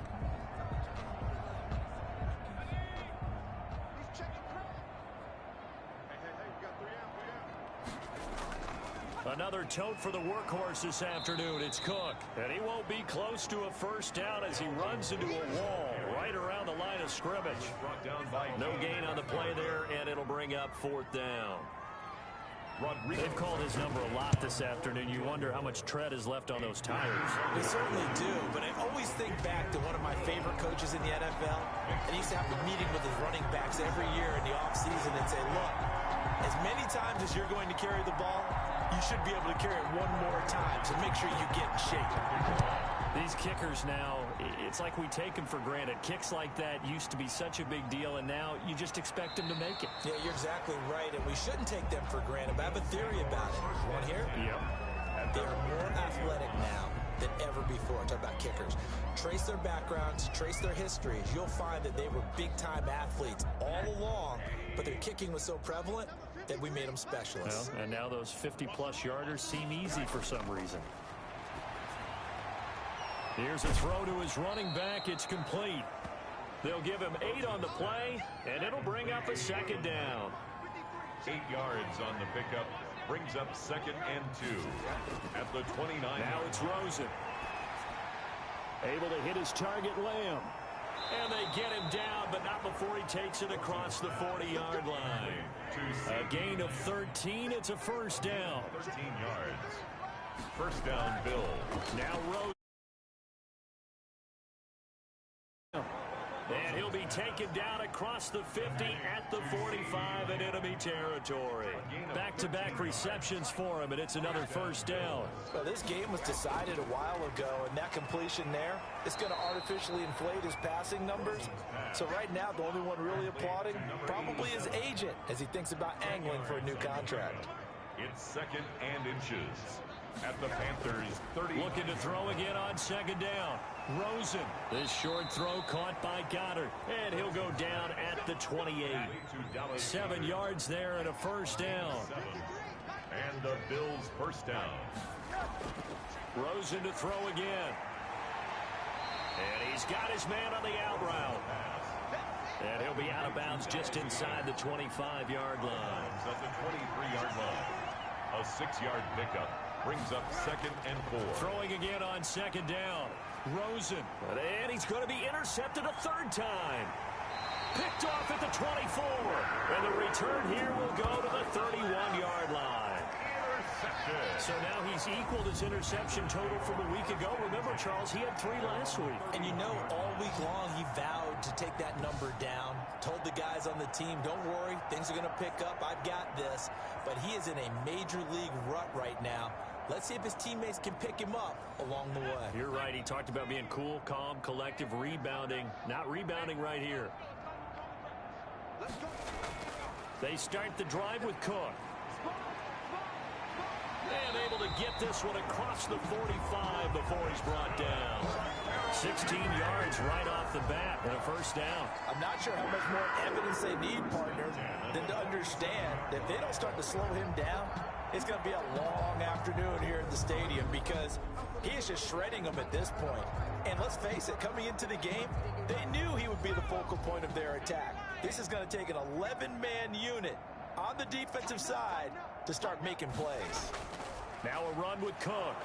Another tote for the workhorse this afternoon. It's Cook. And he won't be close to a first down as he runs into a wall right around the line of scrimmage. No gain on the play there, and it'll bring up 4th down. They've called his number a lot this afternoon. You wonder how much tread is left on those tires. They certainly do, but I always think back to one of my favorite coaches in the NFL. And he used to have a meeting with his running backs every year in the offseason and say, look, as many times as you're going to carry the ball, you should be able to carry it one more time, so make sure you get in shape. These kickers now, it's like we take them for granted. Kicks like that used to be such a big deal, and now you just expect them to make it. Yeah, you're exactly right, and we shouldn't take them for granted. But I have a theory about it. You want to hear? Yep. They are more athletic now than ever before. Talk about kickers. Trace their backgrounds, trace their histories. You'll find that they were big-time athletes all along, but their kicking was so prevalent that we made them specialists. Well, and now those 50-plus yarders seem easy for some reason. Here's a throw to his running back. It's complete. They'll give him 8 on the play, and it'll bring up a 2nd down. 8 yards on the pickup. Brings up 2nd and 2 at the 29. Now it's Rosen. Able to hit his target, Lamb. And they get him down, but not before he takes it across the 40-yard line. A gain of 13. It's a first down. 13 yards. First down, Bill. Now Rosen. And he'll be taken down across the 50 at the 45 in enemy territory. Back-to-back receptions for him, and it's another first down. Well, this game was decided a while ago, and that completion there is going to artificially inflate his passing numbers. So right now, the only one really applauding probably his agent as he thinks about angling for a new contract. It's 2nd and inches at the Panthers' 30. Looking to throw again on 2nd down. Rosen. This short throw caught by Goddard. And he'll go down at the 28. 7 yards there and a first down. And the Bills' first down. Rosen to throw again. And he's got his man on the out route. And he'll be out of bounds just inside the 25-yard line. At the 23-yard line. A 6-yard pickup. Brings up 2nd and 4. Throwing again on 2nd down. Rosen. And he's going to be intercepted a 3rd time. Picked off at the 24. And the return here will go to the 31-yard line. So now he's equaled his interception total from a week ago. Remember, Charles, he had 3 last week. And you know, all week long he vowed to take that number down. Told the guys on the team, don't worry, things are going to pick up. I've got this. But he is in a major league rut right now. Let's see if his teammates can pick him up along the way. You're right. He talked about being cool, calm, collective, rebounding. Not rebounding right here. They start the drive with Cook. And able to get this one across the 45 before he's brought down. 16 yards right off the bat and a first down. I'm not sure how much more evidence they need, partner, than to understand that if they don't start to slow him down, it's going to be a long afternoon here at the stadium because he is just shredding them at this point. And let's face it, coming into the game, they knew he would be the focal point of their attack. This is going to take an 11-man unit on the defensive side to start making plays. Now a run with Cook.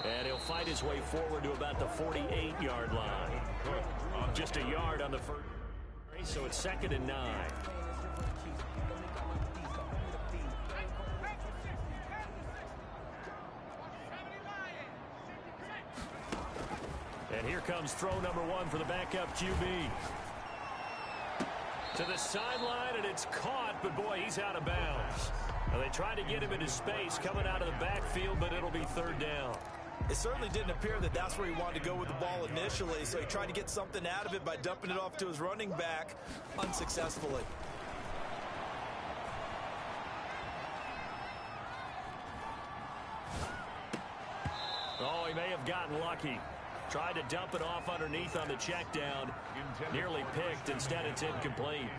And he'll fight his way forward to about the 48-yard line. Just a yard on the first. So it's 2nd and 9. And here comes throw number 1 for the backup QB. To the sideline, and it's caught, but boy, he's out of bounds. Now they tried to get him into space coming out of the backfield, but it'll be 3rd down. It certainly didn't appear that that's where he wanted to go with the ball initially, so he tried to get something out of it by dumping it off to his running back unsuccessfully. Oh, he may have gotten lucky. Tried to dump it off underneath on the check down. Nearly picked. Instead, it's incomplete.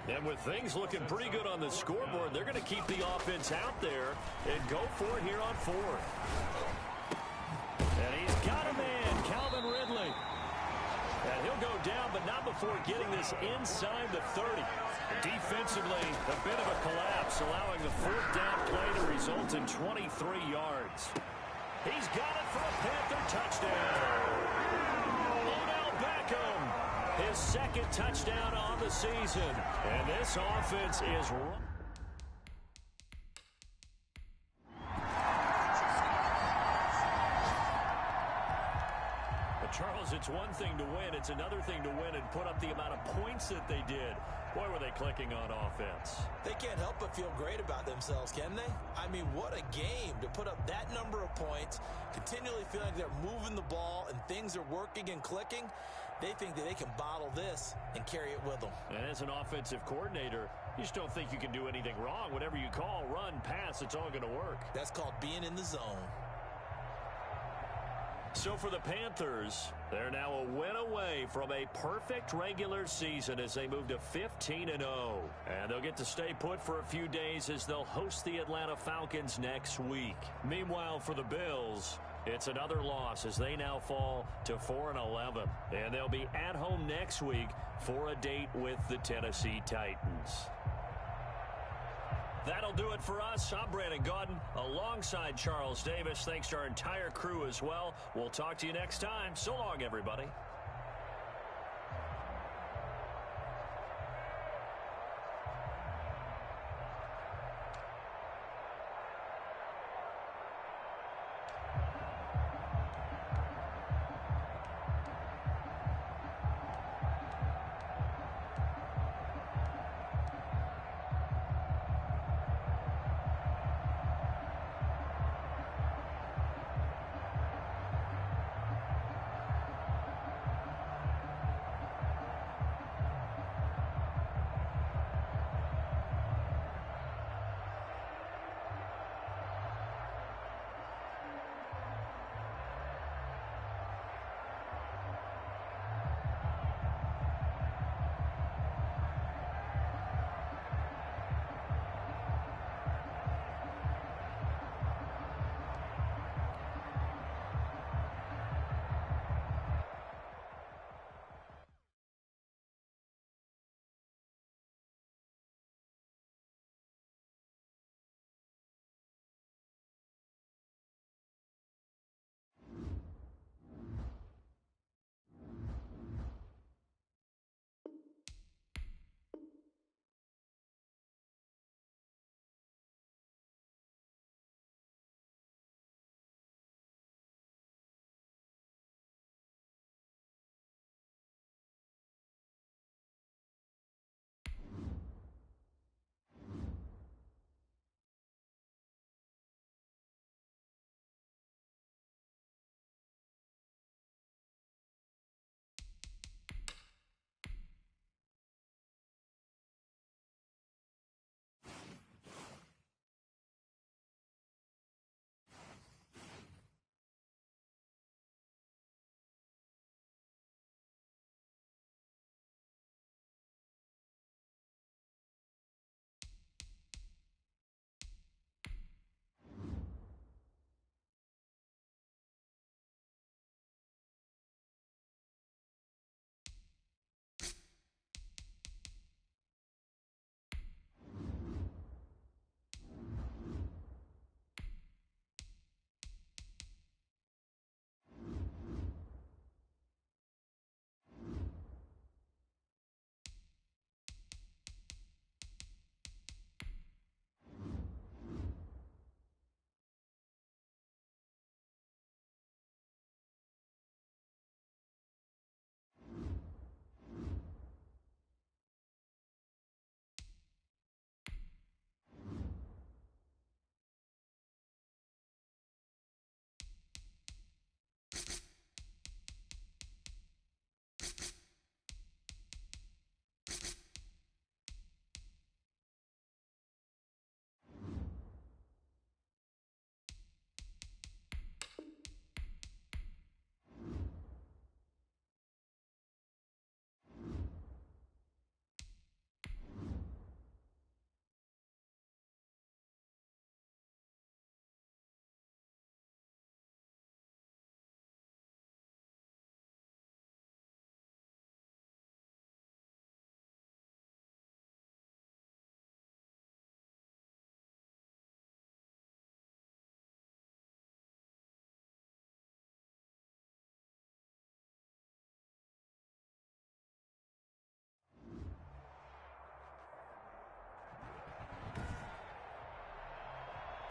And with things looking pretty good on the scoreboard, they're going to keep the offense out there and go for it here on 4th. And he's got a man, Calvin Ridley. And he'll go down, but not before getting this inside the 30. Defensively, a bit of a collapse, allowing the 4th down play to result in 23 yards. He's got it for a Panther touchdown. Odell Beckham, his 2nd touchdown on the season. And this offense is Charles, it's one thing to win. It's another thing to win and put up the amount of points that they did. Boy, were they clicking on offense. They can't help but feel great about themselves, can they? I mean, what a game to put up that number of points, continually feeling like they're moving the ball and things are working and clicking. They think that they can bottle this and carry it with them. And as an offensive coordinator, you just don't think you can do anything wrong. Whatever you call, run, pass, it's all going to work. That's called being in the zone. So for the Panthers, they're now a win away from a perfect regular season as they move to 15-0. And they'll get to stay put for a few days as they'll host the Atlanta Falcons next week. Meanwhile, for the Bills, it's another loss as they now fall to 4-11. And they'll be at home next week for a date with the Tennessee Titans. That'll do it for us. I'm Brandon Gaudin alongside Charles Davis. Thanks to our entire crew as well. We'll talk to you next time. So long, everybody.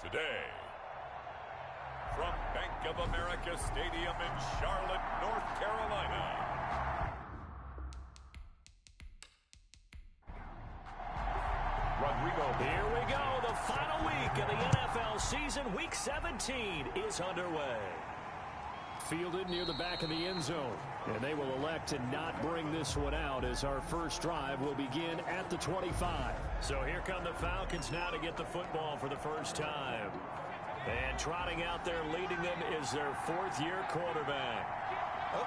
today. From Bank of America Stadium in Charlotte, North Carolina. Rodrigo. Here we go. The final week of the NFL season. Week 17 is underway. Fielded near the back of the end zone. And they will elect to not bring this one out as our first drive will begin at the 25. So here come the Falcons now to get the football for the first time. And trotting out there leading them is their fourth-year quarterback.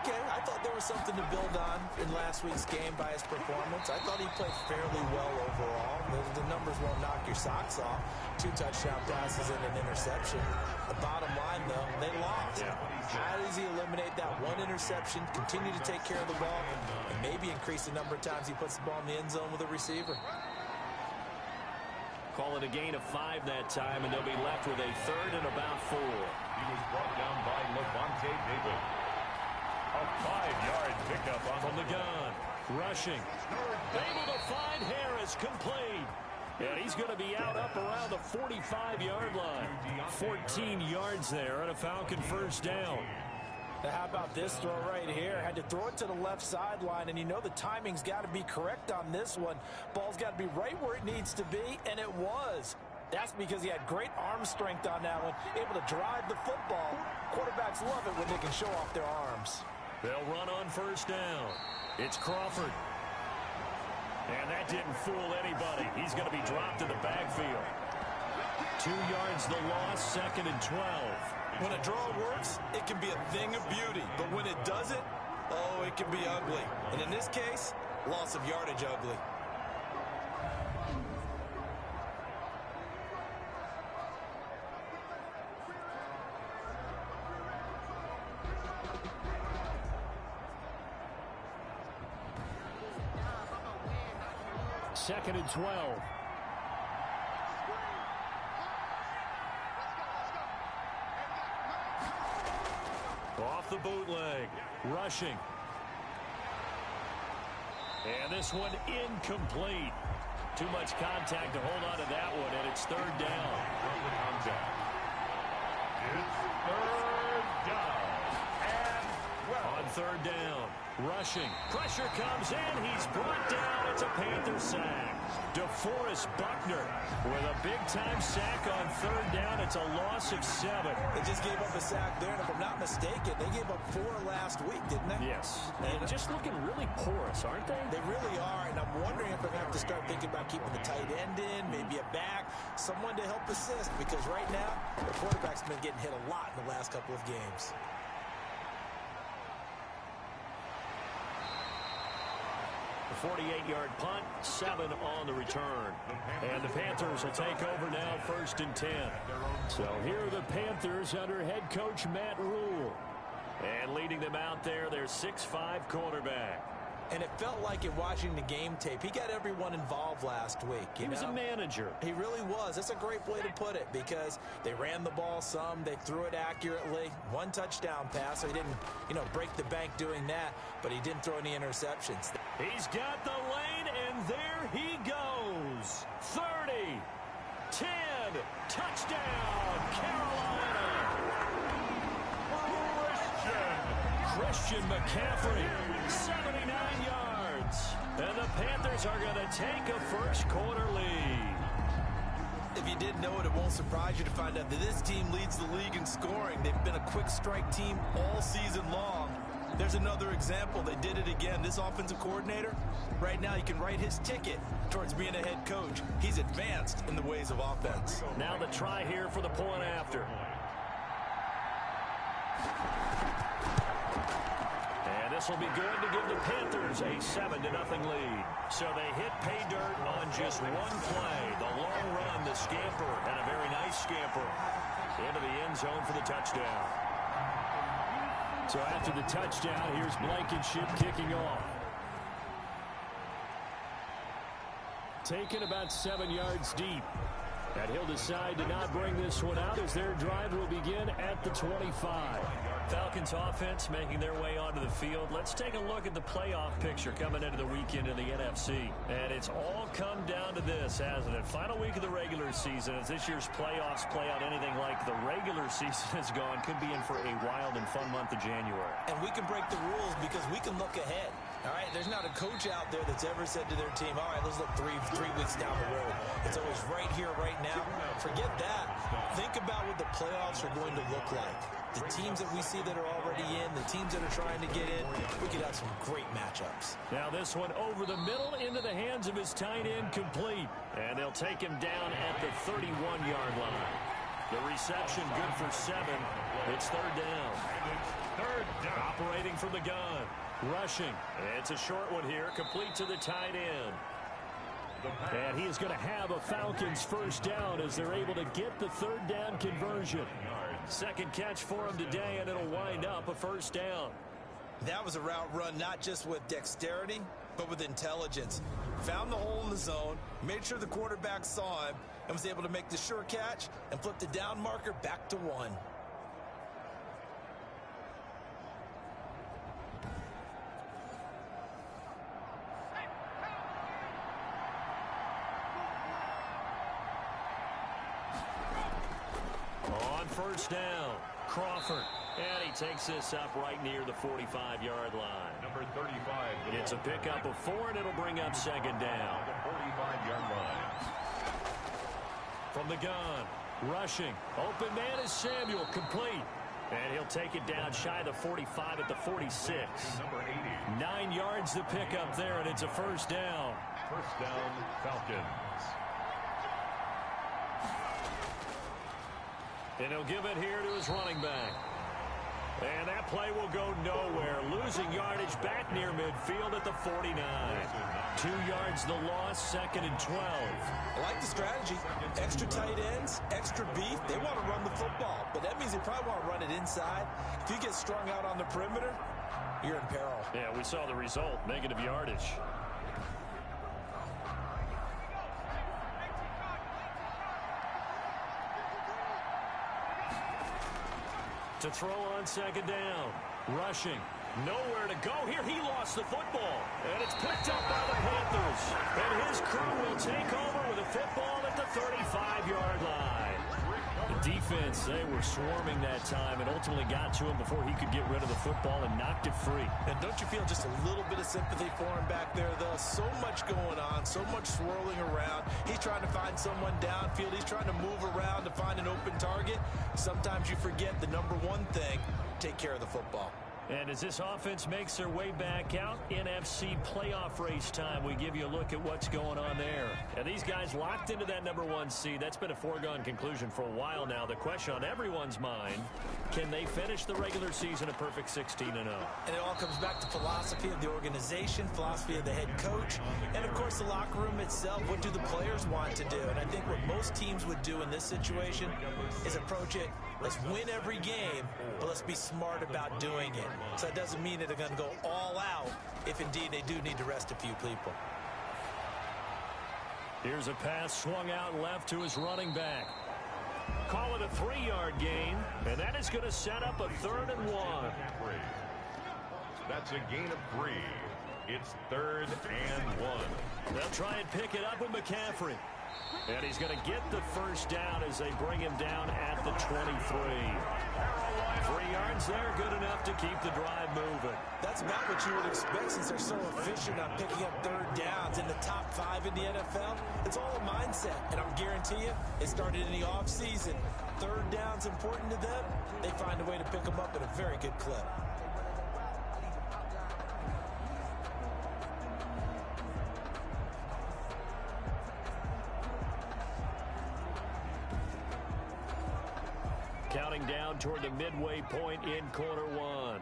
Okay, I thought there was something to build on in last week's game by his performance. I thought he played fairly well overall. The numbers won't knock your socks off. 2 touchdown passes and an interception. The bottom line, though, they lost. Yeah. How does he eliminate that one interception, continue to take care of the ball, and maybe increase the number of times he puts the ball in the end zone with a receiver? Call it a gain of 5 that time, and they'll be left with a third and about 4. He was brought down by Levante David. A 5-yard pickup on from the gun. Rushing. Able to find Harris, complete. And he's going to be out up around the 45-yard line. 14 yards there on a Falcon first down. Now how about this throw right here? Had to throw it to the left sideline, and you know the timing's got to be correct on this one. Ball's got to be right where it needs to be, and it was. That's because he had great arm strength on that one, able to drive the football. Quarterbacks love it when they can show off their arms. They'll run on first down. It's Crawford. And that didn't fool anybody. He's going to be dropped in the backfield. 2 yards the loss, 2nd and 12. When a draw works, it can be a thing of beauty. But when it doesn't, oh, it can be ugly. And in this case, loss of yardage ugly. Second and 12. Off the bootleg. Rushing. And this one incomplete. Too much contact to hold on to that one, and it's third down. It's third down. And on third down. Rushing. Pressure comes in. He's brought down. It's a Panther sack. DeForest Buckner with a big-time sack on third down. It's a loss of 7. They just gave up a sack there, and if I'm not mistaken, they gave up 4 last week, didn't they? Yes. And just looking really porous, aren't they? They really are, and I'm wondering if they're going to have to start thinking about keeping the tight end in, maybe a back, someone to help assist, because right now, the quarterback's been getting hit a lot in the last couple of games. The 48-yard punt, 7 on the return. And the Panthers will take over now, 1st and 10. So here are the Panthers under head coach Matt Rule. And leading them out there, their 6'5" quarterback. And it felt like in watching the game tape, he got everyone involved last week. He was a manager. He really was. That's a great way to put it because they ran the ball some. They threw it accurately. 1 touchdown pass. So he didn't, break the bank doing that, but he didn't throw any interceptions. He's got the lane, and there he goes. 30, 10, touchdown, Carolina. Christian McCaffrey, 79 yards. And the Panthers are going to take a first quarter lead. If you didn't know it, it won't surprise you to find out that this team leads the league in scoring. They've been a quick strike team all season long. There's another example. They did it again. This offensive coordinator, right now, you can write his ticket towards being a head coach. He's advanced in the ways of offense. Now the try here for the point after. And this will be good to give the Panthers a 7-0 lead. So they hit pay dirt on just one play. The long run, the scamper, and a very nice scamper into the end zone for the touchdown. So after the touchdown, here's Blankenship kicking off. Taken about 7 yards deep. And he'll decide to not bring this one out as their drive will begin at the 25. Falcons offense making their way onto the field. Let's take a look at the playoff picture coming into the weekend in the NFC. And it's all come down to this, hasn't it? Final week of the regular season. As this year's playoffs play out anything like the regular season has gone, could be in for a wild and fun month of January. And we can break the rules because we can look ahead. All right, there's not a coach out there that's ever said to their team, all right, let's look three weeks down the road. It's always right here, right now. Forget that. Think about what the playoffs are going to look like. The teams that we see that are already in, the teams that are trying to get in, we could have some great matchups. Now this one over the middle into the hands of his tight end, complete. And they'll take him down at the 31-yard line. The reception good for 7. It's third down. Third down. Operating from the gun. Rushing. It's a short one here, complete to the tight end. And he is going to have a Falcons first down as they're able to get the third down conversion. Second catch for him today, and it'll wind up a first down. That was a route run not just with dexterity, but with intelligence. Found the hole in the zone, made sure the quarterback saw him, and was able to make the sure catch and flip the down marker back to 1. First down, Crawford. And he takes this up right near the 45-yard line. Number 35. It's a pickup of 4, and it'll bring up second down. The 45-yard line. From the gun, rushing. Open man is Samuel, complete. And he'll take it down shy of the 45 at the 46. Number 80. 9 yards to pick up there, and it's a first down. First down, Falcons. And he'll give it here to his running back. And that play will go nowhere. Losing yardage back near midfield at the 49. 2 yards the loss, second and 12. I like the strategy. Extra tight ends, extra beef. They want to run the football, but that means they probably want to run it inside. If you get strung out on the perimeter, you're in peril. Yeah, we saw the result, negative yardage. To throw on second down. Rushing. Nowhere to go here. He lost the football. And it's picked up by the Panthers. And his crew will take over with a football at the 35-yard line. The defense, they were swarming that time and ultimately got to him before he could get rid of the football and knocked it free. And don't you feel just a little bit of sympathy for him back there, though? So much going on, so much swirling around. He's trying to find someone downfield. He's trying to move around to find an open target. Sometimes you forget the number one thing, take care of the football. And as this offense makes their way back out, NFC playoff race time, we give you a look at what's going on there. And these guys locked into that number 1 seed. That's been a foregone conclusion for a while now. The question on everyone's mind, can they finish the regular season a perfect 16-0? And it all comes back to philosophy of the organization, philosophy of the head coach, and, of course, the locker room itself. What do the players want to do? And I think what most teams would do in this situation is approach it, let's win every game, but let's be smart about doing it. So that doesn't mean that they're going to go all out if indeed they do need to rest a few people. Here's a pass swung out left to his running back. Call it a 3-yard gain, and that is going to set up a 3rd and 1. That's a gain of 3. It's 3rd and 1. They'll try and pick it up with McCaffrey. And he's going to get the first down as they bring him down at the 23. 3 yards there, good enough to keep the drive moving. That's about what you would expect since they're so efficient on picking up 3rd downs in the top 5 in the NFL. It's all a mindset, and I'm guarantee you it started in the offseason. 3rd down's important to them. They find a way to pick them up at a very good clip. Counting down toward the midway point in quarter 1.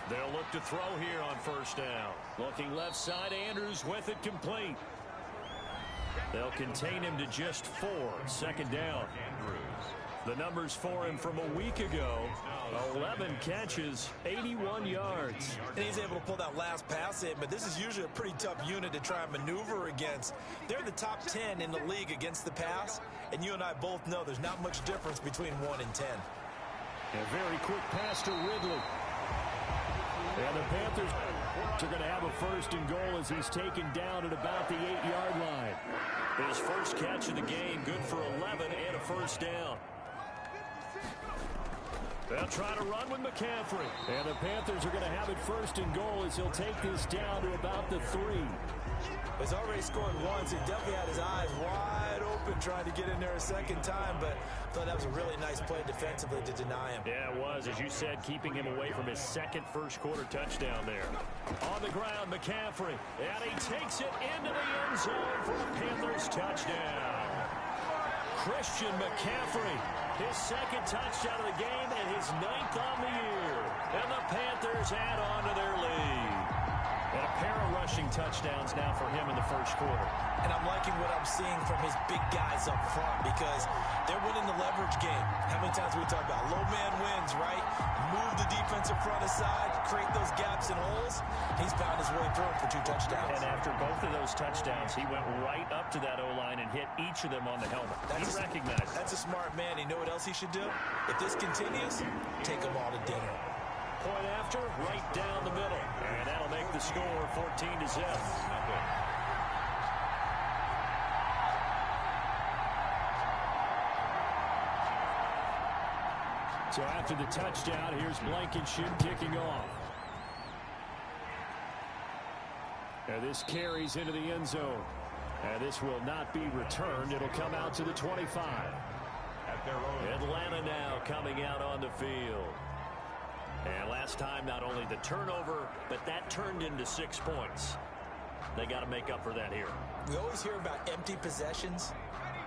They'll look to throw here on first down. Looking left side, Andrews with it complete. They'll contain him to just 4. Second down. The numbers for him from a week ago, 11 catches, 81 yards. And he's able to pull that last pass in, but this is usually a pretty tough unit to try and maneuver against. They're in the top 10 in the league against the pass, and you and I both know there's not much difference between 1 and 10. A very quick pass to Ridley. And the Panthers are going to have a 1st and goal as he's taken down at about the 8-yard line. His first catch of the game, good for 11 and a 1st down. They'll try to run with McCaffrey. And the Panthers are going to have it 1st and goal as he'll take this down to about the 3. He's already scored once. He definitely had his eyes wide open trying to get in there a second time, but I thought that was a really nice play defensively to deny him. Yeah, it was, as you said, keeping him away from his second first-quarter touchdown there. On the ground, McCaffrey, and he takes it into the end zone for a Panthers touchdown. Christian McCaffrey, his second touchdown of the game and his 9th on the year. And the Panthers add on to their lead. And a pair of rushing touchdowns now for him in the first quarter. And I'm liking what I'm seeing from his big guys up front because they're winning the leverage game. How many times we talk about low man wins, right? Move the defensive front aside, create those gaps and holes. He's found his way through for 2 touchdowns. And after both of those touchdowns, he went right up to that O-line and hit each of them on the helmet. He recognized it. That's a smart man. You know what else he should do? If this continues, take them all to dinner. Point after, right down the middle. And that'll make the score 14-0. So after the touchdown, here's Blankenship kicking off. And this carries into the end zone. And this will not be returned. It'll come out to the 25. Atlanta now coming out on the field. And last time, not only the turnover, but that turned into 6 points. They got to make up for that here. We always hear about empty possessions,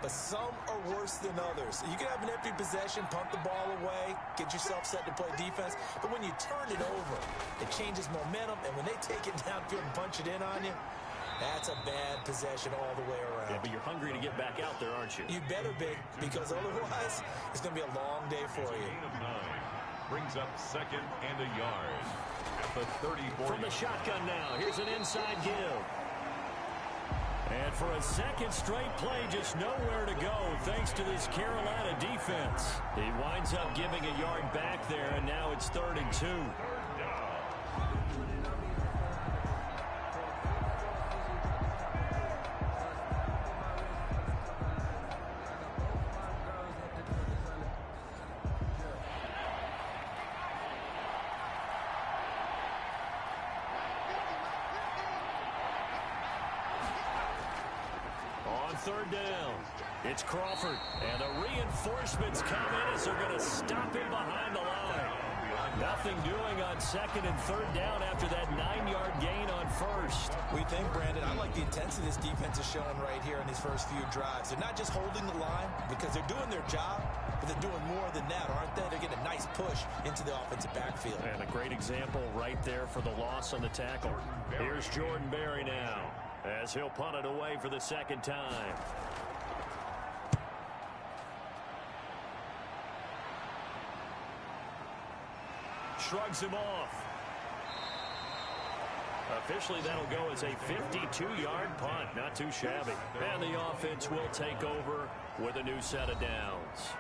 but some are worse than others. You can have an empty possession, punt the ball away, get yourself set to play defense, but when you turn it over, it changes momentum, and when they take it downfield and punch it in on you, that's a bad possession all the way around. Yeah, but you're hungry to get back out there, aren't you? You better be, because otherwise, it's going to be a long day for you. Brings up 2nd and a yard at the 34. From the shotgun now, here's an inside give. And for a second straight play, just nowhere to go thanks to this Carolina defense. He winds up giving a yard back there, and now it's 3rd and 2. On 3rd down, it's Crawford, and the reinforcements come in as they're going to stop him behind the line. Nothing doing on 2nd and 3rd down after that 9-yard gain on 1st. We think, Brandon, I like the intensity this defense is showing right here in these first few drives. They're not just holding the line because they're doing their job, but they're doing more than that, aren't they? They're getting a nice push into the offensive backfield. And a great example right there for the loss on the tackle. Here's Jordan Berry now, as he'll punt it away for the 2nd time. Shrugs him off. Officially, that'll go as a 52-yard punt. Not too shabby. And the offense will take over with a new set of downs.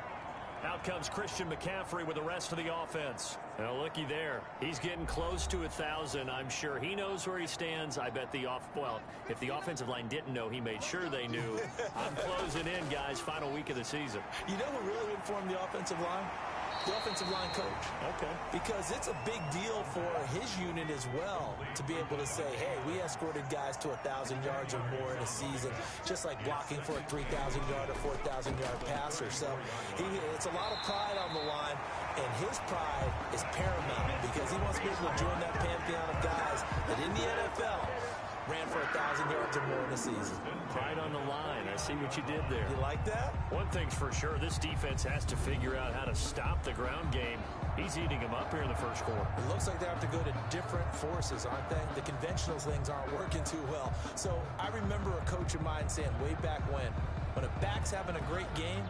Out comes Christian McCaffrey with the rest of the offense. Now, looky there. He's getting close to 1,000. I'm sure he knows where he stands. I bet if the offensive line didn't know, he made sure they knew. I'm closing in, guys. Final week of the season. You know who really informed the offensive line? The offensive line coach. Okay. Because it's a big deal for his unit as well to be able to say, hey, we escorted guys to 1,000 yards or more in a season, just like blocking for a 3,000-yard or 4,000-yard passer. So it's a lot of pride on the line, and his pride is paramount because he wants to be able to join that pantheon of guys that in the NFL ran for 1,000 yards or more in a season. Pride on the line. I see what you did there. You like that? One thing's for sure, this defense has to figure out how to stop the ground game. He's eating them up here in the first quarter. It looks like they have to go to different forces, aren't they? The conventional things aren't working too well. So I remember a coach of mine saying way back when a back's having a great game,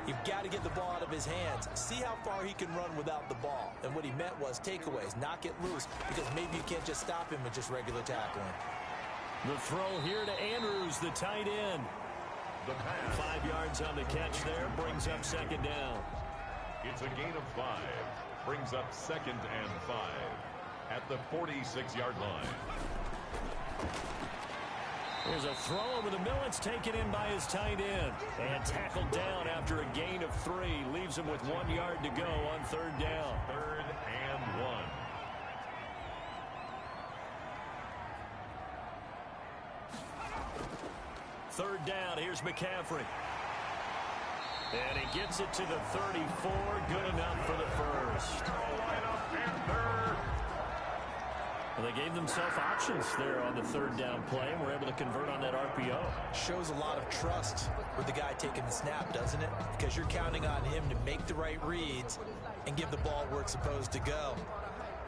You've got to get the ball out of his hands. See how far he can run without the ball. And what he meant was takeaways, knock it loose, because maybe you can't just stop him with just regular tackling. The throw here to Andrews, the tight end. The pass. 5 yards on the catch there, brings up second down. It's a gain of 5. Brings up 2nd and 5 at the 46-yard line. There's a throw over the middle. It's taken in by his tight end. And tackled down after a gain of 3. Leaves him with 1 yard to go on 3rd down. 3rd and 1. Third down. Here's McCaffrey. And he gets it to the 34. Good enough for the first. Well, they gave themselves options there on the 3rd down play and were able to convert on that RPO. Shows a lot of trust with the guy taking the snap, doesn't it? Because you're counting on him to make the right reads and give the ball where it's supposed to go.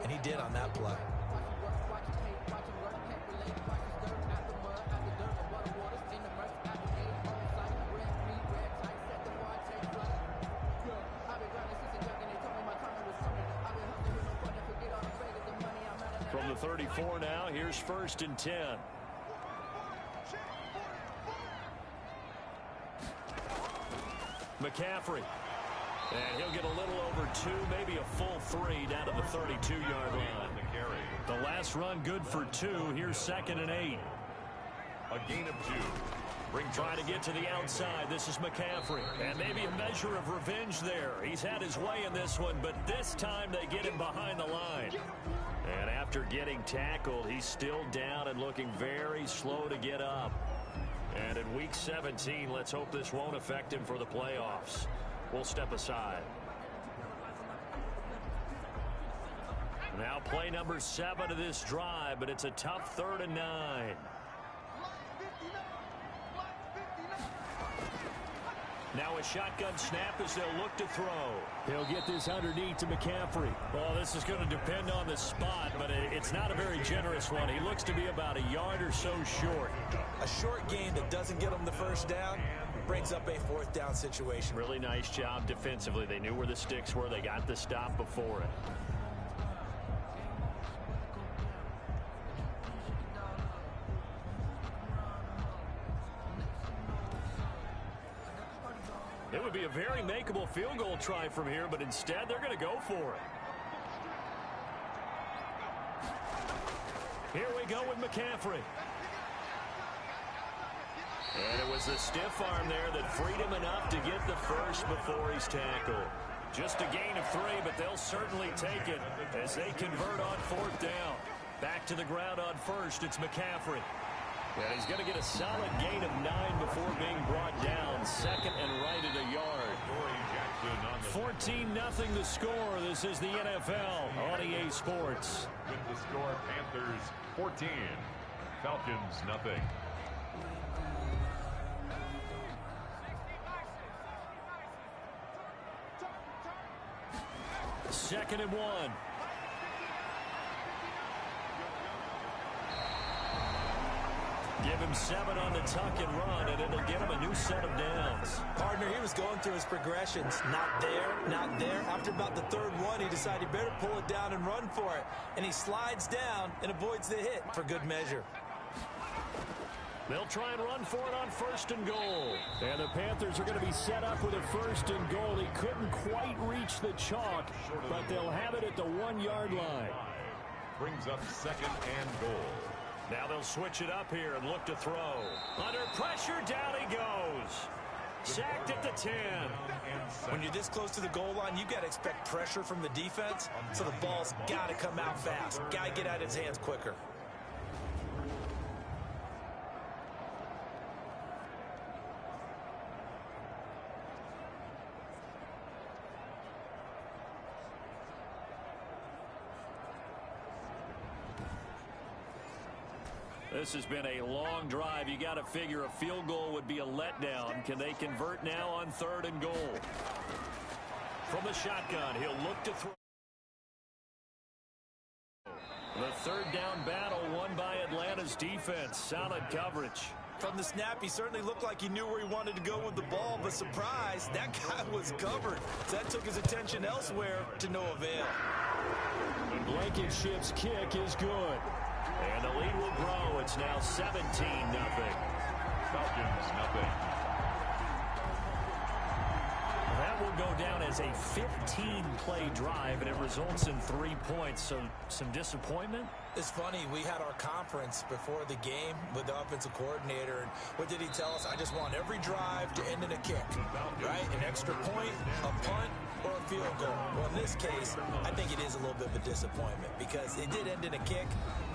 And he did on that play. From the 34 now, here's 1st and 10. McCaffrey. And he'll get a little over 2, maybe a full 3 down to the 32-yard line. The last run good for 2. Here's 2nd and 8. A gain of 2. Trying to get to the outside. This is McCaffrey. And maybe a measure of revenge there. He's had his way in this one, but this time they get him behind the line. And after getting tackled, he's still down and looking very slow to get up. And in Week 17, let's hope this won't affect him for the playoffs. We'll step aside. Now play number 7 of this drive, but it's a tough 3rd and 9. Now a shotgun snap as they'll look to throw. He'll get this underneath to McCaffrey. Well, this is going to depend on the spot, but it's not a very generous one. He looks to be about a yard or so short. A short gain that doesn't get him the first down brings up a 4th down situation. Really nice job defensively. They knew where the sticks were. They got the stop before it. It would be a very makeable field goal try from here, but instead they're going to go for it. Here we go with McCaffrey. And it was the stiff arm there that freed him enough to get the first before he's tackled. Just a gain of 3, but they'll certainly take it as they convert on 4th down. Back to the ground on 1st, it's McCaffrey. And he's going to get a solid gain of 9 before being brought down. 2nd and right at a yard. 14-0 the score. This is the NFL on EA Sports. With the score, Panthers 14, Falcons nothing. Second and 1. Give him 7 on the tuck and run, and it'll get him a new set of downs. Partner, he was going through his progressions. Not there, not there. After about the 3rd one, he decided he better pull it down and run for it. And he slides down and avoids the hit for good measure. They'll try and run for it on 1st and goal. And the Panthers are going to be set up with a 1st and goal. He couldn't quite reach the chalk, but they'll have it at the 1-yard line. Brings up 2nd and goal. Now they'll switch it up here and look to throw. Under pressure, down he goes. Sacked at the 10. When you're this close to the goal line, you've got to expect pressure from the defense, so the ball's got to come out fast. Got to get out of his hands quicker. This has been a long drive. You got to figure a field goal would be a letdown. Can they convert now on 3rd and goal? From the shotgun, he'll look to throw. The 3rd down battle won by Atlanta's defense. Solid coverage. From the snap, he certainly looked like he knew where he wanted to go with the ball, but surprise, that guy was covered. So that took his attention elsewhere to no avail. Blankenship's kick is good. And the lead will grow. It's now 17-0. Falcons, nothing. That will go down as a 15-play drive, and it results in 3 points. So some disappointment? It's funny, we had our conference before the game with the offensive coordinator, and what did he tell us? I just want every drive to end in a kick, right? An extra point, a punt, or a field goal. Well, in this case, I think it is a little bit of a disappointment because it did end in a kick,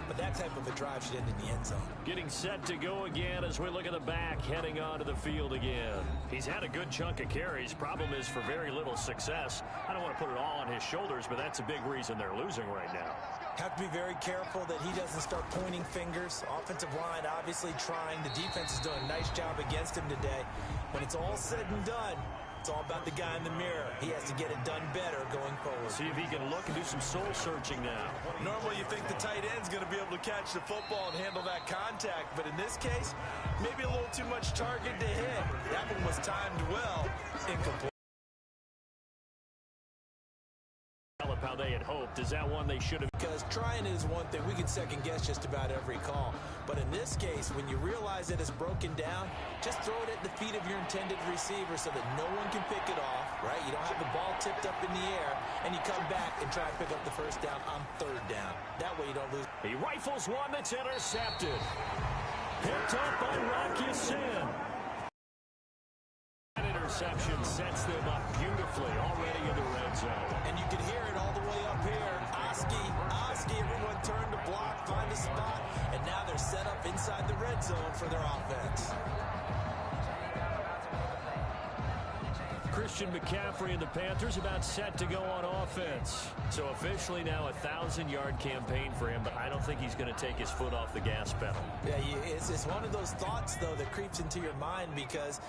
but that type of a drive should end in the end zone. Getting set to go again as we look at the back, heading onto the field again. He's had a good chunk of carries. Problem is for very little success. I don't want to put it all on his shoulders, but that's a big reason they're losing right now. Have to be very careful that he doesn't start pointing fingers. Offensive line obviously trying. The defense is doing a nice job against him today. When it's all said and done, it's all about the guy in the mirror. He has to get it done better going forward. See if he can look and do some soul searching now. Normally you think the tight end's going to be able to catch the football and handle that contact, but in this case, maybe a little too much target to hit. That one was timed well. Incomplete. How they had hoped. Is that one they should have? Because trying is one thing. We can second guess just about every call. But in this case, when you realize that it's broken down, just throw it at the feet of your intended receiver so that no one can pick it off, right? You don't have the ball tipped up in the air, and you come back and try to pick up the first down on third down. That way you don't lose. He rifles one that's intercepted. Picked up by Rocky Sin. That interception sets them up beautifully already in the red zone. And you can hear it all the way up here. Oski, everyone turned to block, find a spot, and now they're set up inside the red zone for their offense. Christian McCaffrey and the Panthers about set to go on offense. So officially now a 1,000-yard campaign for him, but I don't think he's going to take his foot off the gas pedal. Yeah, it's one of those thoughts, though, that creeps into your mind because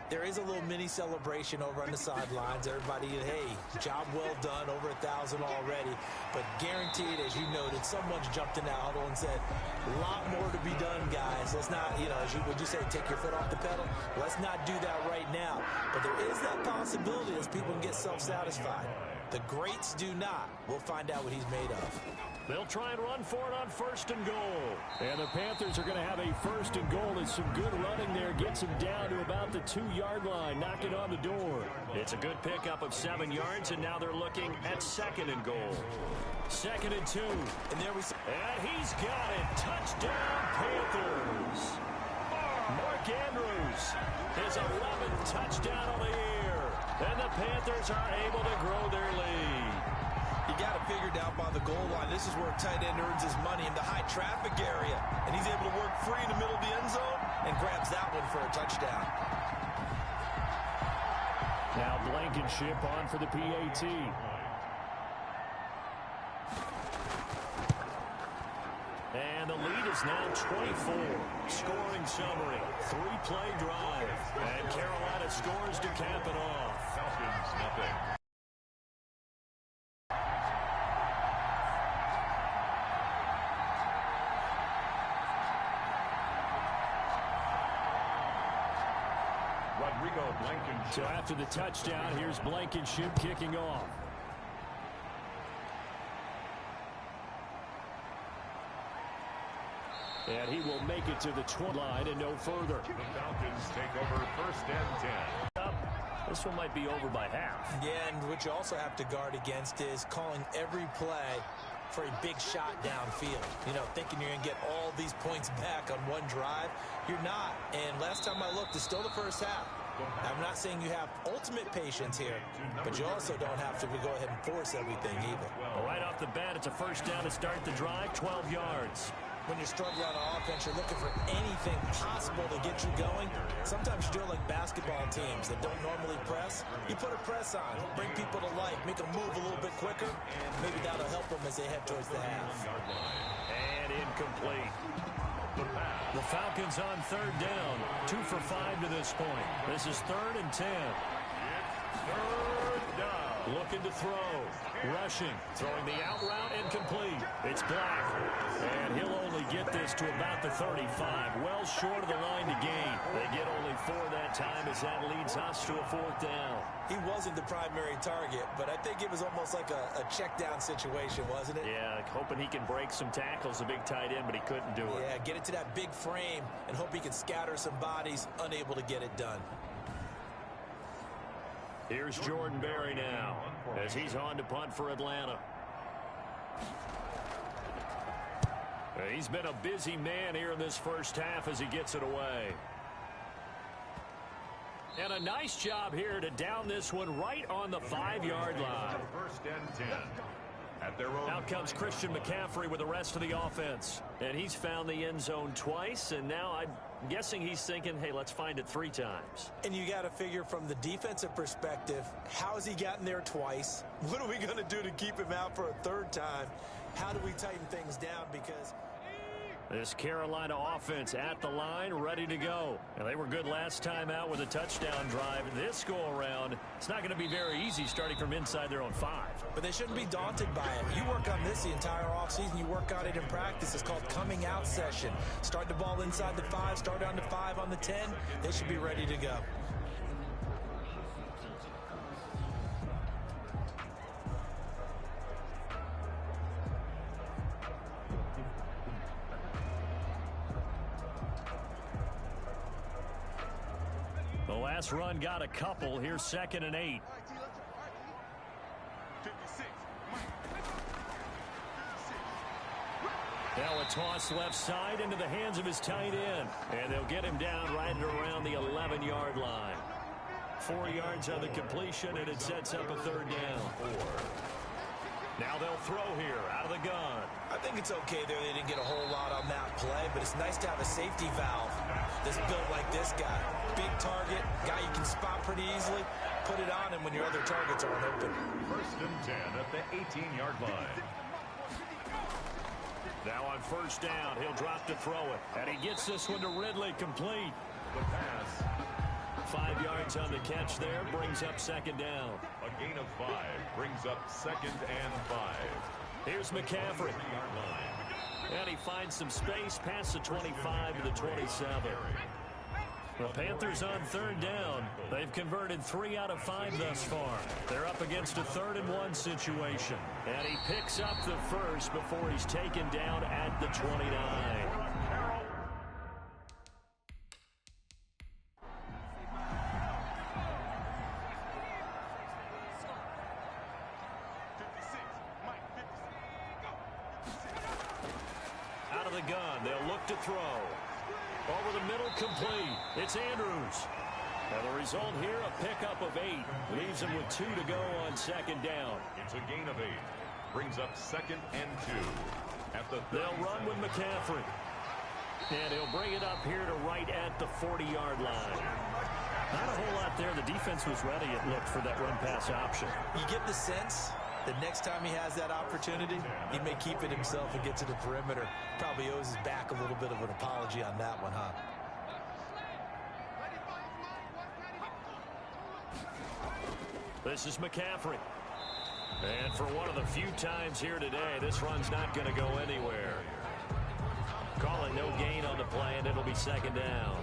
there is a little mini celebration over on the sidelines. Everybody, hey, job well done, over 1,000 already. But guaranteed, as you noted, someone's jumped in that huddle and said, a lot more to be done, guys. Let's not, would you say, take your foot off the pedal? Let's not do that right now. But there is that possibility as people can get self-satisfied. The greats do not. We'll find out what he's made of. They'll try and run for it on 1st and goal. And the Panthers are going to have a 1st and goal. It's some good running there. Gets him down to about the 2-yard line. Knocking on the door. It's a good pickup of 7 yards, and now they're looking at 2nd and goal. 2nd and 2. And there we see. And he's got it. Touchdown, Panthers. Mark Andrews. His 11th touchdown on the year. And the Panthers are able to grow their lead. You got it figured out by the goal line. This is where a tight end earns his money in the high traffic area. And he's able to work free in the middle of the end zone and grabs that one for a touchdown. Now Blankenship on for the PAT. And the lead is now 24. Scoring summary. 3-play drive. And Carolina scores to cap it off. Falcons, nothing. So after the touchdown, here's Blankenship kicking off. And he will make it to the 20 line and no further. The Falcons take over 1st and 10. This one might be over by half. Yeah, and what you also have to guard against is calling every play for a big shot downfield. Thinking you're going to get all these points back on one drive. You're not. And last time I looked, it's still the first half. I'm not saying you have ultimate patience here, but you also don't have to go ahead and force everything either. Well, right off the bat, it's a 1st down to start the drive, 12 yards. When you're struggling on offense, you're looking for anything possible to get you going. Sometimes you do it like basketball teams that don't normally press. You put a press on, bring people to life, make them move a little bit quicker. Maybe that'll help them as they head towards the half. And incomplete. The Falcons on 3rd down. 2 for 5 to this point. This is 3rd and 10. 3rd down. Looking to throw. Rushing. Throwing the out route incomplete. It's Black. And he'll only get this us to about the 35. Well short of the line to gain. They get only 4 that time as that leads us to a 4th down. He wasn't the primary target, but I think it was almost like a check down situation, wasn't it? Yeah, hoping he can break some tackles, a big tight end, but he couldn't do it. Yeah, get it to that big frame and hope he can scatter some bodies, unable to get it done. Here's Jordan Berry now as he's on to punt for Atlanta. He's been a busy man here in this first half as he gets it away. And a nice job here to down this one right on the 5-yard line. First and 10. At their own. Out comes Christian McCaffrey with the rest of the offense. And he's found the end zone twice, and now I'm guessing he's thinking, hey, let's find it 3 times. And you got to figure from the defensive perspective, how has he gotten there twice? What are we going to do to keep him out for a 3rd time? How do we tighten things down? Because this Carolina offense at the line, ready to go. And they were good last time out with a touchdown drive. This go-around, it's not going to be very easy starting from inside their own 5. But they shouldn't be daunted by it. You work on this the entire offseason. You work on it in practice. It's called coming out session. Start the ball inside the 5, start on the 5 on the 10. They should be ready to go. The last run got a couple. Here's 2nd and 8. Now a toss left side into the hands of his tight end. And they'll get him down right around the 11-yard line. 4 yards on the completion, and it sets up a 3rd down. Now they'll throw here out of the gun. I think it's okay there. They didn't get a whole lot on that play, but it's nice to have a safety valve that's built like this guy. Big target, guy you can spot pretty easily. Put it on him when your other targets aren't open. First and 10 at the 18-yard line. Now on 1st down, he'll drop to throw it. And he gets this one to Ridley, complete. The pass. 5 yards on the catch there, brings up 2nd down. A gain of 5 brings up 2nd and 5. Here's McCaffrey. And he finds some space past the 25 to the 27. The Panthers on 3rd down. They've converted 3 out of 5 thus far. They're up against a 3rd and 1 situation. And he picks up the first before he's taken down at the 29. Out of the gun, they'll look to throw. Over the middle, complete. It's Andrews. And the result here, a pickup of 8. Leaves him with 2 to go on 2nd down. It's a gain of 8. Brings up 2nd and 2. They'll run with McCaffrey. And he'll bring it up here to right at the 40-yard line. Not a whole lot there. The defense was ready, it looked, for that run-pass option. You get the sense that next time he has that opportunity, he may keep it himself and get to the perimeter. Probably owes his back a little bit of an apology on that one, huh? This is McCaffrey. And for one of the few times here today, this run's not going to go anywhere. Call it no gain on the play, and it'll be 2nd down.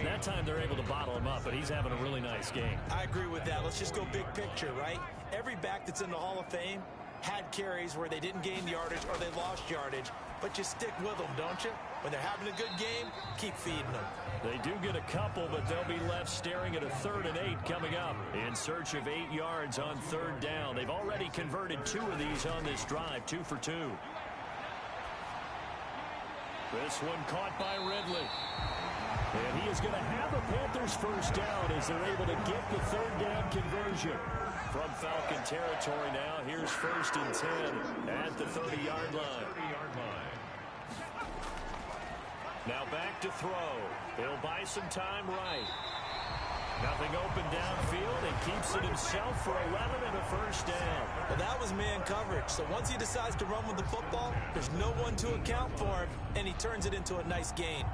That time they're able to bottle him up, but he's having a really nice game. I agree with that. Let's just go big picture, right? Every back that's in the Hall of Fame had carries where they didn't gain yardage or they lost yardage, but you stick with them, don't you? When they're having a good game, keep feeding them. They do get a couple, but they'll be left staring at a 3rd and 8 coming up. In search of 8 yards on 3rd down. They've already converted 2 of these on this drive, 2 for 2. This one caught by Ridley. And he is going to have a Panthers 1st down as they're able to get the 3rd down conversion. From Falcon territory now, here's 1st and 10 at the 30-yard line. Now back to throw. He'll buy some time right. Nothing open downfield, and keeps it himself for 11 and a 1st down. Well, that was man coverage. So once he decides to run with the football, there's no one to account for him, and he turns it into a nice gain.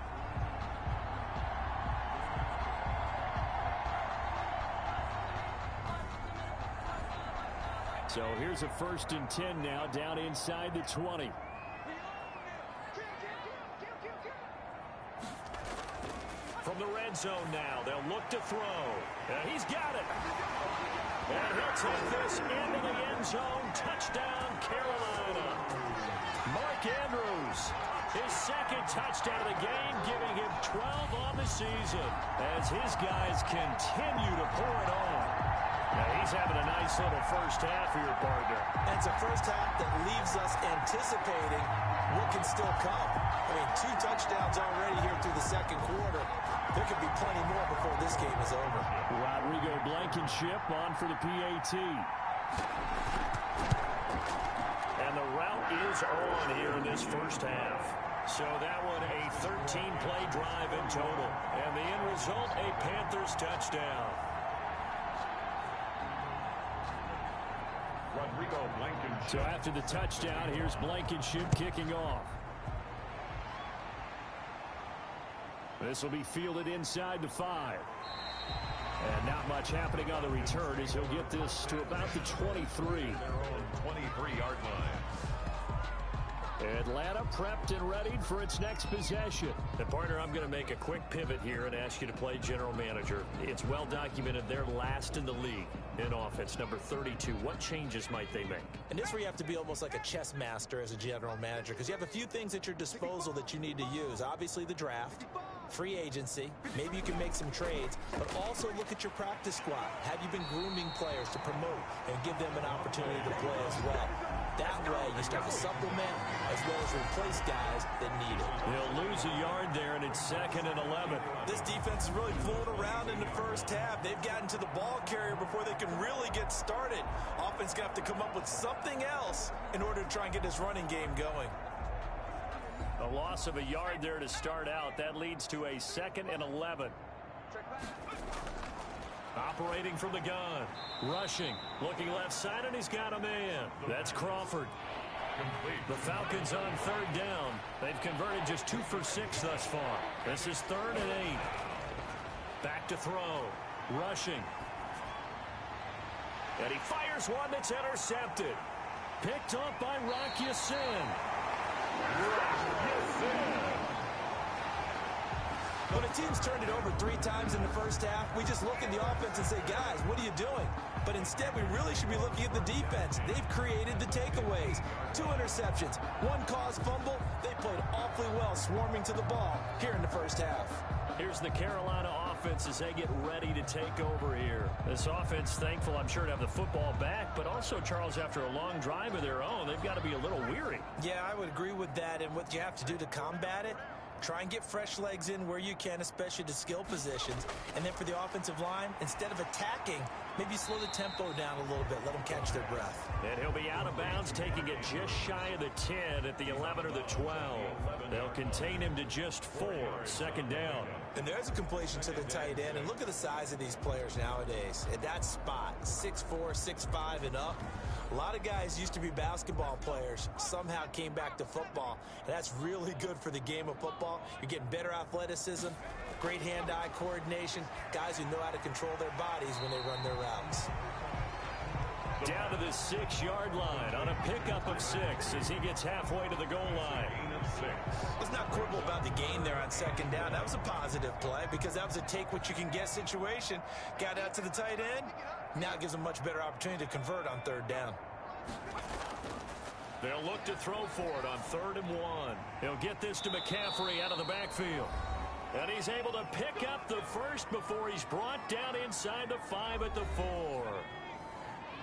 So here's a 1st and 10 now, down inside the 20. from the red zone now. They'll look to throw. And he's got it. And he'll take this into the end zone. Touchdown, Carolina. Mark Andrews, his second touchdown of the game, giving him 12 on the season as his guys continue to pour it on. Now he's having a nice little first half for your partner. And it's a first half that leaves us anticipating what can still come. I mean, 2 touchdowns already here through the second quarter. There could be plenty more before this game is over. Rodrigo Blankenship on for the PAT. And the route is on here in this first half. So that one a 13-play drive in total. And the end result, a Panthers touchdown. Rodrigo Blankenship. So after the touchdown, here's Blankenship kicking off. This will be fielded inside the 5. And not much happening on the return as he'll get this to about the 23. Their own 23-yard line. Atlanta prepped and readied for its next possession. And partner, I'm going to make a quick pivot here and ask you to play general manager. It's well documented they're last in the league in offense, number 32. What changes might they make? And this is where you have to be almost like a chess master as a general manager, because you have a few things at your disposal that you need to use. Obviously the draft, free agency, maybe you can make some trades, but also look at your practice squad. Have you been grooming players to promote and give them an opportunity to play as well? That way you start to supplement as well as replace guys that need it. They'll lose a yard there, and it's 2nd and 11. This defense is really fooling around in the first half. They've gotten to the ball carrier before they can really get started. Offense going to have to come up with something else in order to try and get this running game going. A loss of a yard there to start out. That leads to a 2nd and 11. Operating from the gun. Rushing. Looking left side, and he's got a man. That's Crawford. The Falcons on 3rd down. They've converted just 2 for 6 thus far. This is 3rd and 8. Back to throw. Rushing. And he fires one that's intercepted. Picked up by Rock Ya-Sin. When a team's turned it over 3 times in the first half, we just look at the offense and say, guys, what are you doing? But instead, we really should be looking at the defense. They've created the takeaways. 2 interceptions, 1 caused fumble. They played awfully well swarming to the ball here in the first half. Here's the Carolina offense as they get ready to take over here. This offense, thankful, I'm sure, to have the football back, but also, Charles, after a long drive of their own, they've got to be a little weary. Yeah, I would agree with that, and what you have to do to combat it, try and get fresh legs in where you can, especially to skill positions. And then for the offensive line, instead of attacking, maybe slow the tempo down a little bit. Let them catch their breath. And he'll be out of bounds, taking it just shy of the 10 at the 11 or the 12. They'll contain him to just 4. 2nd down. And there's a completion to the tight end. And look at the size of these players nowadays. At that spot, 6'4", 6'5", and up. A lot of guys used to be basketball players, somehow came back to football. And that's really good for the game of football. You're getting better athleticism, great hand-eye coordination, guys who know how to control their bodies when they run their routes. Down to the 6-yard line on a pickup of 6 as he gets halfway to the goal line. Let's not quibble about the gain there on 2nd down. That was a positive play because that was a take-what-you-can-get situation. Got out to the tight end. Now it gives them much better opportunity to convert on 3rd down. They'll look to throw for it on 3rd and 1. He'll get this to McCaffrey out of the backfield. And he's able to pick up the first before he's brought down inside the 5 at the 4.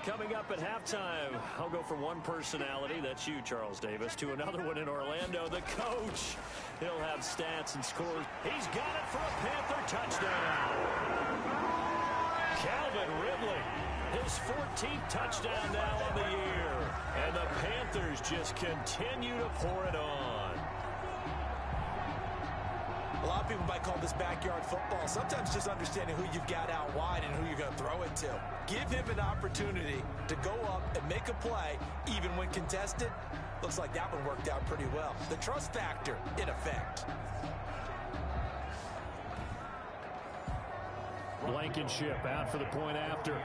Coming up at halftime, I'll go from one personality, that's you, Charles Davis, to another one in Orlando, the coach. He'll have stats and scores. He's got it for a Panther touchdown. Calvin Ridley, his 14th touchdown now on the year. And the Panthers just continue to pour it on. A lot of people might call this backyard football. Sometimes just understanding who you've got out wide and who you're going to throw it to. Give him an opportunity to go up and make a play, even when contested. Looks like that one worked out pretty well. The trust factor, in effect. Blankenship out for the point after.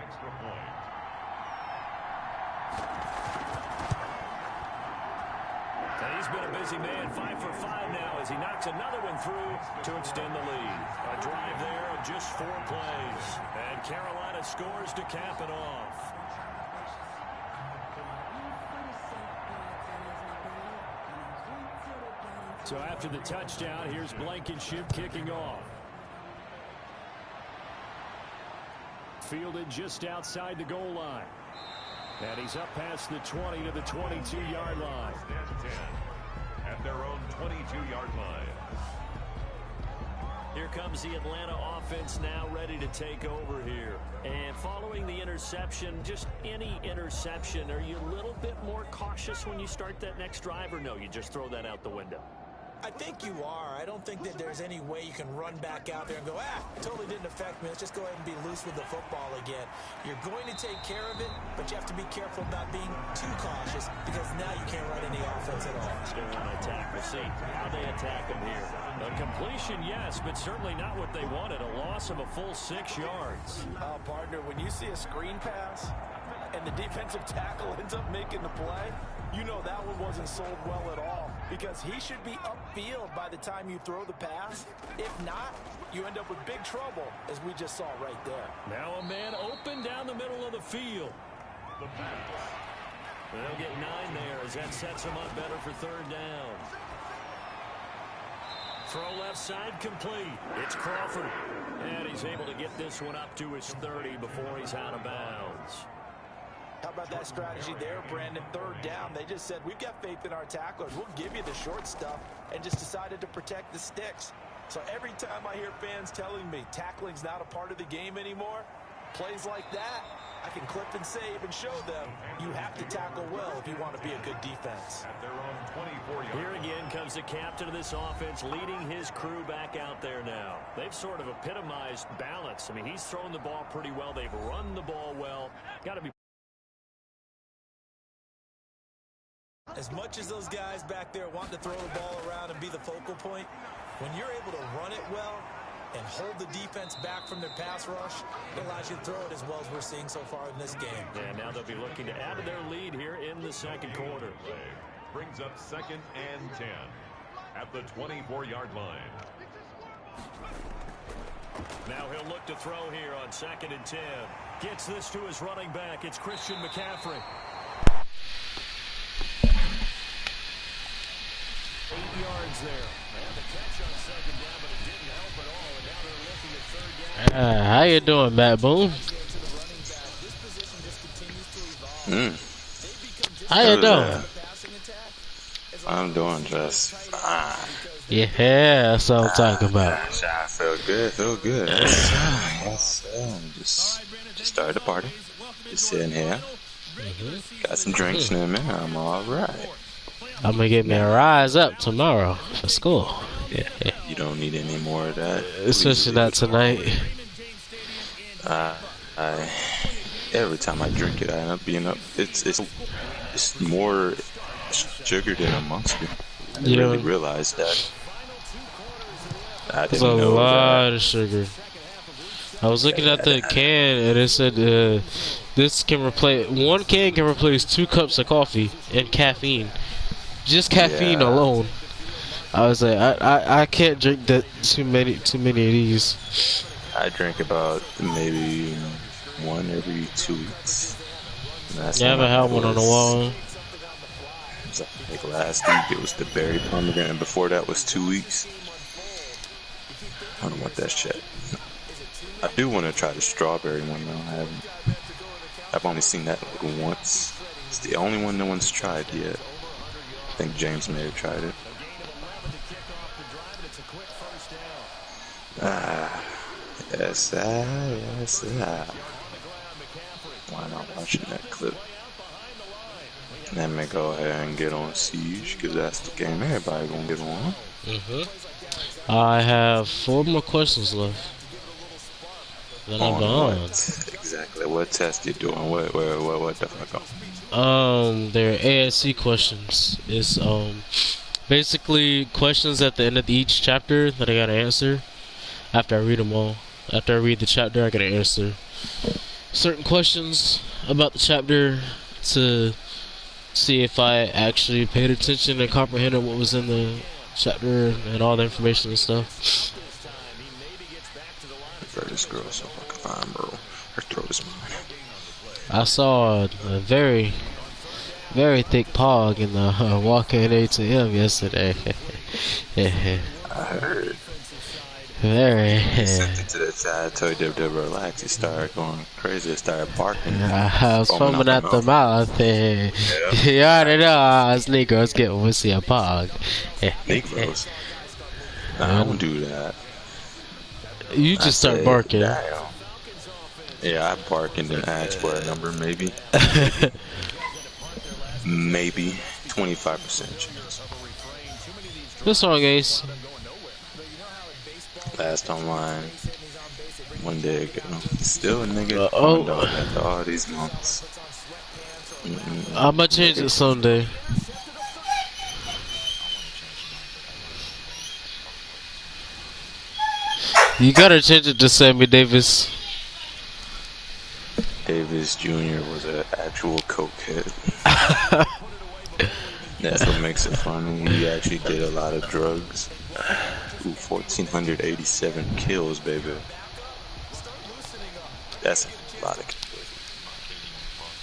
And he's been a busy man, 5 for 5 now as he knocks another one through to extend the lead. A drive there of just 4 plays. And Carolina scores to cap it off. So after the touchdown, here's Blankenship kicking off. Fielded just outside the goal line. And he's up past the 20 to the 22-yard line. At their own 22-yard line. Here comes the Atlanta offense now ready to take over here. And following the interception, just any interception, are you a little bit more cautious when you start that next drive, or no, you just throw that out the window? I think you are. I don't think that there's any way you can run back out there and go, totally didn't affect me. Let's just go ahead and be loose with the football again. You're going to take care of it, but you have to be careful about being too cautious because now you can't run any offense at all. They're on attack. We'll see how they attack them here. A completion, yes, but certainly not what they wanted. A loss of a full 6 yards. Partner, when you see a screen pass and the defensive tackle ends up making the play, you know that one wasn't sold well at all because he should be upfield by the time you throw the pass. If not, you end up with big trouble, as we just saw right there. Now a man open down the middle of the field. They'll get 9 there as that sets him up better for 3rd down. Throw left side complete. It's Crawford. And he's able to get this one up to his 30 before he's out of bounds. How about that strategy there, Brandon? 3rd down. They just said, we've got faith in our tacklers. We'll give you the short stuff, and just decided to protect the sticks. So every time I hear fans telling me tackling's not a part of the game anymore, plays like that, I can clip and save and show them you have to tackle well if you want to be a good defense. At their own 24-yard. Here again comes the captain of this offense leading his crew back out there now. They've sort of epitomized balance. I mean, he's thrown the ball pretty well. They've run the ball well. Got to be. As much as those guys back there want to throw the ball around and be the focal point, when you're able to run it well and hold the defense back from their pass rush, it allows you to throw it as well as we're seeing so far in this game. And now they'll be looking to add to their lead here in the 2nd quarter. Brings up 2nd and 10 at the 24-yard line. Now he'll look to throw here on 2nd and 10. Gets this to his running back. It's Christian McCaffrey. 8 yards there. And the catch on 2nd down, but it didn't help at all. And now they're looking at 3rd down. How you doing, Matt Boone? How you doing? I'm doing just fine. Yeah, that's what I'm talking about. I feel good. Yes, just started the party. Just sitting here. Got some drinks in me. I'm all right. I'm gonna get me a rise up tomorrow for school. Yeah, you don't need any more of that. Especially not tonight. Every time I drink it, I end up being up. It's more sugar than a Monster. I didn't really realize that. It's a lot of sugar. I was looking at the can and it said this can replace 1 can can replace 2 cups of coffee and caffeine. Just caffeine alone. I was like, I can't drink that too many of these. I drink about maybe 1 every 2 weeks. I haven't had one on a while. Like last week it was the berry pomegranate, and before that was 2 weeks. I don't want that shit. I do want to try the strawberry one though. I've only seen that like once. It's the only one no one's tried yet. I think James may have tried it. Yes, why not watching that clip? Let me go ahead and get on Siege, because that's the game everybody gonna get on. I have 4 more questions left. Then I'm done. Exactly. What test you doing? What the fuck? They're ASC questions. It's basically questions at the end of each chapter that I gotta answer. After I read them all. After I read the chapter, I gotta answer certain questions about the chapter to see if I actually paid attention and comprehended what was in the chapter and all the information and stuff. Bro, this girl's so fucking fine, bro. Her throat is mine. I saw a very, very thick pog in the walk-in ATM yesterday. I heard. Very. He sent it to the chat. I told you to relax. He started going crazy. He started barking. I was foaming at the mouth. You already know us Negroes get when we see a pog. Negroes? Nah, I don't do that. You just start barking. Damn. Yeah, I bark and then ask for a number, maybe. Maybe 25% chance. This song, Ace. Last online 1 day ago. Still a nigga dog after all these months. I'ma change it someday. You gotta change it to Sammy Davis. Davis Jr. was an actual cokehead. That's what makes it funny. He actually did a lot of drugs. Ooh, 1,487 kills, baby. That's a lot of kills.